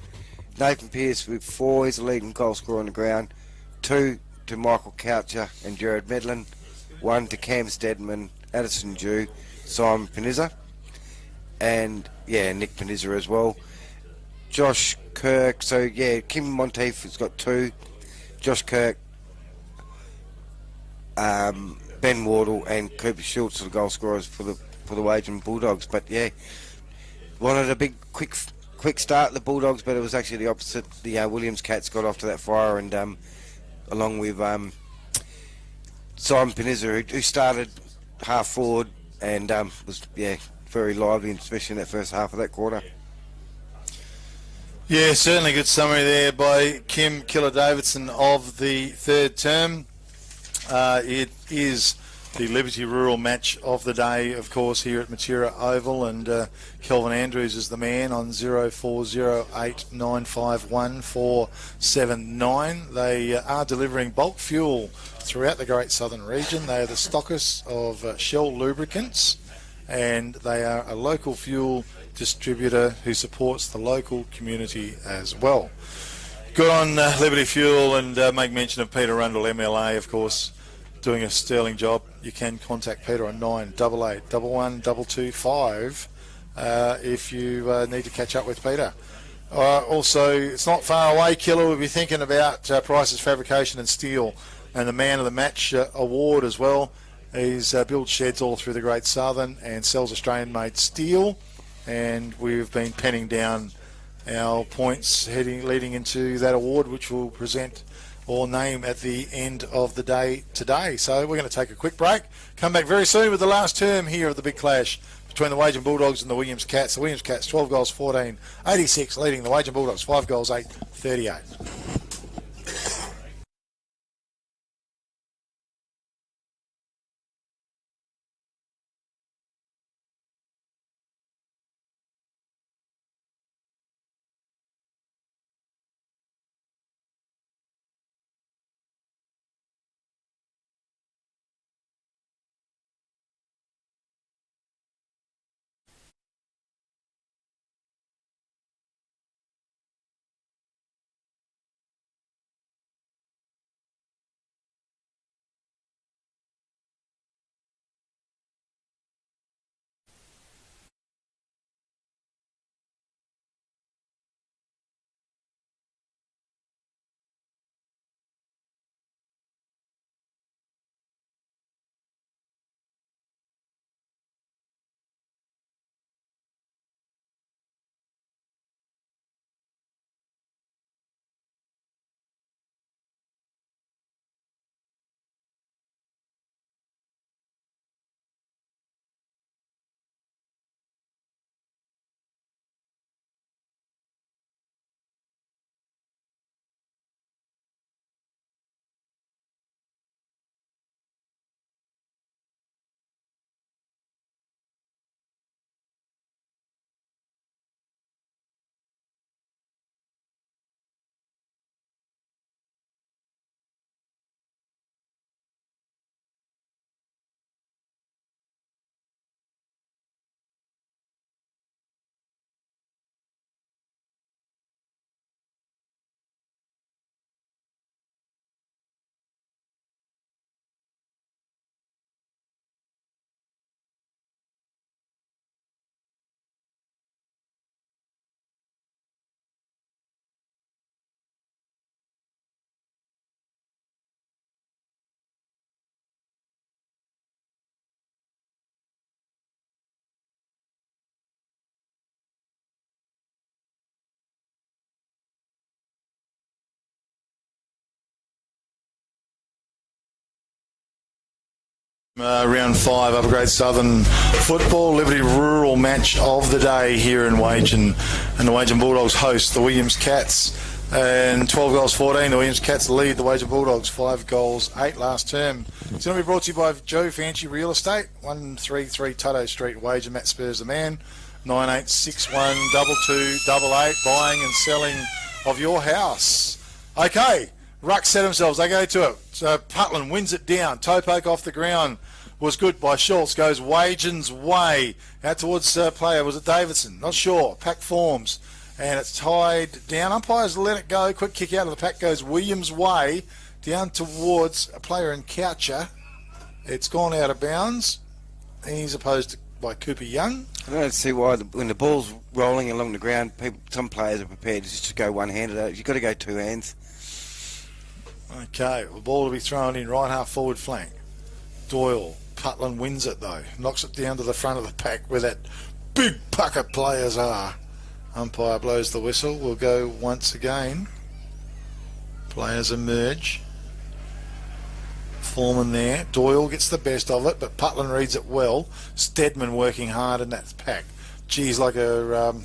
Nathan Pearce with 4, he's the leading goal scorer on the ground. 2 to Michael Coucher and Jared Medlin. 1 to Cam Stedman, Addison Dew, Simon Panizza, and Nick Panizza as well. Josh Kirk, Kim Monteith has got 2. Josh Kirk, Ben Wardle and Cooper Schultz are the goal scorers for the Wagin Bulldogs. But yeah, wanted a big quick start the Bulldogs, but it was actually the opposite. The Williams Cats got off to that fire, and along with Simon Panizza, who started half forward and was very lively, especially in that first half of that quarter. Yeah, certainly good summary there by Kim Killer-Davidson of the third term. It is the Liberty Rural match of the day, of course, here at Matura Oval, and Kelvin Andrews is the man on 0408951479. They are delivering bulk fuel throughout the Great Southern Region. They are the stockists of Shell lubricants, and they are a local fuel distributor who supports the local community as well. Good on Liberty Fuel, and make mention of Peter Rundle, MLA, of course, doing a sterling job. You can contact Peter on 988 11 225 if you need to catch up with Peter. Also, it's not far away, Killer. We'll be thinking about Price's Fabrication and Steel and the Man of the Match award as well. He's builds sheds all through the Great Southern and sells Australian-made steel, and we've been penning down our points leading into that award, which we'll present or name at the end of the day today. So we're going to take a quick break, come back very soon with the last term here of the big clash between the Wagin Bulldogs and the Williams Cats. The Williams Cats 12 goals 14 86, leading the Wagin Bulldogs 5 goals 8 38. Round 5, Upper Grade Southern Football, Liberty Rural match of the day here in Wagin. And the Wagin Bulldogs host the Williams Cats. And 12 goals 14, the Williams Cats lead the Wagin Bulldogs 5 goals 8 last term. It's going to be brought to you by Joe Fancy Real Estate, 133 Tutto Street, Wagin. Matt Spurs the man, 9861 2288, buying and selling of your house. Okay. Ruck set themselves, they go to it. So Putland wins it down. Toe poke off the ground was good by Schultz. Goes Wagin's way. Out towards player, was it Davidson? Not sure. Pack forms. And it's tied down. Umpires let it go. Quick kick out of the pack goes Williams' way. Down towards a player in Coucher. It's gone out of bounds. He's opposed to by Cooper Young. I don't see why when the ball's rolling along the ground, some players are prepared just to go one-handed. You've got to go two hands. Okay, the ball will be thrown in right half forward flank. Doyle, Putland wins it though. Knocks it down to the front of the pack where that big pucker players are. Umpire blows the whistle. We'll go once again. Players emerge. Foreman there. Doyle gets the best of it, but Putland reads it well. Stedman working hard in that pack. Geez, like a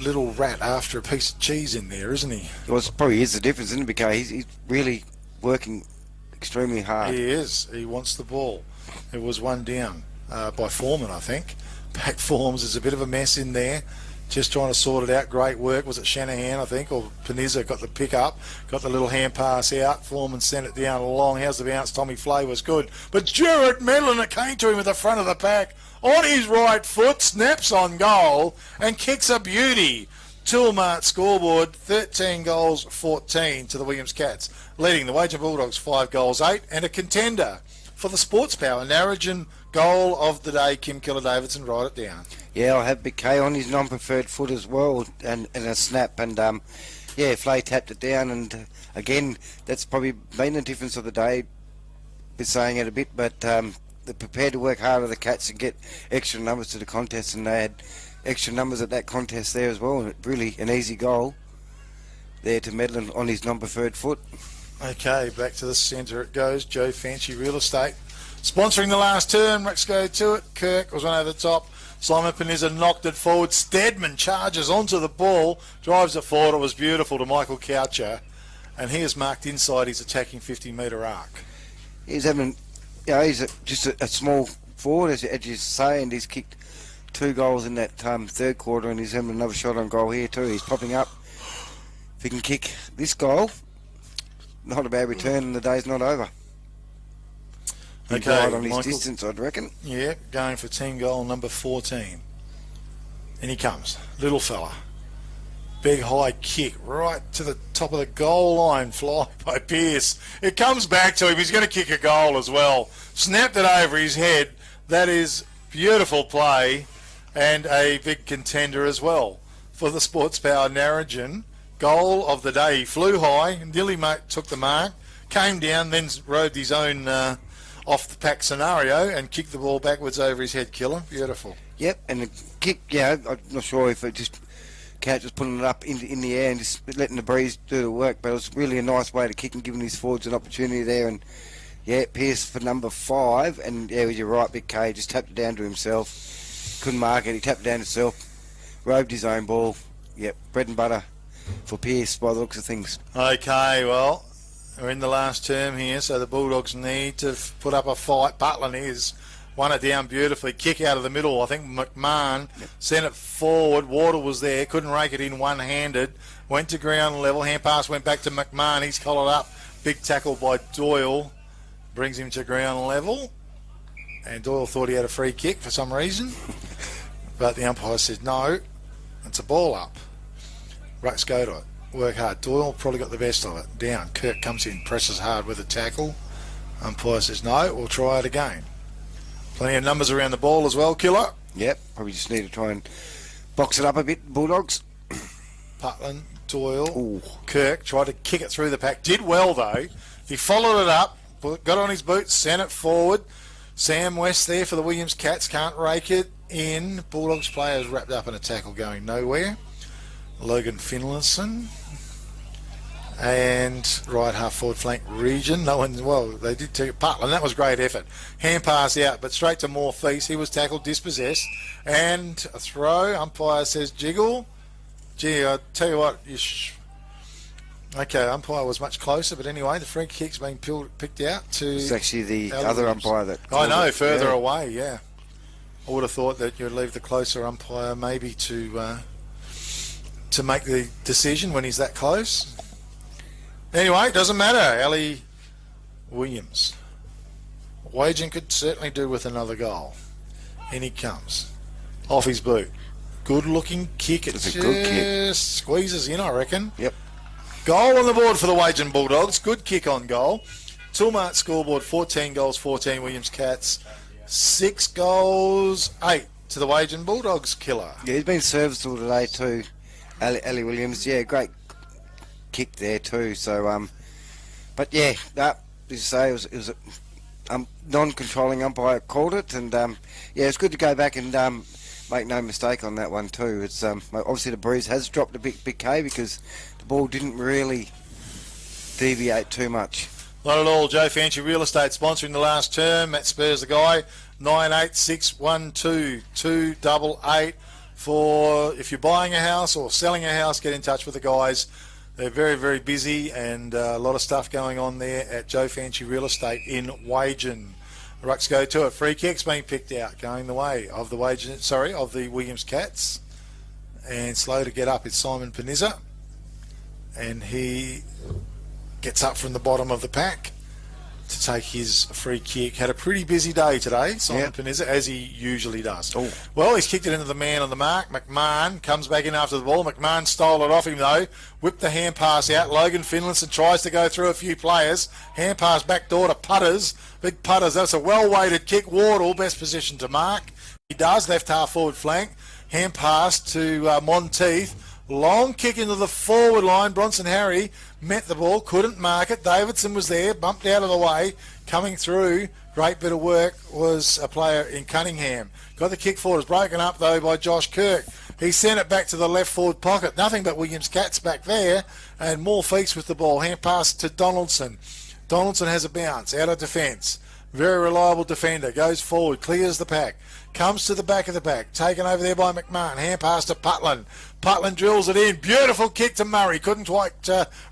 little rat after a piece of cheese in there, isn't he? Well, it probably is the difference, isn't it? Because he's really working extremely hard. He is. He wants the ball. It was one down by Foreman, I think. Pack forms. There's a bit of a mess in there. Just trying to sort it out. Great work. Was it Shanahan, I think, or Panizza got the pick up, got the little hand pass out. Foreman sent it down along. How's the bounce? Tommy Flay was good. But Jarrett Medlin, it came to him at the front of the pack on his right foot, snaps on goal and kicks a beauty. Tilmart scoreboard, 13 goals 14 to the Williams Cats, leading the Wagin Bulldogs 5 goals 8 and a contender for the Sports Power Narrogin goal of the day. Kim Keller-Davidson, write it down. Yeah, I'll have Big K on his non-preferred foot as well, and a snap, and yeah, Flay tapped it down, and again, that's probably been the difference of the day. Been saying it a bit, but they're prepared to work harder, the Cats, and get extra numbers to the contest, and they had extra numbers at that contest there as well, and really an easy goal there to Medlin on his non-preferred foot. Okay, back to the centre it goes. Joe Fancy Real Estate sponsoring the last turn. Rex go to it. Kirk was one over the top. Simon Panizza knocked it forward. Stedman charges onto the ball, drives it forward. It was beautiful to Michael Coucher, and he is marked inside his attacking 50-metre arc. He's having, he's just a small forward, as you say, and he's kicked 2 goals in that third quarter, and he's having another shot on goal here too. He's popping up. If he can kick this goal, not a bad return, and the day's not over. Okay, right on his Michael, distance, I'd reckon. Yeah, going for team goal number 14. And he comes, little fella. Big high kick right to the top of the goal line, fly by Pearce. It comes back to him. He's going to kick a goal as well. Snapped it over his head. That is beautiful play and a big contender as well for the Sports Power Narrogin goal of the day. He flew high, nearly took the mark, came down, then rode his own off the pack scenario and kicked the ball backwards over his head. Killer, beautiful. Yep, and the kick, I'm not sure if it just Cat just putting it up in the air and just letting the breeze do the work, but it was really a nice way to kick and giving his forwards an opportunity there. And yeah, Pearce for number 5, and yeah, you're right, Big K just tapped it down to himself, couldn't mark it, he tapped it down himself, roved his own ball. Yep, bread and butter for Pearce by the looks of things. Okay, well, we're in the last term here, so the Bulldogs need to put up a fight. Putland is won it down beautifully. Kick out of the middle. I think McMahon sent it forward. Water was there. Couldn't rake it in one-handed. Went to ground level. Hand pass went back to McMahon. He's collared up. Big tackle by Doyle. Brings him to ground level. And Doyle thought he had a free kick for some reason. But the umpire said, no, it's a ball up. Rucks go to it. Work hard. Doyle probably got the best of it. Down. Kirk comes in, presses hard with a tackle. Umpire says, no, we'll try it again. Plenty of numbers around the ball as well, Killer. Yep, probably just need to try and box it up a bit, Bulldogs. Putland, Doyle, Ooh. Kirk tried to kick it through the pack. Did well, though. He followed it up, got on his boots, sent it forward. Sam West there for the Williams Cats. Can't rake it in. Bulldogs players wrapped up in a tackle going nowhere. Logan Finlayson. And right half forward flank region. No one, well, they did take Putland. That was great effort. Hand pass out, but straight to Morpheus. He was tackled, dispossessed. And a throw. Umpire says jiggle. Gee, I tell you what, okay, umpire was much closer, but anyway, the free kick's been picked out to... It's actually the other umpire that... I know, further away, yeah. I would have thought that you'd leave the closer umpire maybe to make the decision when he's that close. Anyway, it doesn't matter. Ali Williams. Wagin could certainly do with another goal. In he comes. Off his boot. Good looking kick. It just good kick. Squeezes in, I reckon. Yep. Goal on the board for the Wagin Bulldogs. Good kick on goal. Toolmart scoreboard, 14 goals, 14 Williams Cats. 6 goals, 8 to the Wagin Bulldogs killer. Yeah, he's been serviceable today too. Ali Williams, yeah, great kick there too. So, but yeah, as you say, it was a non-controlling umpire called it, and yeah, it's good to go back and make no mistake on that one too. It's obviously the breeze has dropped a bit, K, because the ball didn't really deviate too much. Not at all. Joe Fancy Real Estate sponsoring the last term. Matt Spurs the guy. 98612 288 for if you're buying a house or selling a house. Get in touch with the guys. They're very, very busy, and a lot of stuff going on there at Joe Fancy Real Estate in Wagin. The Rucks go to it. Free kick's being picked out, going the way of the of the Williams Cats. And slow to get up is Simon Panizza. And he gets up from the bottom of the pack to take his free kick. Had a pretty busy day today, Simon Panizza, as he usually does. Ooh. Well, he's kicked it into the man on the mark. McMahon comes back in after the ball. McMahon stole it off him, though. Whipped the hand pass out. Logan Finlayson tries to go through a few players. Hand pass back door to Putters. Big Putters. That's a well-weighted kick. Wardle, best position to mark. He does. Left half forward flank. Hand pass to Monteith. Long kick into the forward line. Bronson Harry met the ball, couldn't mark it. Davidson was there, bumped out of the way. Coming through, great bit of work, was a player in Cunningham. Got the kick forward. It was broken up, though, by Josh Kirk. He sent it back to the left forward pocket. Nothing but Williams Cats back there. And more Feeks with the ball. Hand pass to Donaldson. Donaldson has a bounce out of defence. Very reliable defender. Goes forward, clears the pack. Comes to the back of the pack. Taken over there by McMahon. Hand pass to Putland. Putland drills it in. Beautiful kick to Murray. Couldn't quite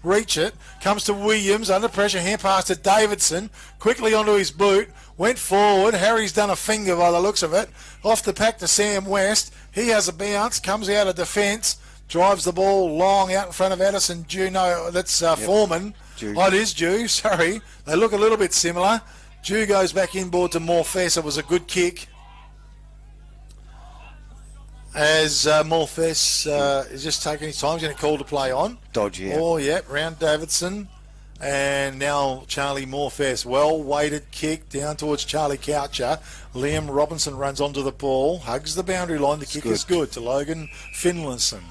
reach it. Comes to Williams. Under pressure. Hand pass to Davidson. Quickly onto his boot. Went forward. Harry's done a finger by the looks of it. Off the pack to Sam West. He has a bounce. Comes out of defence. Drives the ball long out in front of Addison. No, that's Foreman. Dew. Oh, it is Dew. Sorry. They look a little bit similar. Dew goes back inboard to Morpheus. It was a good kick. As Morpheus is just taking his time. He's going to call to play on. Dodge, yeah. Oh, yeah. Round Davidson. And now Charlie Morpheus. Well-weighted kick down towards Charlie Coucher. Liam Robinson runs onto the ball. Hugs the boundary line. The kick is good to Logan Finlayson.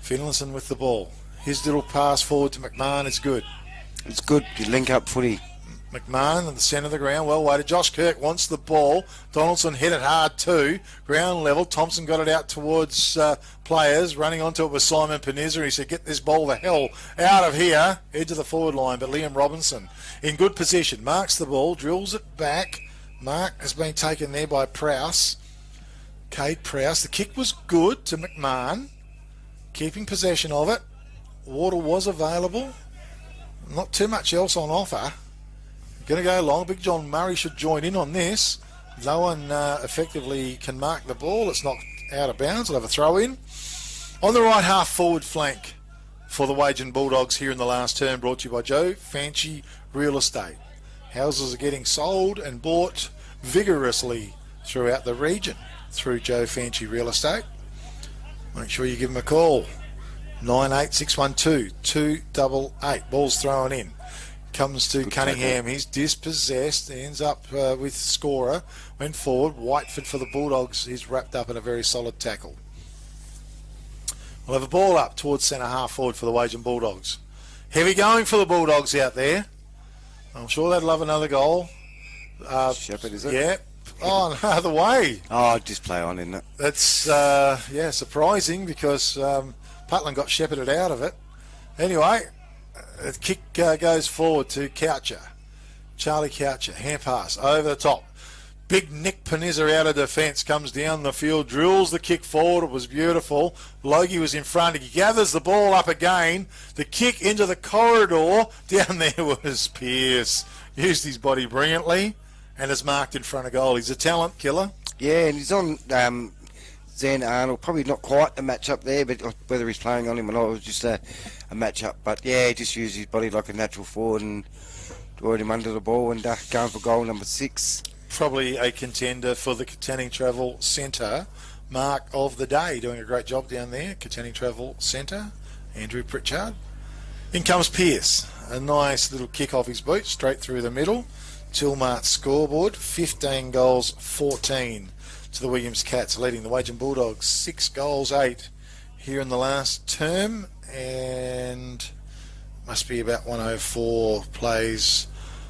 Finlayson with the ball. His little pass forward to McMahon is good. It's good. You link up footy. McMahon at the centre of the ground, well weighted. Josh Kirk wants the ball. Donaldson hit it hard too. Ground level. Thompson got it out towards players. Running onto it was Simon Panizza. He said, get this ball the hell out of here. Edge of the forward line. But Liam Robinson in good position. Marks the ball. Drills it back. Mark has been taken there by Prowse. Cade Prowse. The kick was good to McMahon. Keeping possession of it. Water was available. Not too much else on offer. Going to go long. Big John Murray should join in on this. No one effectively can mark the ball. It's knocked out of bounds. We'll have a throw in. On the right half forward flank for the Wagin Bulldogs here in the last term, brought to you by Joe Fancy Real Estate. Houses are getting sold and bought vigorously throughout the region through Joe Fancy Real Estate. Make sure you give them a call. 98612 288. Ball's thrown in. Comes to good Cunningham. Tackle. He's dispossessed. He ends up with scorer. Went forward. Whiteford for the Bulldogs. He's wrapped up in a very solid tackle. We'll have a ball up towards centre half forward for the Wagin Bulldogs. Heavy going for the Bulldogs out there. I'm sure they'd love another goal. Shepherd, is it? Yeah. Oh, no, other way. Oh, just play on, isn't it? That's, surprising because Putland got shepherded out of it. Anyway, the kick goes forward to Coucher. Charlie Coucher, hand pass over the top. Big Nick Panizza out of defence, comes down the field, drills the kick forward. It was beautiful. Logie was in front. He gathers the ball up again. The kick into the corridor. Down there was Pearce. Used his body brilliantly and is marked in front of goal. He's a talent killer. Yeah, and he's on Zen Arnold. Probably not quite a match-up there, but whether he's playing on him or not, it was just a match-up. But yeah, he just used his body like a natural forward and brought him under the ball and going for goal number 6. Probably a contender for the Katanning Travel Centre mark of the day. Doing a great job down there, Katanning Travel Centre. Andrew Pritchard. In comes Pearce. A nice little kick off his boot, straight through the middle. Tilmart scoreboard, 15 goals, 14 to the Williams Cats, leading the Wagin Bulldogs 6 goals, 8 here in the last term, and must be about 104 plays,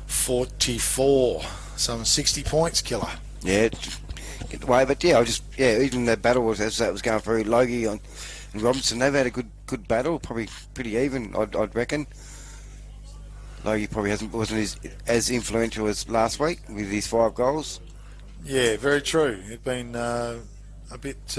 44. Some 60 points, killer. Yeah, get away, but yeah, even the battle was as that was going through. Logie and Robinson, they've had a good battle, probably pretty even, I'd reckon. Logie probably wasn't as influential as last week with his 5 goals. Yeah, very true. He'd been a bit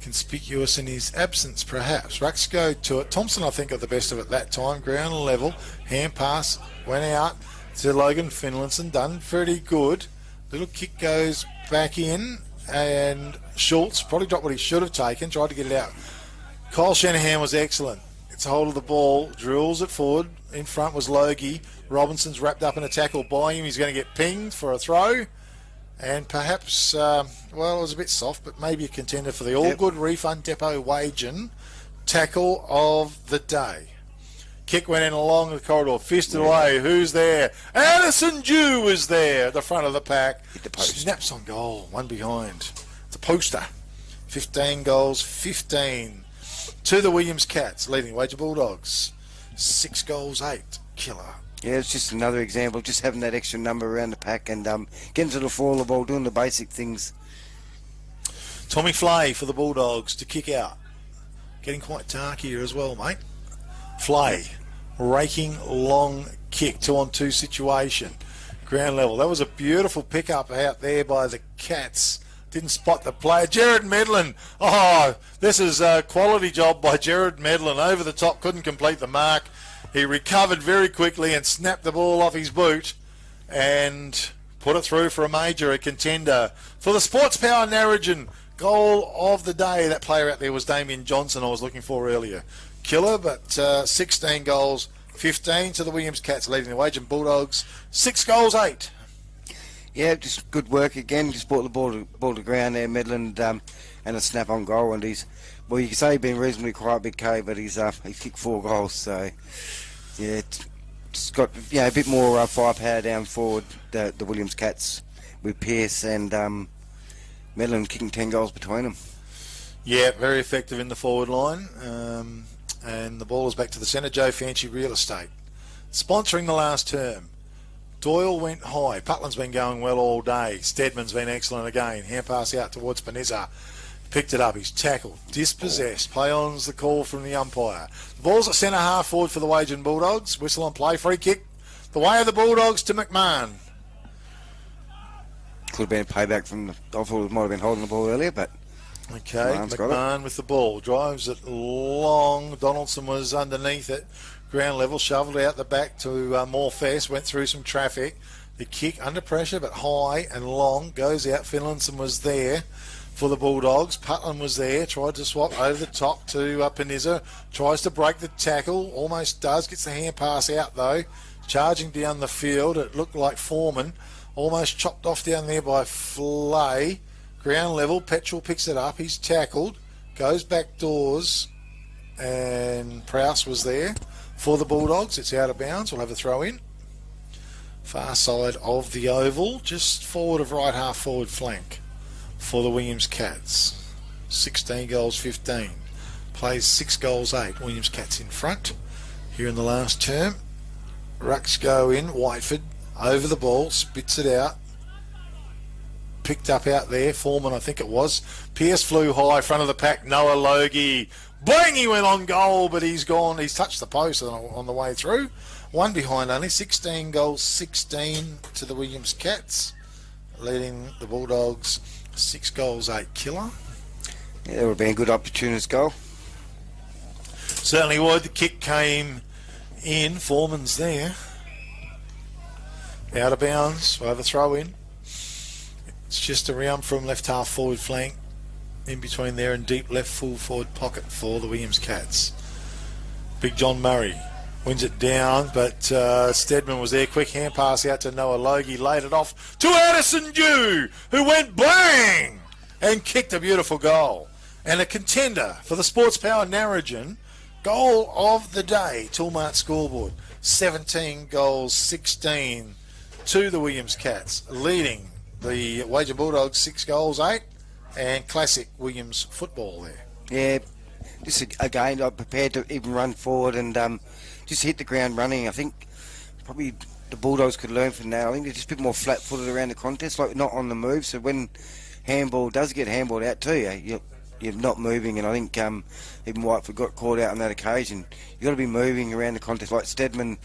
conspicuous in his absence, perhaps. Rucks go to it. Thompson, I think, got the best of it that time. Ground level, hand pass, went out to Logan Finlayson, done pretty good. Little kick goes back in, and Schultz probably dropped what he should have taken, tried to get it out. Kyle Shanahan was excellent. It's a hold of the ball, drills it forward. In front was Logie. Robinson's wrapped up in a tackle by him. He's going to get pinged for a throw. And perhaps, well, it was a bit soft, but maybe a contender for the all-good refund depot Wagin tackle of the day. Kick went in along the corridor, fisted away. Who's there? Addison Dew is there at the front of the pack. Hit the post. Snaps on goal, one behind. It's a poster. 15 goals, 15 to the Williams Cats, leading Wagin Bulldogs. 6 goals, 8. Killer. Yeah, it's just another example, just having that extra number around the pack and getting to the fall of the ball, doing the basic things. Tommy Flay for the Bulldogs to kick out. Getting quite dark here as well, mate. Flay, raking long kick, 2-on-2 situation. Ground level. That was a beautiful pickup out there by the Cats. Didn't spot the player. Jared Medlin. Oh, this is a quality job by Jared Medlin. Over the top, couldn't complete the mark. He recovered very quickly and snapped the ball off his boot and put it through for a major, a contender. For the Sports Power Narrogin goal of the day, that player out there was Damien Johnson I was looking for earlier. Killer, but 16 goals, 15 to the Williams Cats, leading the Wagin Bulldogs. 6 goals, 8. Yeah, just good work again. Just brought the ball to ground there, Midland, and a snap on goal. And you can say he's been reasonably quiet, Big K, but he's kicked 4 goals. So yeah, it's got a bit more firepower down forward. The Williams Cats with Pearce and Midland kicking 10 goals between them. Yeah, very effective in the forward line. And the ball is back to the centre. Joe Fancy Real Estate sponsoring the last term. Doyle went high. Putland's been going well all day. Stedman's been excellent again. Hand pass out towards Panizza. Picked it up. He's tackled. Dispossessed. Play on's the call from the umpire. The ball's at centre half forward for the Wagin Bulldogs. Whistle on play. Free kick. The way of the Bulldogs to McMahon. Could have been a payback from I thought it might have been holding the ball earlier, but okay, McMahon with the ball. Drives it long. Donaldson was underneath it. Ground level, shoveled out the back to Morfess, went through some traffic. The kick under pressure but high and long, goes out. Finlayson was there for the Bulldogs. Putland was there, tried to swap over the top to Panizza, tries to break the tackle, almost does, gets the hand pass out though. Charging down the field, it looked like Foreman, almost chopped off down there by Flay. Ground level, Petrel picks it up, he's tackled, goes back doors, and Prowse was there for the Bulldogs. It's out of bounds. We'll have a throw in. Far side of the oval, just forward of right half forward flank for the Williams Cats. 16 goals, 15. Plays 6 goals, 8. Williams Cats in front here in the last term. Rucks go in. Whiteford over the ball, spits it out. picked up out there. Foreman, I think it was. Pierce flew high, front of the pack. Noah Logie. Bang! He went on goal, but he's gone. He's touched the post on the way through. One behind only. 16 goals, 16 to the Williams Cats. Leading the Bulldogs 6 goals, 8 killer. Yeah, that would have been a good opportunist goal. Certainly would. The kick came in. Foreman's there. Out of bounds. Overthrow in. It's just around from left half forward flank. In between there and deep left full forward pocket for the Williams Cats. Big John Murray wins it down, but Steadman was there. Quick hand pass out to Noah Logie. Laid it off to Addison Dew, who went bang and kicked a beautiful goal. And a contender for the Sports Power Narrogin goal of the day. Toolmart scoreboard. 17 goals, 16 to the Williams Cats. Leading the Wagin Bulldogs 6 goals, 8. And classic Williams football there. Yeah, just again, I'm prepared to even run forward and just hit the ground running. I think probably the Bulldogs could learn from that. I think they're just a bit more flat-footed around the contest, like not on the move. So when handball does get handballed out to you, you're not moving. And I think even Whitefoot got caught out on that occasion. You've got to be moving around the contest. Like Steadman,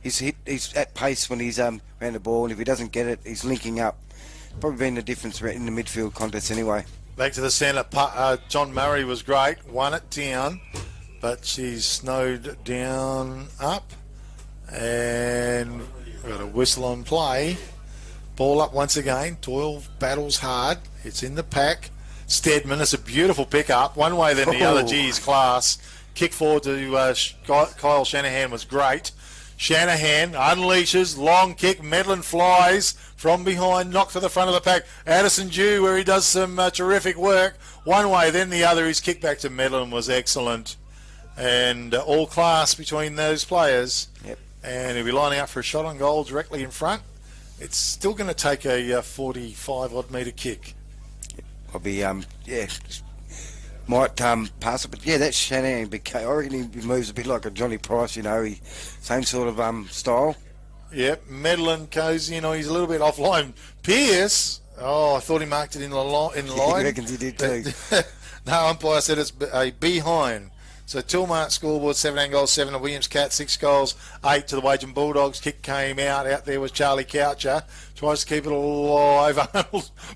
he's at pace when he's around the ball, and if he doesn't get it, he's linking up. Probably been the difference in the midfield contest anyway. Back to the centre. John Murray was great. Won it down, but she's snowed down up. And we've got a whistle on play. Ball up once again. Doyle battles hard. It's in the pack. Steadman, it's a beautiful pick-up. One way than the other. Geez, class. Kick forward to Kyle Shanahan was great. Shanahan unleashes, long kick, Medlin flies from behind, knocked to the front of the pack. Addison Dew, where he does some terrific work. One way, then the other. His kick back to Medlin was excellent. And all class between those players. Yep. And he'll be lining up for a shot on goal directly in front. It's still going to take a 45-odd metre kick. I'll be, might pass it, but yeah, that's Shanahan. I reckon he moves a bit like a Johnny Price, same sort of style. Yep, Medlin goes in. He's a little bit offline. Pierce, I thought he marked it in line. He reckons he did too. No, umpire said it's a behind. So Toolmart scoreboard, 17 goals, 7 to Williams Cats, 6 goals, 8 to the Wagin Bulldogs. Kick came out. Out there was Charlie Coucher. Tries to keep it alive.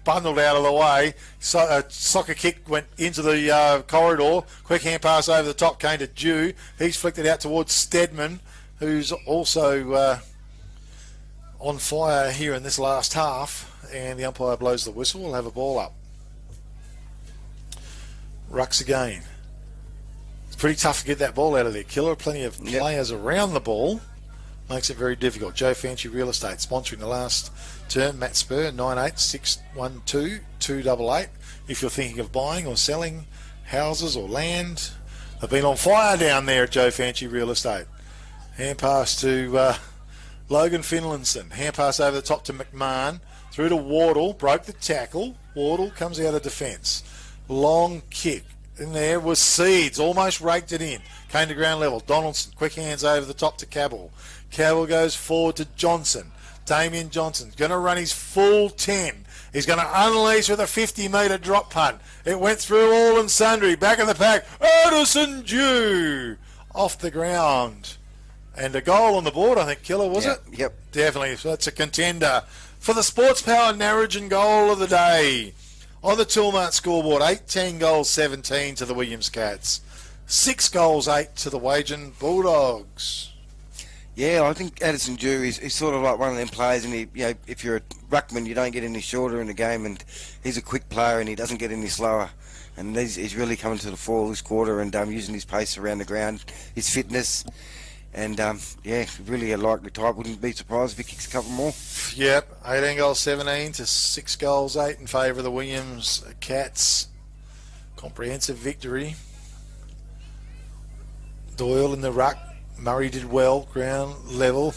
Bundled out of the way. So a soccer kick went into the corridor. Quick hand pass over the top came to Dew. He's flicked it out towards Steadman, who's also on fire here in this last half. And the umpire blows the whistle. We'll have a ball up. Rucks again. Pretty tough to get that ball out of there, Killer. Plenty of players around the ball. Makes it very difficult. Joe Fancy Real Estate sponsoring the last term. Matt Spur, 986112-288. If you're thinking of buying or selling houses or land, they've been on fire down there at Joe Fancy Real Estate. Hand pass to Logan Finlayson. Hand pass over the top to McMahon. Through to Wardle. Broke the tackle. Wardle comes out of defence. Long kick. In there was Seeds, almost raked it in. Came to ground level. Donaldson, quick hands over the top to Cabell. Cabell goes forward to Johnson. Damien Johnson's going to run his full 10. He's going to unleash with a 50-metre drop punt. It went through all and sundry. Back in the pack, Addison Dew off the ground. And a goal on the board, I think, Killer, was it? Yep. Definitely. So that's a contender for the Sports Power Narrogin goal of the day. On the Toolmart scoreboard, 18 goals, 17 to the Williams Cats. 6 goals, 8 to the Wagin Bulldogs. Yeah, I think Addison Dew is sort of like one of them players, and if you're a ruckman, you don't get any shorter in the game, and he's a quick player, and he doesn't get any slower. And he's really coming to the fore this quarter and using his pace around the ground, his fitness. And, really a likely type. Wouldn't be surprised if he kicks a couple more. Yep, 18 goals, 17 to 6 goals, 8 in favour of the Williams Cats. Comprehensive victory. Doyle in the ruck. Murray did well, ground level.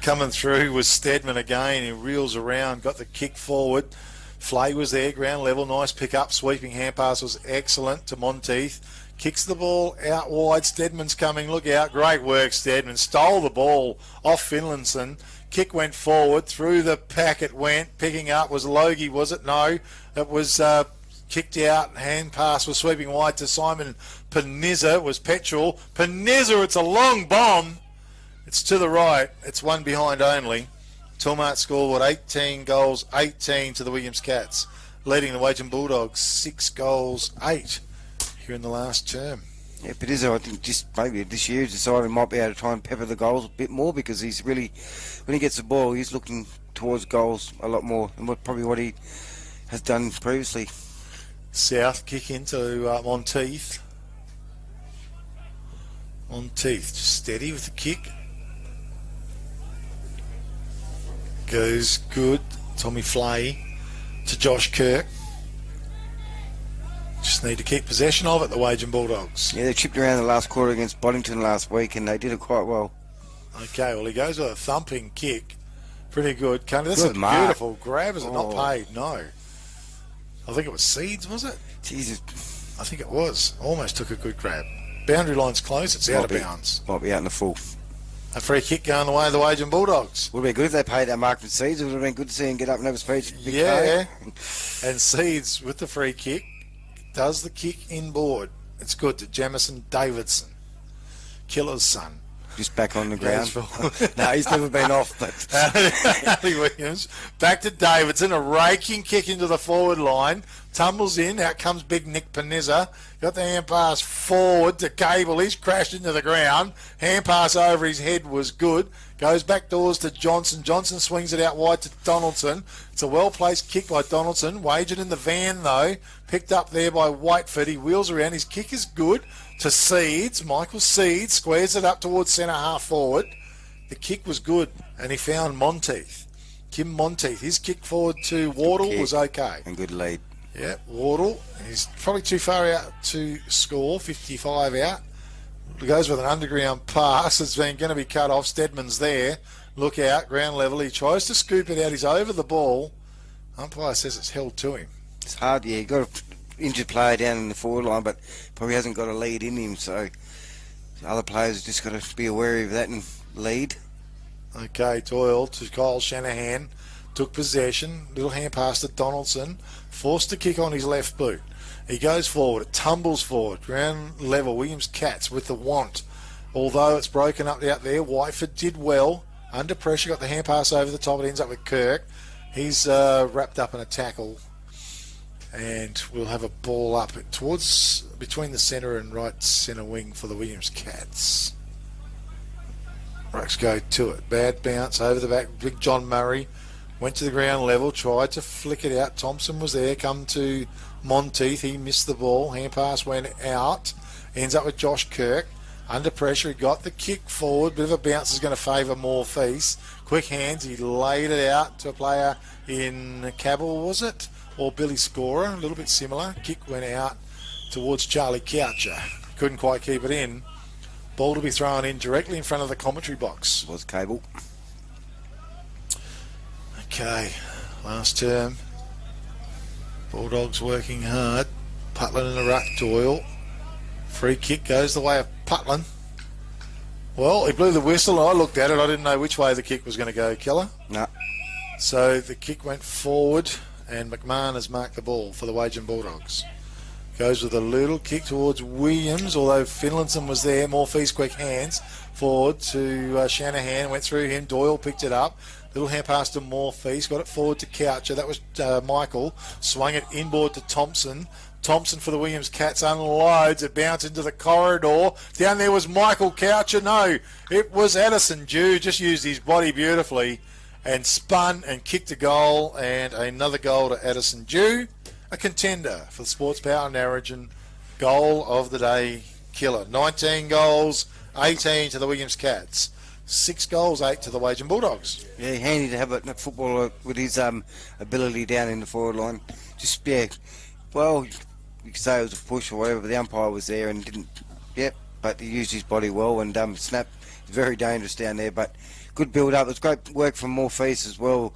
Coming through was Steadman again. He reels around, got the kick forward. Flay was there, ground level. Nice pick up. Sweeping hand pass was excellent to Monteith. Kicks the ball out wide. Steadman's coming. Look out. Great work, Steadman. Stole the ball off Finlayson. Kick went forward. Through the pack it went. Picking up was Logie, was it? No. It was kicked out. Hand pass was sweeping wide to Simon Panizza. It was Petrol. Panizza, it's a long bomb. It's to the right. It's one behind only. Tulmart scoreboard 18 goals, 18 to the Williams Cats, leading the Wagin Bulldogs 6 goals, 8 here in the last term. Yeah, Panizza, I think just maybe this year decided he might be able to try and pepper the goals a bit more, because he's really, when he gets the ball, he's looking towards goals a lot more than probably what he has done previously. South kick into Monteith. Monteith just steady with the kick. Goes good. Tommy Flay to Josh Kirk. Just need to keep possession of it, the Wagin Bulldogs. Yeah, they chipped around the last quarter against Boddington last week, and they did it quite well. Okay, well, he goes with a thumping kick. Pretty good. That's Good a mark. beautiful grab. Is it not paid? No. I think it was Seeds, was it? Jesus. I think it was. Almost took a good grab. Boundary line's close. It's out of bounds. Might be out in the full. A free kick going the way of the Wagin Bulldogs. Would have been good if they paid that mark from Seeds. It would have been good to see him get up and have a speech. Yeah. And Seeds with the free kick does the kick inboard. It's good to Jamison Davidson, Killer's son. Just back on the ground. No, he's never been off. But Ali Williams back to Davidson, a raking kick into the forward line, tumbles in. Out comes big Nick Panizza. Got the hand pass forward to Cable. He's crashed into the ground. Hand pass over his head was good. Goes back doors to Johnson. Johnson swings it out wide to Donaldson. It's a well-placed kick by Donaldson. Wagered in the van, though. Picked up there by Whiteford. He wheels around. His kick is good to Seeds. Michael Seeds squares it up towards centre half forward. The kick was good, and he found Monteith. Kim Monteith. His kick forward to Wardle was okay. And good lead. Yeah, Wardle. He's probably too far out to score. 55 out. He goes with an underground pass. It's been going to be cut off. Stedman's there. Look out, ground level. He tries to scoop it out. He's over the ball. Umpire says it's held to him. It's hard, yeah. You've got an injured player down in the forward line, but probably hasn't got a lead in him, so other players have just got to be aware of that and lead. Okay, Doyle to Kyle Shanahan. Took possession. Little hand pass to Donaldson. Forced to kick on his left boot. He goes forward. It tumbles forward. Ground level. Williams Cats with the want. Although it's broken up out there, Whiteford did well. Under pressure, got the hand pass over the top. It ends up with Kirk. He's wrapped up in a tackle. And we'll have a ball up towards between the centre and right centre wing for the Williams Cats. Rucks go to it. Bad bounce over the back. Big John Murray went to the ground level, tried to flick it out. Thompson was there, come to Monteith. He missed the ball. Hand pass went out. Ends up with Josh Kirk. Under pressure, he got the kick forward. Bit of a bounce is going to favour Morpheus. Quick hands. He laid it out to a player in Cabell, was it? Or Billy Scorer, a little bit similar. Kick went out towards Charlie Coucher. Couldn't quite keep it in. Ball to be thrown in directly in front of the commentary box. Was Cable. Okay, last term. Bulldogs working hard. Putland in the ruck, Doyle. Free kick goes the way of Putland. Well, he blew the whistle. I looked at it. I didn't know which way the kick was going to go, Keller. No. So the kick went forward, and McMahon has marked the ball for the Wagin Bulldogs. Goes with a little kick towards Williams, although Finlayson was there. Morpheus quick hands forward to Shanahan. Went through him. Doyle picked it up. Little hand pass to Morpheus. Got it forward to Coucher. That was Michael. Swung it inboard to Thompson. Thompson for the Williams Cats unloads. It bounced into the corridor. Down there was Michael Coucher. No, it was Addison Dew. Just used his body beautifully and spun and kicked a goal. And another goal to Addison Dew. A contender for the Sports Power and Origin goal of the day killer. 19 goals, 18 to the Williams Cats. 6 goals, 8 to the Wagin Bulldogs. Yeah, handy to have a footballer with his ability down in the forward line. Just, yeah, well, you could say it was a push or whatever, but the umpire was there and didn't, but he used his body well and Snap is very dangerous down there, but good build-up. It was great work from Morpheus as well,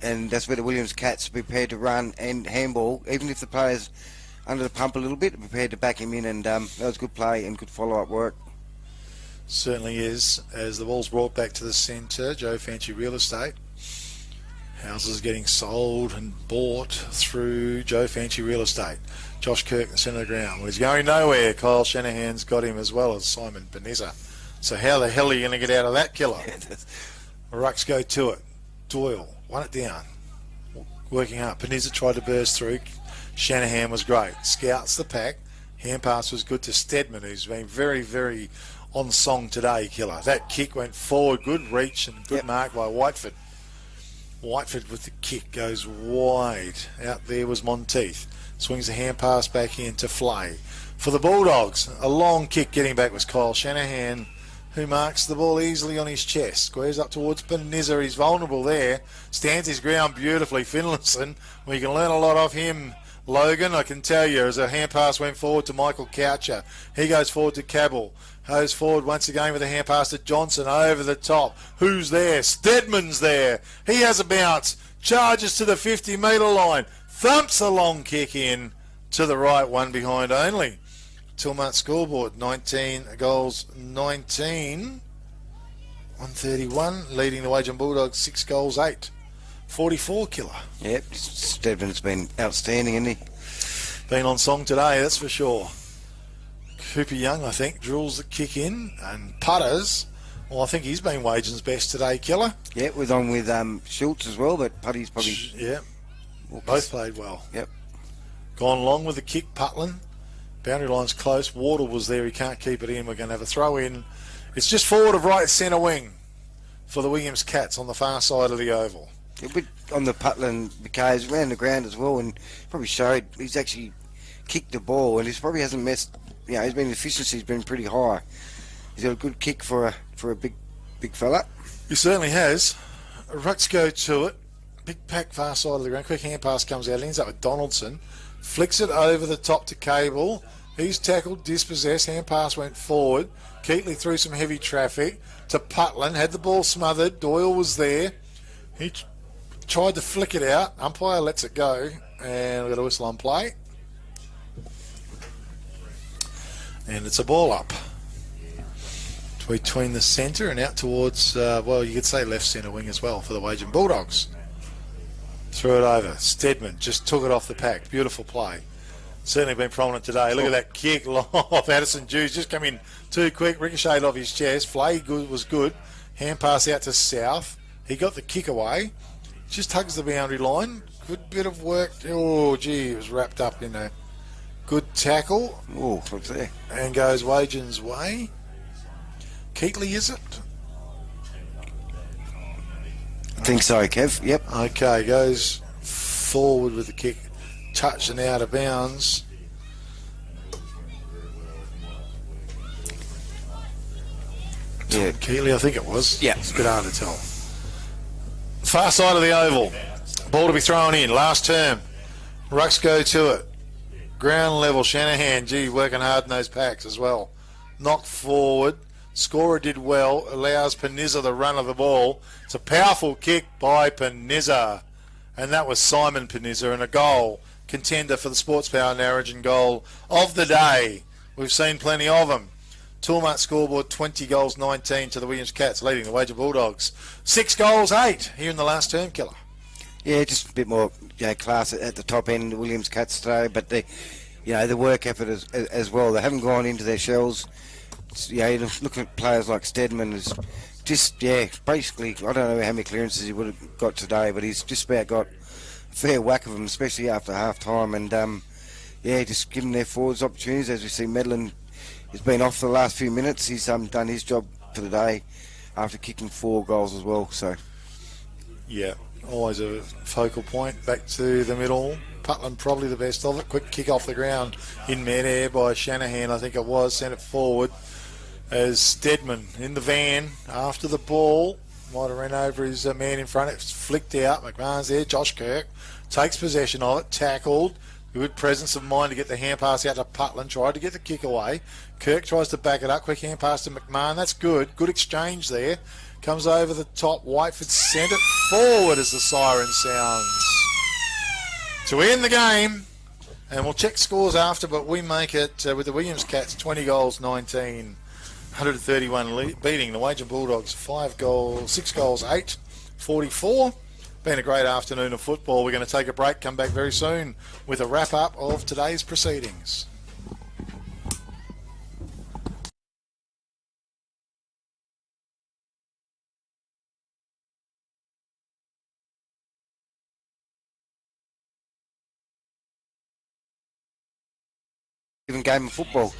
and that's where the Williams Cats are prepared to run and handball, even if the player's under the pump a little bit, prepared to back him in, and that was good play and good follow-up work. Certainly is. As the ball's brought back to the centre, Joe Fancy Real Estate. Houses getting sold and bought through Joe Fancy Real Estate. Josh Kirk in the centre of the ground. Well, he's going nowhere. Kyle Shanahan's got him as well as Simon Beneza. So how the hell are you going to get out of that killer? Rucks go to it. Doyle won it down. Working up. Beneza tried to burst through. Shanahan was great. Scouts the pack. Hand pass was good to Stedman, who's been very, very on song today, killer. That kick went forward. Good reach and good mark by Whiteford. Whiteford with the kick goes wide. Out there was Monteith. Swings the hand pass back in to Flay. For the Bulldogs, a long kick getting back was Kyle Shanahan, who marks the ball easily on his chest. Squares up towards Beneza. He's vulnerable there. Stands his ground beautifully. Finlayson, well, you can learn a lot off him, Logan, I can tell you, as a hand pass went forward to Michael Coucher. He goes forward to Cabell. Goes forward once again with a hand pass to Johnson over the top. Who's there? Stedman's there. He has a bounce. Charges to the 50-metre line. Thumps a long kick in to the right, one behind only. Tilmont scoreboard, 19 goals, 19. 131, leading the Wagin Bulldogs, 6 goals, 8. 44 killer. Yep, Stedman's been outstanding, isn't he? Been on song today, that's for sure. Cooper Young, I think, drills the kick in, and Putters, well, I think he's been Wagin's best today, killer. Yeah, we're on with Schultz as well, but Putty's probably... Yeah, both played well. Yep. Gone long with the kick, Putland. Boundary line's close. Wardle was there, he can't keep it in. We're going to have a throw in. It's just forward of right centre wing for the Williams Cats on the far side of the oval. Yeah, but on the Putland, because around the ground as well, and probably showed he's actually kicked the ball, and he probably hasn't missed. You know, efficiency's been pretty high. He's got a good kick for a big fella. He certainly has. Rucks go to it. Big pack far side of the ground. Quick hand pass comes out. Ends up with Donaldson. Flicks it over the top to Cable. He's tackled, dispossessed. Hand pass went forward. Keatley through some heavy traffic to Putland. Had the ball smothered. Doyle was there. He tried to flick it out. Umpire lets it go. And we've got a whistle on play. And it's a ball up between the centre and out towards, well, you could say left centre wing as well for the Wagin Bulldogs. Threw it over. Stedman just took it off the pack. Beautiful play. Certainly been prominent today. Look at that kick off Addison Jews. Just come in too quick. Ricocheted off his chest. Flay was good. Hand pass out to South. He got the kick away. Just hugs the boundary line. Good bit of work. Oh, gee, it was wrapped up in a good tackle. Oh, what's there? And goes Wagin's way. Keatley, is it? I think so, Kev. Yep. Okay, goes forward with the kick. Touched and out of bounds. Yeah. Keatley, I think it was. Yeah. It's a bit hard to tell. Far side of the oval. Ball to be thrown in. Last term. Rucks go to it. Ground level. Shanahan, gee, working hard in those packs as well. Knocked forward. Scorer did well. Allows Beneza the run of the ball. It's a powerful kick by Beneza. And that was Simon Beneza, and a goal. Contender for the Sports Power and Origin goal of the day. We've seen plenty of them. Toolmart scoreboard, 20 goals, 19 to the Williams Cats, leading the Wagin Bulldogs. 6 goals, 8 here in the last term, killer. Yeah, just a bit more class at the top end, the Williams Cats today, but the work effort as well. They haven't gone into their shells. Looking at players like Stedman is just, basically, I don't know how many clearances he would have got today, but he's just about got a fair whack of them, especially after half time, and just giving their forwards opportunities. As we see, Medlin has been off for the last few minutes. He's done his job for the day after kicking 4 goals as well. So, yeah, always a focal point. Back to the middle. Putland probably the best of it. Quick kick off the ground in mid-air by Shanahan, I think it was. Sent it forward as Stedman in the van after the ball. Might have ran over his man in front. It's flicked out. McMahon's there. Josh Kirk takes possession of it. Tackled. Good presence of mind to get the hand pass out to Putland. Tried to get the kick away. Kirk tries to back it up. Quick hand pass to McMahon. That's good. Good exchange there. Comes over the top. Whiteford sent it forward as the siren sounds to end the game. And we'll check scores after, but we make it with the Williams Cats 20 goals, 19. 131 beating the Wagin Bulldogs 6 goals, 8, 44. Been a great afternoon of football. We're going to take a break, come back very soon with a wrap up of today's proceedings. Even game of football.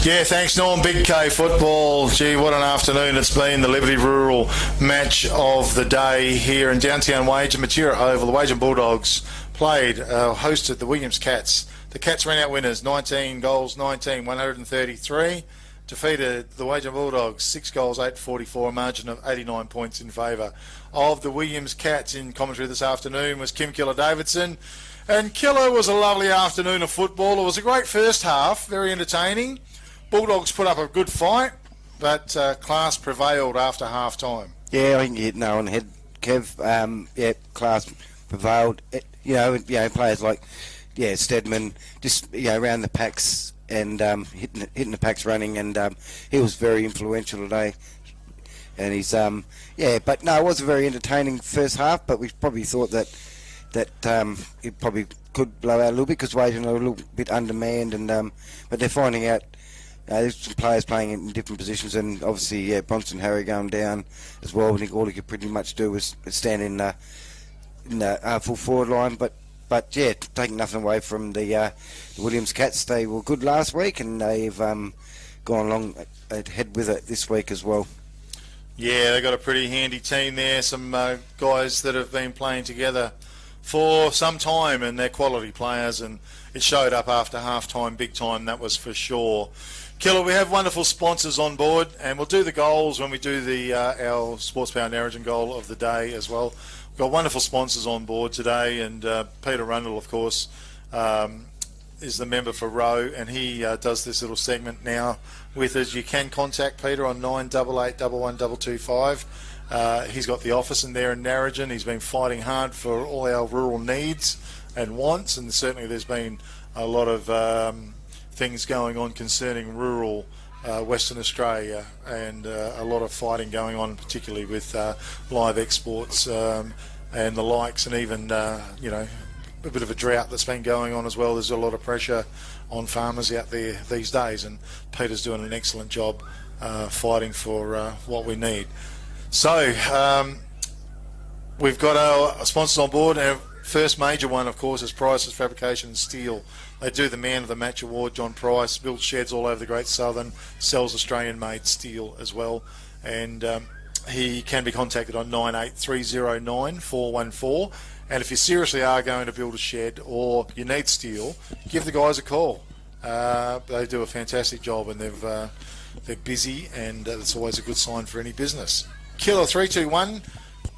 Yeah, thanks, Norm. Big K football. Gee, what an afternoon it's been. The Liberty Rural match of the day here in downtown Wagin, Matura Oval. The Wagin Bulldogs hosted the Williams Cats. The Cats ran out winners, 19 goals, 19, 133. Defeated the Wagin Bulldogs, 6 goals, 844, a margin of 89 points in favour of the Williams Cats. In commentary this afternoon was Kim Killer-Davidson. And Killer, was a lovely afternoon of football. It was a great first half, very entertaining. Bulldogs put up a good fight, but class prevailed after half time. Yeah, I think you hit nail on the head, Kev. Class prevailed. Players like Stedman, just around the packs and hitting the packs running, and he was very influential today. And he's but no, it was a very entertaining first half. But we probably thought that it probably could blow out a little bit because Wagin are a little bit undermanned, and but they're finding out. There's some players playing in different positions, and obviously, Bronson Harry going down as well. I think all he could pretty much do was stand in the full forward line. But taking nothing away from the Williams Cats, they were good last week, and they've gone along ahead with it this week as well. Yeah, they've got a pretty handy team there. Some guys that have been playing together for some time, and they're quality players, and it showed up after half time, big time, that was for sure. Killer, we have wonderful sponsors on board, and we'll do the goals when we do our Sports Power Narrogin goal of the day as well. We've got wonderful sponsors on board today, and Peter Rundle, of course, is the member for Rowe, and he does this little segment now with us. You can contact Peter on 988 He's got the office in there in Narrogin. He's been fighting hard for all our rural needs and wants, and certainly there's been a lot of things going on concerning rural Western Australia, and a lot of fighting going on, particularly with live exports and the likes, and even a bit of a drought that's been going on as well. There's a lot of pressure on farmers out there these days, and Peter's doing an excellent job fighting for what we need. So we've got our sponsors on board. Our first major one, of course, is Price's Fabrication and Steel. They do the Man of the Match award. John Price builds sheds all over the Great Southern, sells Australian-made steel as well, and he can be contacted on 98309 And if you seriously are going to build a shed or you need steel, give the guys a call. They do a fantastic job, and they're busy, and that's always a good sign for any business. Killer 321.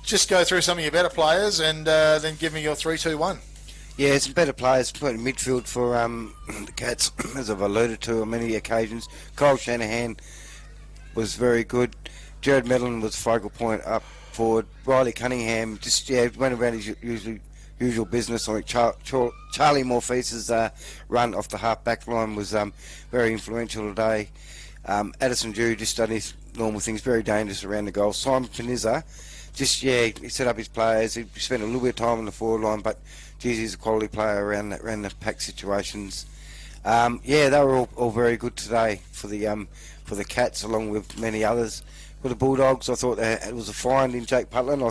Just go through some of your better players, and then give me your 3-2-1. Yeah, some better players playing midfield for the Cats, as I've alluded to on many occasions. Kyle Shanahan was very good. Jared Medlin was focal point up forward. Riley Cunningham just went around his usual business. I think Charlie Morphese's run off the half back line was very influential today. Addison Dew just done his normal things, very dangerous around the goal. Simon Peniza, he set up his players. He spent a little bit of time on the forward line, but geez, he's a quality player around the pack situations. They were all very good today for the Cats, along with many others. For the Bulldogs, I thought it was a find in Jake Putland. I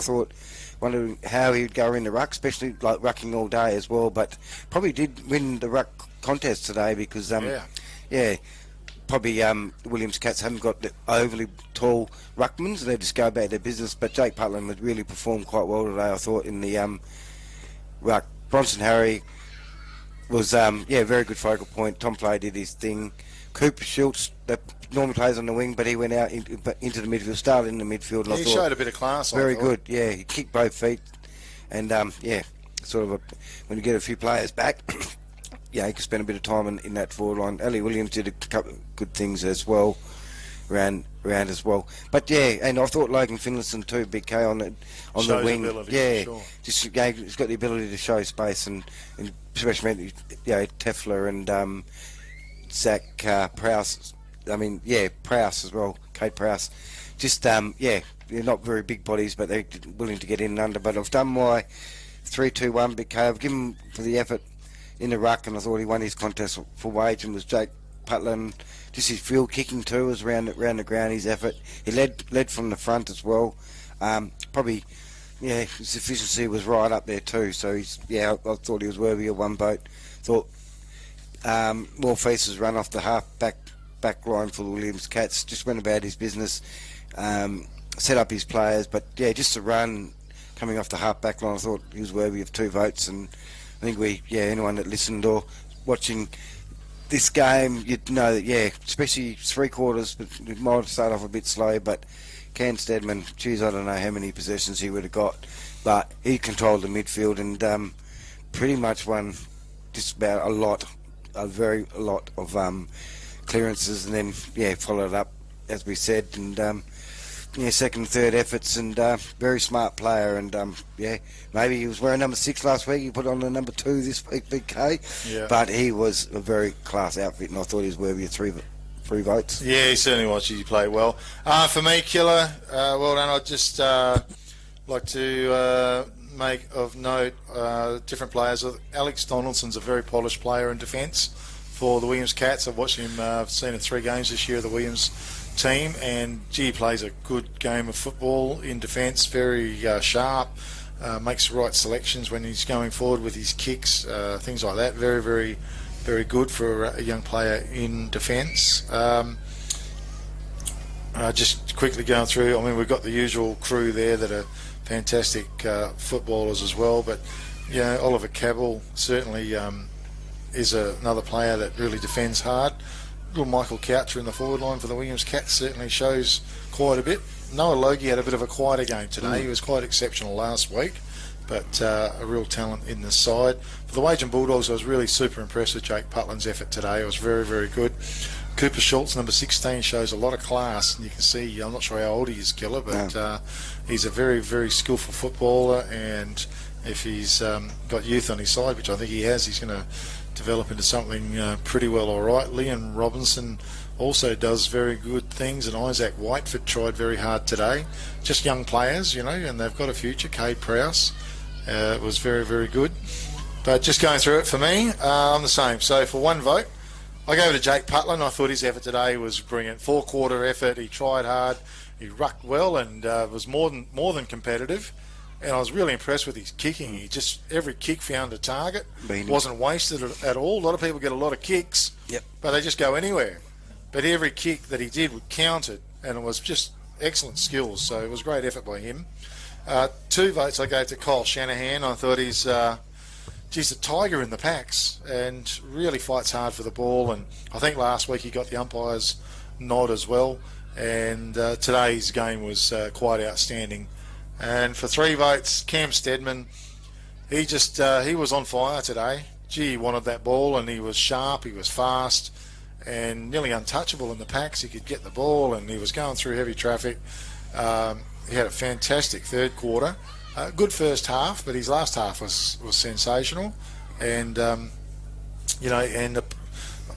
wondering how he would go in the ruck, especially like rucking all day as well. But probably did win the ruck contest today because probably Williams Cats haven't got the overly tall ruckmans, so they just go about their business. But Jake Putland would really perform quite well today, I thought, in the ruck. Bronson Harry was very good focal point. Tom Play did his thing. Cooper Schultz, that normally plays on the wing, but he went out into the midfield, started in the midfield. And he showed a bit of class. Very good, yeah. He kicked both feet, and when you get a few players back, he can spend a bit of time in that forward line. Ellie Williams did a couple of good things as well, around as well. But and I thought Logan Finlayson too, Big K on the wing. Ability, sure. He's got the ability to show space, and especially Tefler and Zach Prowse. Prowse as well, Kate Prowse. Just they're not very big bodies, but they're willing to get in and under. But I've done my 3-2-1, Big K. I've given him for the effort in the ruck, and I thought he won his contest for Wagin. Was Jake Putland. Just his field kicking too was around the ground. His effort. He led from the front as well. His efficiency was right up there too. So I thought he was worthy of one vote. Thought Morphese's run off the half back back line for the Williams Cats. Just went about his business, set up his players, but yeah, just a run coming off the half back line. I thought he was worthy of 2 votes, and I think anyone that listened or watching this game, you'd know that, especially 3 quarters, but it might start off a bit slow, but Cam Steadman, geez, I don't know how many possessions he would have got, but he controlled the midfield and pretty much won just about a lot of clearances, and then followed up, as we said, and second, third efforts, and very smart player, and maybe he was wearing number 6 last week. He put on the number 2 this week, Big K. Yeah. But he was a very class outfit, and I thought he was worthy of 3 votes. Yeah, he certainly was. He played well. For me, Killer, well done. I'd just like to make of note different players. Alex Donaldson's a very polished player in defence for the Williams Cats. I've watched him. I've seen him 3 games this year of the Williams team, and he plays a good game of football in defence, very sharp, makes the right selections when he's going forward with his kicks, things like that. Very, very, very good for a young player in defence. Just quickly going through, I mean, we've got the usual crew there that are fantastic footballers as well, but Oliver Cabell certainly is another player that really defends hard. Little Michael Coucher in the forward line for the Williams Cats certainly shows quite a bit. Noah Logie had a bit of a quieter game today. He was quite exceptional last week, but a real talent in the side. For the Wagin Bulldogs, I was really super impressed with Jake Putland's effort today. It was very, very good. Cooper Schultz, number 16, shows a lot of class, and you can see, I'm not sure how old he is, Killer, but he's a very, very skillful footballer, and if he's got youth on his side, which I think he has, he's going to develop into something pretty well all right. Liam Robinson also does very good things, and Isaac Whiteford tried very hard today. Just young players, and they've got a future. Cade Prowse was very, very good. But just going through it for me, I'm the same. So for 1 vote, I go to Jake Putland. I thought his effort today was brilliant. 4-quarter effort. He tried hard. He rucked well and was more than competitive. And I was really impressed with his kicking. He just, every kick found a target. Wasn't wasted at all. A lot of people get a lot of kicks, but they just go anywhere. But every kick that he did counted, and it was just excellent skills. So it was a great effort by him. 2 votes I gave to Kyle Shanahan. I thought he's a tiger in the packs and really fights hard for the ball. And I think last week he got the umpire's nod as well. And today's game was quite outstanding. And for 3 votes, Cam Steadman, he was on fire today. He wanted that ball, and he was sharp, he was fast, and nearly untouchable in the packs. He could get the ball, and he was going through heavy traffic. He had a fantastic 3rd quarter. Good first half, but his last half was sensational. And,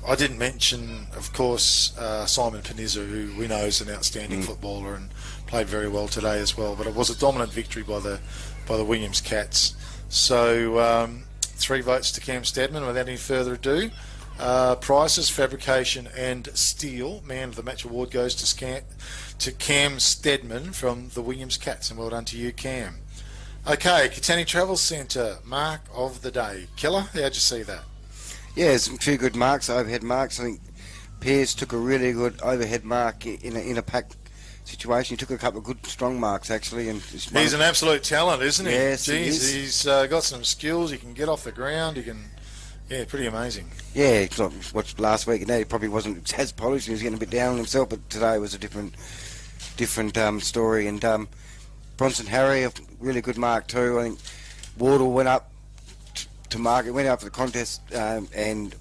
I didn't mention, of course, Simon Panizza, who we know is an outstanding footballer and played very well today as well. But it was a dominant victory by the Williams Cats. So 3 votes to Cam Steadman. Without any further ado, Prices, Fabrication and Steel Man of the Match award goes to Cam Steadman from the Williams Cats, and well done to you, Cam. Okay, Catani Travel Centre, Mark of the Day. Killer, how'd you see that? Yeah, some 2 good marks, overhead marks. I think Pearce took a really good overhead mark in a pack situation. He took a couple of good strong marks actually, and he's an absolute talent, isn't he? Yes, jeez, he's got some skills. He can get off the ground. He can, pretty amazing. Yeah, watched last week, and he probably wasn't as polished. He was getting a bit down on himself, but today was a different story. And Bronson Harry, a really good mark too. I think Wardle went up to mark. It went up for the contest, and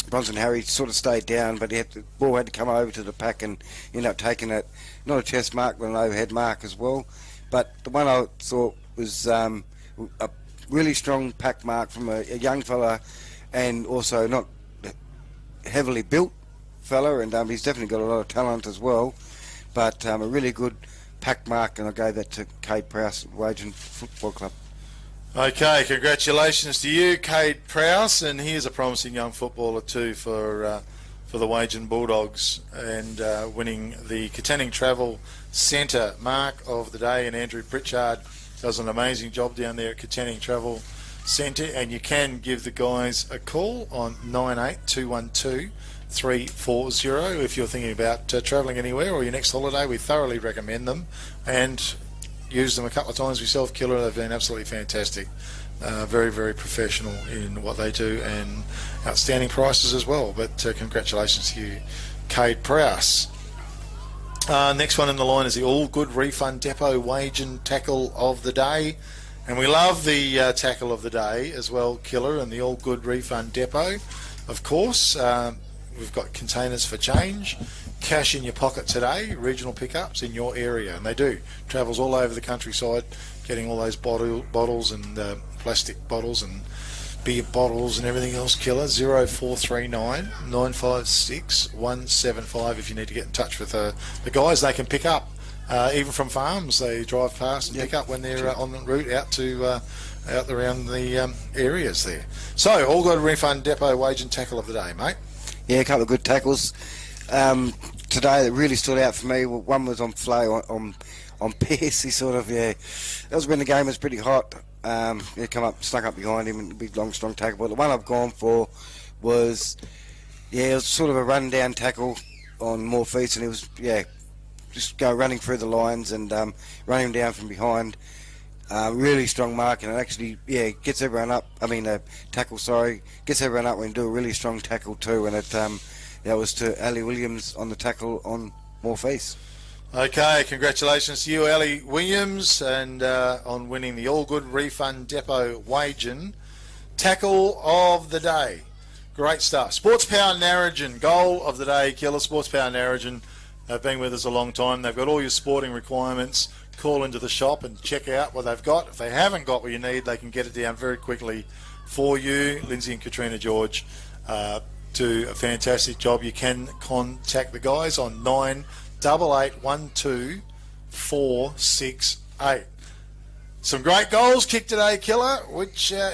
Bronson Harry sort of stayed down, but the ball had to come over to the pack and ended up taking it. Not a chest mark, but an overhead mark as well. But the one I thought was a really strong pack mark from a young fella, and also not heavily built fella, and he's definitely got a lot of talent as well. But a really good pack mark, and I gave that to Cade Prowse, Wagin Football Club. Okay, congratulations to you, Cade Prowse, and he's a promising young footballer too for the Wagin Bulldogs, and winning the Katanning Travel Centre Mark of the Day. And Andrew Pritchard does an amazing job down there at Katanning Travel Centre, and you can give the guys a call on 98212 340. If you're thinking about travelling anywhere or your next holiday, we thoroughly recommend them, and used them a couple of times myself, Killer. They've been absolutely fantastic. Very, very professional in what they do, and outstanding prices as well. But congratulations to you, Cade Prowse. Next one in the line is the All Good Refund Depot Wagin Tackle of the Day. And we love the tackle of the day as well, Killer, and the All Good Refund Depot. Of course, we've got containers for change, cash in your pocket today, regional pickups in your area. And they do. Travels all over the countryside, getting all those bottles and plastic bottles and beer bottles and everything else, Killer. 0439 956 175 if you need to get in touch with the guys. They can pick up even from farms. They drive past and pick up when they're on the route out to out around the areas there. So, All Good Refund Depot Wage and Tackle of the Day, mate. Yeah, a couple of good tackles today that really stood out for me. One was on Flo on Pierce. He sort of, that was when the game was pretty hot. He come up, stuck up behind him, and a big, long, strong tackle. But the one I've gone for was, it was sort of a run-down tackle on Morpheus, and it was, just go running through the lines and running him down from behind. Really strong mark, and it actually, gets everyone up. I mean, gets everyone up when you do a really strong tackle too. And that was to Ali Williams on the tackle on Morpheus. Okay, congratulations to you, Ali Williams, and on winning the All Good Refund Depot Wagin Tackle of the Day. Great stuff. Sports Power Narrogin, goal of the day, Killer. Sports Power Narrogin have been with us a long time. They've got all your sporting requirements. Call into the shop and check out what they've got. If they haven't got what you need, they can get it down very quickly for you. Lindsay and Katrina George do a fantastic job. You can contact the guys on 98812 Some great goals kicked today, Killer.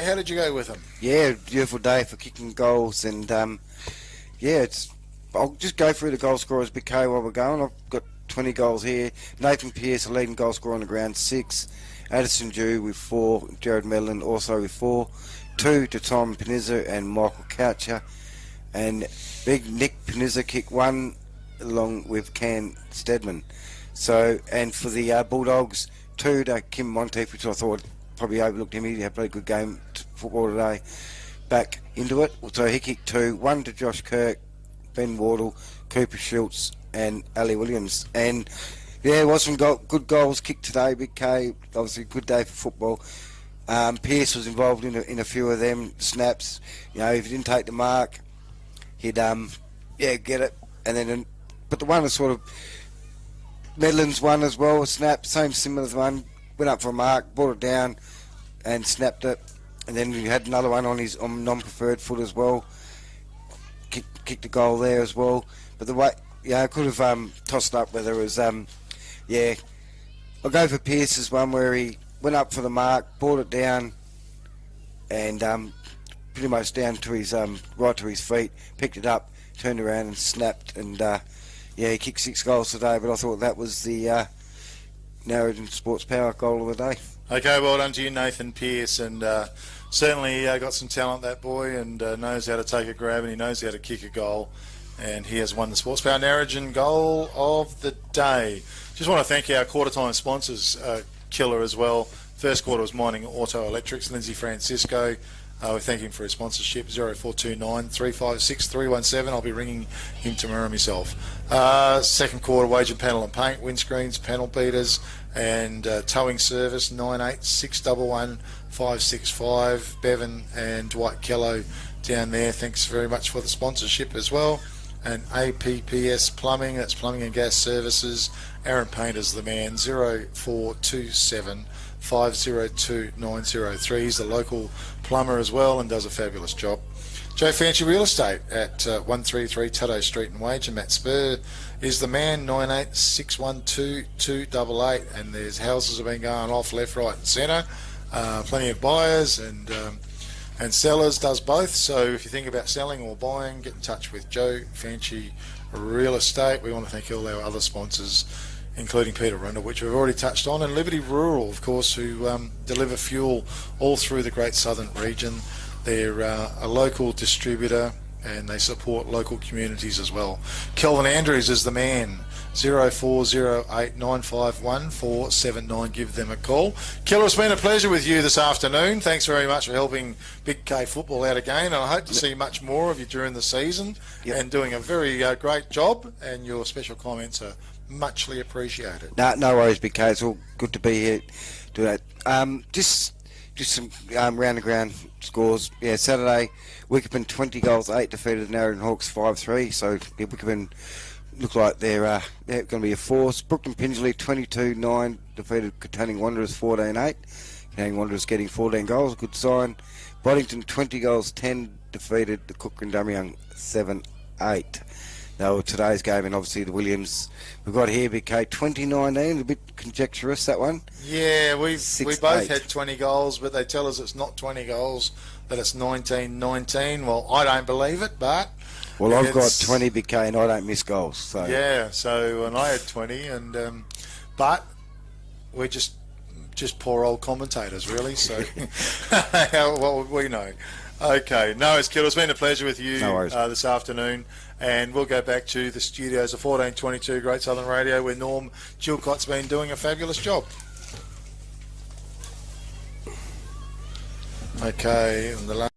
How did you go with them? Yeah, beautiful day for kicking goals, and I'll just go through the goal scorers, Big K, while we're going. I've got 20 goals here. Nathan Pearce, the leading goal scorer on the ground, 6. Addison Dew with 4. Jared Medlin also with 4. 2 to Tom Panizza and Michael Coucher. And big Nick Panizza kicked 1 along with Can Stedman. So, and for the Bulldogs, 2 to Kim Monteith, which I thought probably overlooked him. He had a pretty good game football today. Back into it. So he kicked 2. 1 to Josh Kirk, Ben Wardle, Cooper Schultz and Ali Williams. And there was some good goals kicked today, Big K. Obviously a good day for football. Pearce was involved in a few of them snaps. If he didn't take the mark, he'd get it. And then but the one was sort of Medlin's one as well, a snap, similar one, went up for a mark, brought it down and snapped it. And then he had another one on his non-preferred foot as well. Kicked a goal there as well. But the way, I could have tossed up whether it was, I'll go for Pearce's one where he went up for the mark, brought it down, and pretty much down to his, right to his feet, picked it up, turned around and snapped, and he kicked 6 goals today, but I thought that was the Narrogin Sports Power goal of the day. Okay, well done to you, Nathan Pearce, and certainly got some talent, that boy, and knows how to take a grab, and he knows how to kick a goal, and he has won the Sports Power Narrogin goal of the day. Just want to thank our quarter-time sponsors, Killer, as well. First quarter was Mining Auto Electrics, Lindsay Francisco. We thank him for his sponsorship, 0429 356 317. I'll be ringing him tomorrow myself. Second quarter, Wage and Panel and Paint, windscreens, panel beaters, and towing service, 98611 565. Bevan and Dwight Kello down there. Thanks very much for the sponsorship as well. And APPS Plumbing, that's Plumbing and Gas Services. Aaron Painter's the man, 0427 502 903. He's the local plumber as well and does a fabulous job. Joe Fancy Real Estate at 133 Tuddo Street in Wage, and Matt Spur is the man, 98612 288. And there's houses have been going off left, right and centre. Plenty of buyers and sellers, does both. So if you think about selling or buying, get in touch with Joe Fancy Real Estate. We want to thank all our other sponsors, including Peter Rundle, which we've already touched on, and Liberty Rural, of course, who deliver fuel all through the Great Southern region. They're a local distributor and they support local communities as well. Kelvin Andrews is the man. 0408951479. Give them a call. Killer, it's been a pleasure with you this afternoon. Thanks very much for helping Big K football out again, and I hope to see much more of you during the season. And doing a very great job, and your special comments are muchly appreciated. No worries, Big K. It's all good to be here. Do that. Just some round and ground scores. Yeah, Saturday, Wickerman 20 goals, 8 defeated Narrabeen Hawks 5-3. So Wickerman look like they're going to be a force. Brookton Pingelly 22-9 defeated Containing Wanderers 14-8. Containing Wanderers getting 14 goals, good sign. Boddington 20 goals, 10 defeated the Cook and Dumryung 7-8. Now today's game, and obviously the Williams we've got here, Big K 2019, a bit conjecturous that one. Yeah, we both had 20 goals, but they tell us it's not 20 goals, that it's 19-19. Well, I don't believe it, but well, I've got 20, Big K, and I don't miss goals. So yeah, and I had 20, and but we're just poor old commentators, really. So what would we know? Okay, no, it's Killer. It's been a pleasure with you this afternoon, and we'll go back to the studios of 1422 Great Southern Radio, where Norm Chilcott's been doing a fabulous job. Okay, and the last